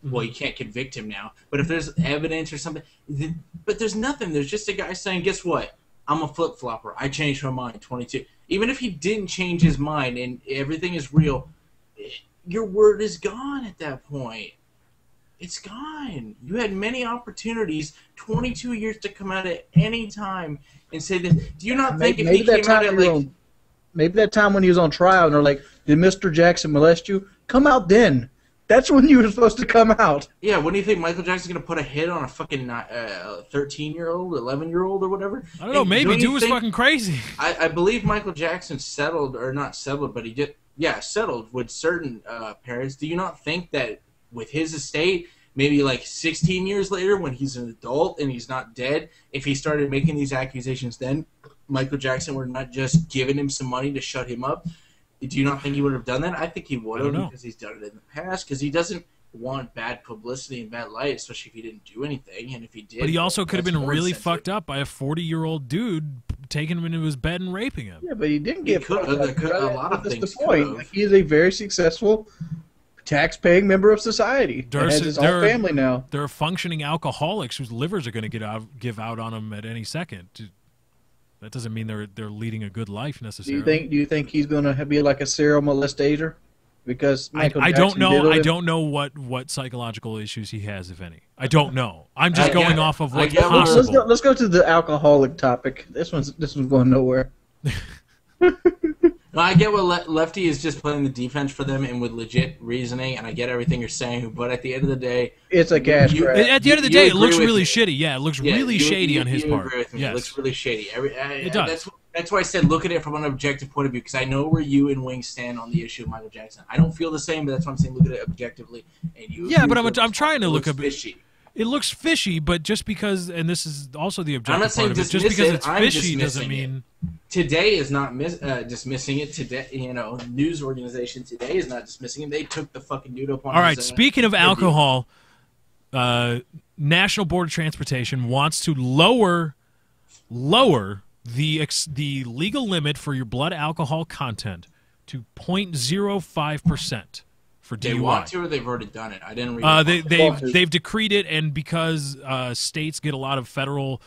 S6: well, you can't convict him now. But if there's evidence or something, but there's nothing. There's just a guy saying, guess what? I'm a flip-flopper. I changed my mind, 22. Even if he didn't change his mind and everything is real, your word is gone at that point. It's gone. You had many opportunities, 22 years to come out at any time and say that. Do you not think if he came out at like...
S7: Maybe that time when he was on trial and they're like, did Mr. Jackson molest you? Come out then. That's when you were supposed to come out.
S6: Yeah, what do you think? Michael Jackson's going to put a hit on a fucking 13-year-old, 11-year-old or whatever?
S5: I don't know. Maybe. Dude was fucking crazy.
S6: I believe Michael Jackson settled, or not settled, but he did, settled with certain parents. Do you not think that with his estate, maybe like 16 years later when he's an adult and he's not dead, if he started making these accusations then, Michael Jackson were not just giving him some money to shut him up? Do you not think he would have done that? I think he would have because he's done it in the past. Because he doesn't want bad publicity and bad light, especially if he didn't do anything. And if he did,
S5: but he also could have been really fucked up by a 40-year-old dude taking him into his bed and raping him.
S7: Yeah, but he didn't get fucked up.
S6: A lot of things.
S7: That's the point. Like, he is a very successful tax-paying member of society. He has his own family now.
S5: There are functioning alcoholics whose livers are going to give out on him at any second. That doesn't mean they're leading a good life necessarily.
S7: Do you think he's going to be like a serial molestator? Because
S5: I don't know. I don't know what psychological issues he has, if any. I don't know. I'm just going off of what's possible.
S7: Let's go to the alcoholic topic. This one's going nowhere.
S6: No, I get what Lefty is just playing the defense for them and with legit reasoning, and I get everything you're saying, but at the end of the day...
S7: It's a cash grab.
S5: At the end of the day, it looks really shitty. Yeah, it looks really shady on his part.
S6: Agree with me.
S5: Yes.
S6: It looks really shady.
S5: It does.
S6: That's why I said look at it from an objective point of view, because I know where you and Wing stand on the issue of Michael Jackson. I don't feel the same, but that's why I'm saying look at it objectively. And you
S5: but I'm trying to look at
S6: fishy.
S5: It looks fishy, but just because, and this is also the objective part of it, just because it's fishy doesn't mean...
S6: Today is not dismissing it. Today, news organization today is not dismissing it. They took the fucking dude up on
S5: All right, speaking of alcohol, National Board of Transportation wants to lower the legal limit for your blood alcohol content to 0.05%. For DUI.
S6: They want to, or they've already done it. I didn't read.
S5: They've decreed it, and because states get a lot of federal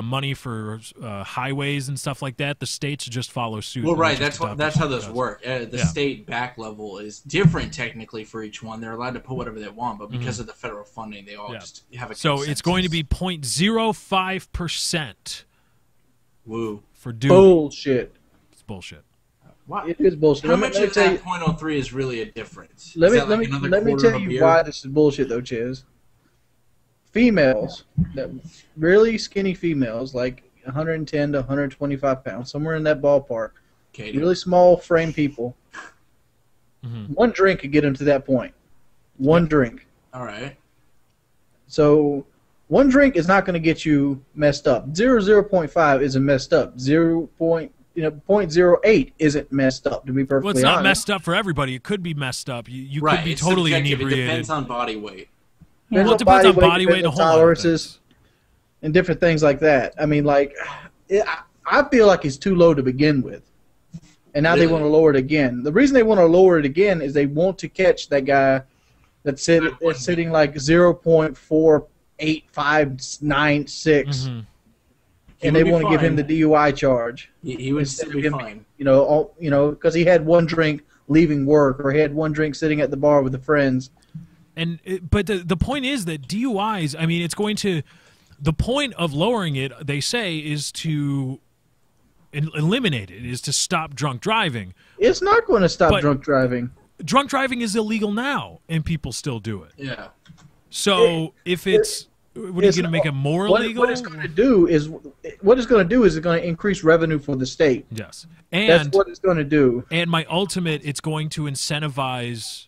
S5: money for highways and stuff like that, the states just follow suit.
S6: Well, right. That's how those work. The
S5: Yeah.
S6: state back level is different technically for each one. They're allowed to put whatever they want, but because of the federal funding, they all just have a
S5: So
S6: consensus.
S5: it's going to be 0.05%.
S6: Woo.
S5: For duty.
S7: Bullshit.
S5: It's bullshit.
S6: What?
S7: It is bullshit.
S6: How much of that 0.03 is really a difference?
S7: Let
S6: Is that
S7: me
S6: like another
S7: let me
S6: quarter
S7: tell
S6: of a
S7: you
S6: beer?
S7: why this is bullshit though, Chiz. Females, that really skinny females, like 110 to 125 pounds, somewhere in that ballpark.
S6: Katie.
S7: Really small frame people. One drink could get them to that point. One drink.
S6: All right.
S7: So one drink is not going to get you messed up. 0.5 isn't messed up. 0.08 isn't messed up, to be perfectly
S5: Well, it's not
S7: honest.
S5: messed up for everybody. It could be messed up. You
S6: Right.
S5: could be
S6: It's
S5: totally
S6: subjective.
S5: inebriated.
S6: It depends on body weight.
S5: Well, it depends on body weight and a whole lot of
S7: tolerances and different things like that. I mean, like, I feel like it's too low to begin with. And now they
S6: Really?
S7: want to lower it again. The reason they want to lower it again is they want to catch that guy that's sitting like 0.48596. And they want to give him the DUI charge.
S6: He would still be fine.
S7: Because he had one drink leaving work, or he had one drink sitting at the bar with the friends.
S5: But the point is that DUIs, I mean, it's going to, the point of lowering it, they say, is to eliminate it, is to stop drunk driving.
S7: It's not going to stop drunk driving.
S5: Drunk driving is illegal now, and people still do it.
S6: Yeah.
S5: So if it's, what are you going to make it more illegal?
S7: What it's going to do is it's going to increase revenue for the state.
S5: Yes.
S7: That's what it's going to do.
S5: And my ultimate, it's going to incentivize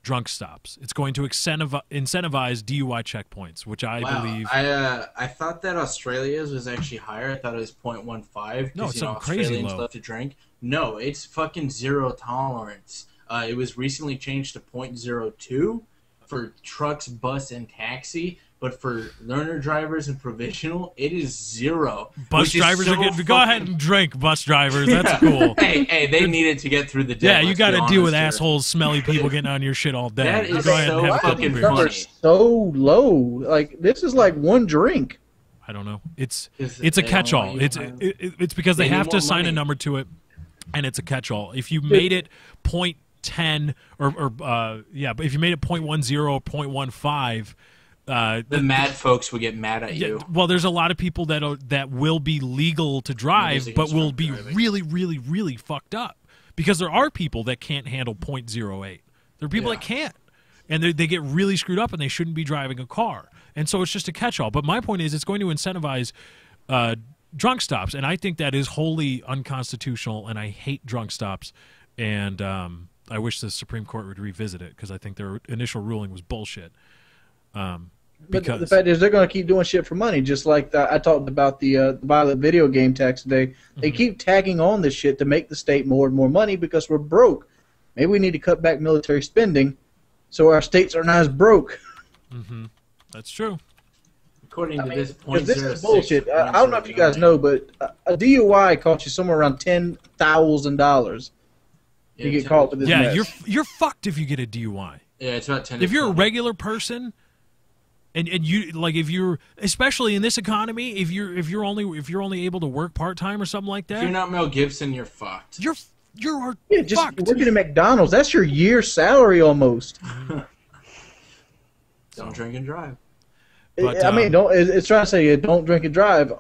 S5: drunk stops. It's going to incentivize DUI checkpoints, which I believe.
S6: I thought that Australia's was actually higher. I thought it was 0.15.
S5: No, it's something crazy
S6: Australians
S5: low.
S6: love to drink. No, it's fucking zero tolerance. It was recently changed to 0.02 for trucks, bus, and taxi. But for learner drivers and provisional, it is 0.
S5: Bus drivers are getting. Go ahead and drink, bus drivers. That's cool.
S6: Hey, they needed to get through the day.
S5: Yeah, you got to deal with
S6: here.
S5: assholes, smelly people getting on your shit all day.
S6: That is
S5: Go ahead
S6: so
S5: and have a couple
S6: fucking
S5: beers.
S6: funny.
S7: So low. Like, this is like one drink.
S5: I don't know. It's a
S6: they don't
S5: catch-all.
S6: want you
S5: It's because they
S6: They
S5: have
S6: need
S5: to
S6: more
S5: assign a
S6: money.
S5: number to it, and it's a catch-all. If you made it 0.10 but if you made it 0.10 or 0.15.
S6: The mad folks would get mad at you.
S5: Well, there's a lot of people that will be legal to drive,
S6: Nobody's
S5: but will
S6: against
S5: be
S6: drunk driving.
S5: really, really, really fucked up because there are people that can't handle 0.08. There are people that can't, and they get really screwed up, and they shouldn't be driving a car. And so it's just a catch-all. But my point is, it's going to incentivize drunk stops, and I think that is wholly unconstitutional, and I hate drunk stops. And I wish the Supreme Court would revisit it because I think their initial ruling was bullshit.
S7: But the fact is, they're going to keep doing shit for money, just like I talked about the violent video game tax today. They keep tagging on this shit to make the state more and more money because we're broke. Maybe we need to cut back military spending so our states are not as broke.
S5: That's true.
S6: According to this
S7: Because this is bullshit. I don't know if you guys know, but a DUI costs you somewhere around $10,000 to get caught with this mess.
S5: You're fucked if you get a DUI.
S6: Yeah, it's about 10.
S5: If you're a regular person, and you like if you're especially in this economy, if you're only able to work part-time or something like that,
S6: If you're not Mel Gibson, you're fucked.
S5: You're
S7: just
S5: fucked.
S7: working at McDonald's. That's your year's salary almost.
S6: Don't drink and drive.
S5: But,
S7: I mean, it's trying to say don't drink and drive.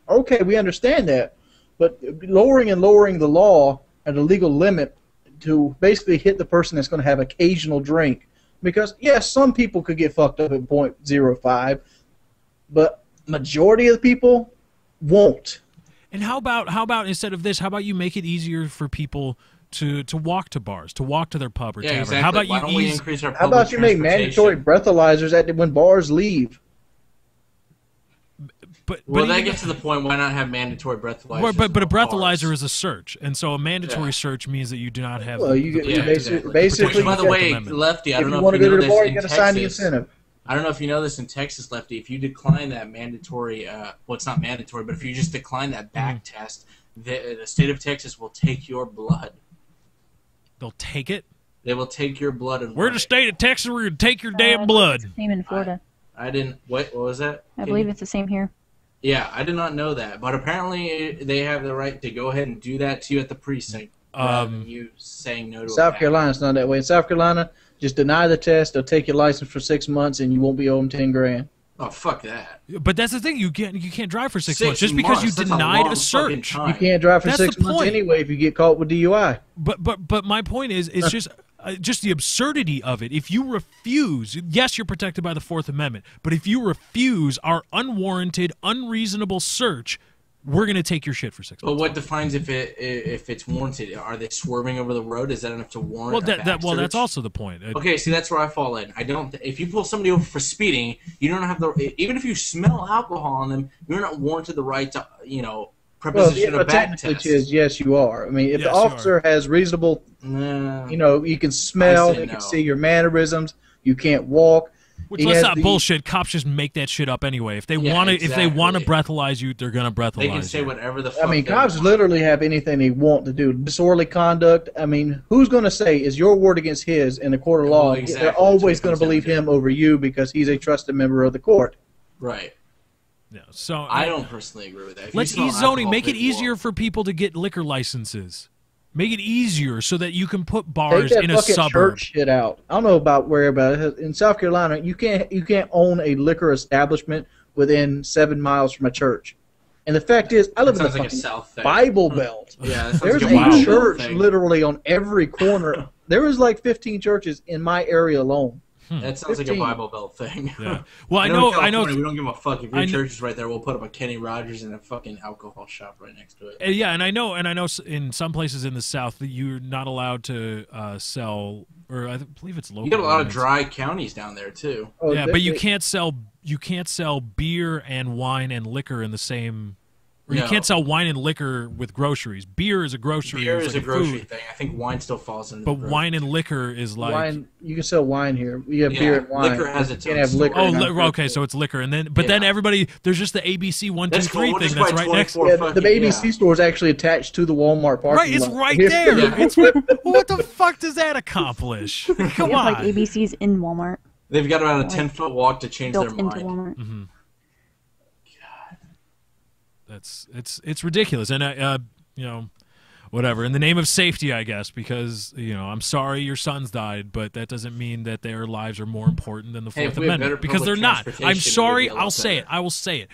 S7: Okay, we understand that, but lowering the law at a legal limit to basically hit the person that's going to have occasional drink, because yes, some people could get fucked up at 0.05, but majority of the people won't.
S5: And how about instead of this, how about you make it easier for people to walk to bars, to walk to their pub or tavern?
S6: Exactly.
S5: How about
S6: Why don't we
S5: you
S6: increase our
S7: How about you make mandatory breathalyzers when bars leave?
S5: But
S6: that
S5: even-
S6: gets to the point. Why not have mandatory breathalyzers?
S5: But a
S6: in bars?
S5: breathalyzer is a search, and so a mandatory search means that you do not have.
S7: Well, you
S6: Yeah,
S7: basically,
S6: Which, by the way,
S5: Amendment.
S6: Lefty, I
S7: if
S6: don't
S7: you
S6: know
S7: want
S6: if
S7: to
S6: you
S7: go
S6: know
S7: to the bar,
S6: this
S7: you
S6: in
S7: got to sign the
S6: Texas.
S7: incentive.
S6: I don't know if you know this in Texas, Lefty. If you decline that mandatory, well, it's not mandatory, but if you just decline that back test, the state of Texas will take your blood.
S5: They'll take it.
S6: They will take your blood and.
S5: We're the state of Texas. We're gonna take your damn blood.
S8: Same in Florida.
S6: I didn't. What was that?
S8: I believe it's the same here.
S6: Yeah, I did not know that, but apparently they have the right to go ahead and do that to you at the precinct, rather than you saying no to
S7: South Carolina's not that way. In South Carolina, just deny the test, they'll take your license for 6 months, and you won't be owed them $10,000.
S6: Oh, fuck that.
S5: But that's the thing. You can't drive for 6 months just because you denied a search.
S7: You can't drive for 6 months anyway if you get caught with DUI.
S5: But my point is, it's just the absurdity of it. If you refuse, yes, you're protected by the Fourth Amendment, but if you refuse our unwarranted, unreasonable search, we're going to take your shit for 6 months.
S6: But what defines if it's warranted? Are they swerving over the road? Is that enough to warrant a back search?
S5: That's also the point.
S6: Okay, see, that's where I fall in. I don't. If you pull somebody over for speeding, you don't have the. Even if you smell alcohol on them, you're not warranted the right to, preposition a back test.
S7: Yes, you are. I mean, if the officer has reasonable, you can smell, they can see your mannerisms. You can't walk.
S5: Which, let's not bullshit. Cops just make that shit up anyway. If they want to, if they want to breathalyze you, they're gonna breathalyze you.
S6: They can say whatever the fuck.
S7: I mean, cops literally have anything they want to do. Disorderly conduct. I mean, who's going to say is your word against his in a court of law? Well, exactly. They're always going to believe him over you because he's a trusted member of the court.
S6: Right.
S5: Yeah. So
S6: I don't personally agree with that.
S5: Let's ease zoning. Make it easier for people to get liquor licenses. Make it easier so that you can put bars in a suburb.
S7: Church shit out. I don't know about in South Carolina, you can't own a liquor establishment within 7 miles from a church. And the fact is, I live in the fucking Bible Belt.
S6: Yeah,
S7: there's a church literally on every corner. There is like 15 churches in my area alone.
S6: That sounds 15. Like a Bible Belt thing.
S5: Yeah. Well, I know.
S6: We don't give a fuck if your church is right there. We'll put up a Kenny Rogers and a fucking alcohol shop right next to it.
S5: Yeah, and I know in some places in the South that you're not allowed to sell, or I believe it's local.
S6: You got a lot of dry counties down there too.
S5: Yeah, but you can't sell beer and wine and liquor in the same. Or you can't sell wine and liquor with groceries. Beer is a grocery.
S6: Beer is
S5: like
S6: a grocery
S5: food.
S6: thing. I think wine still falls into.
S5: But wine and liquor is like
S7: wine. You can sell wine here. We have beer and wine.
S6: Liquor has its own.
S7: Have liquor.
S5: Oh, okay, so it's liquor, and then then everybody there's just the ABC 1 2 3 thing that's right next.
S7: Yeah, the ABC store is actually attached to the Walmart parking lot.
S5: Right, it's right there. It's what the fuck does that accomplish? Come on.
S8: Like ABC's in Walmart.
S6: They've got about a 10-foot walk to change their mind.
S8: Into Walmart.
S5: Mm-hmm. It's ridiculous, and whatever in the name of safety, I guess, because I'm sorry your sons died, but that doesn't mean that their lives are more important than the Fourth Amendment, because they're not. I'm sorry, I'll say it. I will say it.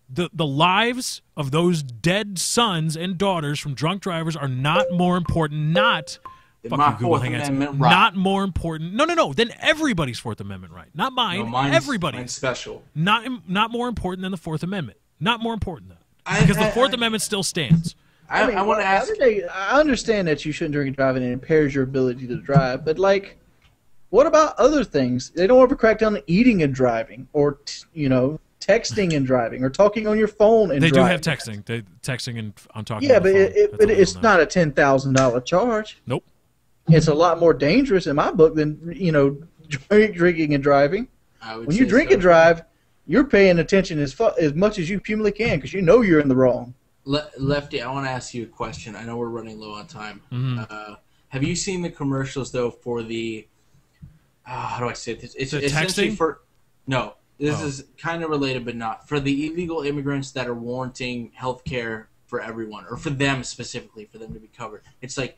S5: The lives of those dead sons and daughters from drunk drivers are not more important. Not not more important. No. Then everybody's Fourth Amendment right, not mine.
S6: No,
S5: everybody's
S6: mine's special.
S5: Not more important than the Fourth Amendment. Not more important than. Because the Fourth Amendment still stands.
S6: I want to ask.
S7: I understand that you shouldn't drink and drive and it impairs your ability to drive, but what about other things? They don't ever crack down on eating and driving, or texting and driving, or talking on your phone and driving.
S5: They do have texting. Texting and I'm talking.
S7: Yeah, but it's not a $10,000 charge.
S5: Nope.
S7: It's a lot more dangerous in my book than drinking and driving. When you drink and drive, you're paying attention as much as you humanly can because you're in the wrong.
S6: Lefty, I want to ask you a question. I know we're running low on time.
S5: Mm-hmm.
S6: Have you seen the commercials, though, for the how do I say this? It's
S5: essentially
S6: texting? No, this is kind of related, but not. For the illegal immigrants that are warranting health care for everyone, or for them specifically, for them to be covered. It's like,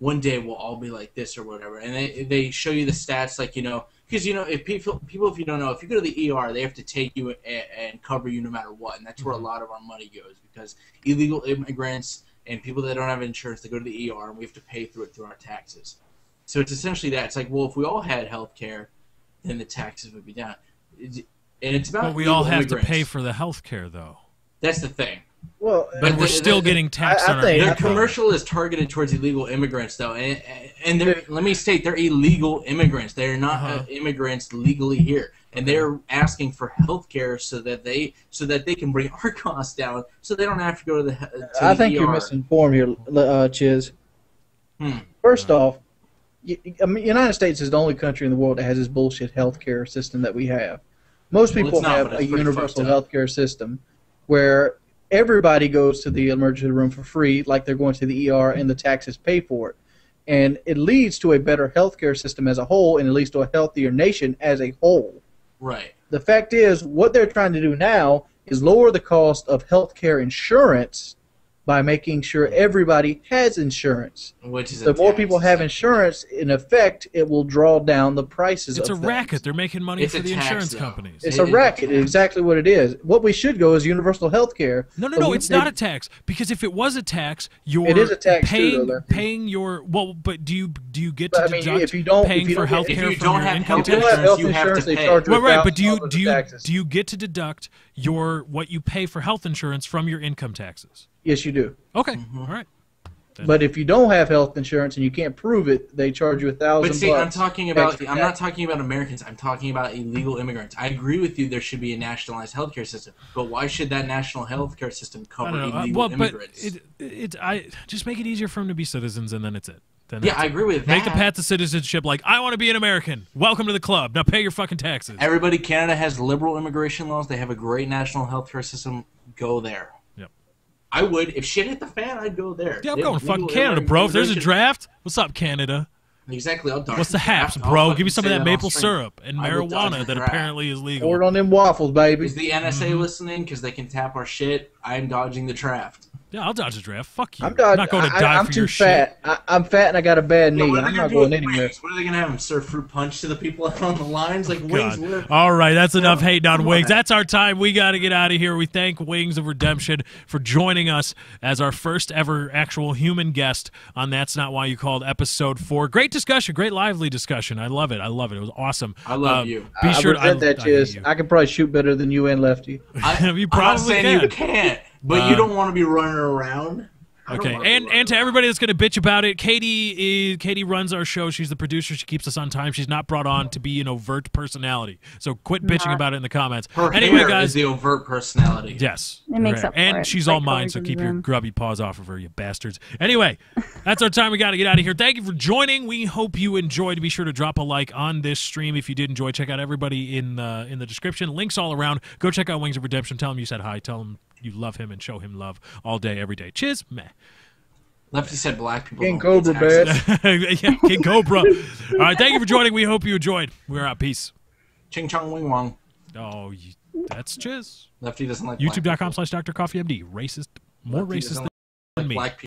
S6: one day we'll all be like this or whatever. And they show you the stats, because if people, if you don't know, if you go to the ER, they have to take you and cover you no matter what, and that's where a lot of our money goes, because illegal immigrants and people that don't have insurance, they go to the ER, and we have to pay through our taxes. So it's essentially that. It's like, well, if we all had health care, then the taxes would be down. And it's about.
S5: But we all have to pay for the health care, though.
S6: That's the thing.
S7: Well,
S5: but we're still getting taxed on our income.
S6: Their commercial is targeted towards illegal immigrants, though, and let me state, they're illegal immigrants. They're not immigrants legally here, and they're asking for health care so that they can bring our costs down, so they don't have to go to the.
S7: I think you're misinformed here, Chiz. First off, United States is the only country in the world that has this bullshit healthcare system that we have. Most people have a universal healthcare system where everybody goes to the emergency room for free, like they're going to the ER, and the taxes pay for it. And it leads to a better healthcare system as a whole, and it leads to a healthier nation as a whole.
S6: Right.
S7: The fact is, what they're trying to do now is lower the cost of healthcare insurance by making sure everybody has insurance.
S6: Which is
S7: the more people have insurance, in effect, it will draw down the prices.
S5: It's
S7: of
S5: a
S7: things.
S5: racket. They're making money for the insurance companies.
S7: It's a racket. It's exactly what it is. What we should go is universal health care.
S5: No. It's not a tax, because if it was a tax, you're
S7: it is a tax
S5: paying your but do you get to deduct
S7: if you don't,
S5: paying for health care from your income tax?
S7: Health insurance, they charge you
S5: right. But do you get to deduct what you pay for health insurance from your income taxes?
S7: Yes, you do.
S5: Okay, all right.
S7: But if you don't have health insurance and you can't prove it, they charge you $1,000.
S6: But see, I'm not talking about Americans. I'm talking about illegal immigrants. I agree with you. There should be a nationalized healthcare system, but why should that national healthcare system cover illegal immigrants?
S5: I just make it easier for them to be citizens, and then it's it.
S6: I agree with that.
S5: Make the path to citizenship like, I want to be an American. Welcome to the club. Now pay your fucking taxes.
S6: Canada has liberal immigration laws. They have a great national healthcare system. Go there. I would. If shit hit the fan, I'd go there.
S5: Yeah, I'm going to fucking Canada, bro. If there's a draft, what's up, Canada?
S6: Exactly. I'll
S5: What's the haps, bro? Give me some of that maple syrup and marijuana that apparently is legal.
S7: Pour it on them waffles, baby.
S6: Is the NSA listening? Because they can tap our shit. I'm dodging the draft.
S5: Yeah, I'll dodge the draft. Fuck you.
S7: I'm
S5: not going to die for your
S7: shit. I'm fat and I got a bad knee. I'm not going anywhere.
S6: What are they going to have them serve fruit punch to the people out on the lines? Like Wings live.
S5: All right, that's enough hating on Wings. That's our time. We got to get out of here. We thank Wings of Redemption for joining us as our first ever actual human guest on That's Not Why You Called episode 4. Great discussion. Great lively discussion. I love it. It was awesome.
S6: I love you.
S5: Be sure to
S7: that, Chiz. I can probably shoot better than you and Lefty.
S5: You probably
S6: I'm not saying you
S5: can.
S6: can't, but you don't want to be running around.
S5: Okay, and to everybody that's going to bitch about it, Katie runs our show. She's the producer. She keeps us on time. She's not brought on to be an overt personality. So quit bitching about it in the comments.
S6: Anyway, guys, is the overt personality.
S5: Yes,
S8: it makes up for
S5: and
S8: it.
S5: she's all mine. So keep your grubby paws off of her, you bastards. Anyway, that's our time. We got to get out of here. Thank you for joining. We hope you enjoyed. Be sure to drop a like on this stream if you did enjoy. Check out everybody in the description. Links all around. Go check out Wings of Redemption. Tell him you said hi. Tell him you love him and show him love all day, every day. Cheers, meh.
S6: Lefty said black people.
S7: King Cobra, bad.
S5: Yeah, King Cobra. All right, thank you for joining. We hope you enjoyed. We're out. Peace.
S6: Ching chong wing wong.
S5: Oh, that's Chiz.
S6: Lefty doesn't like
S5: YouTube.com/DrCoffeeMD. Racist. More
S6: Lefty
S5: racist than me.
S6: Black people.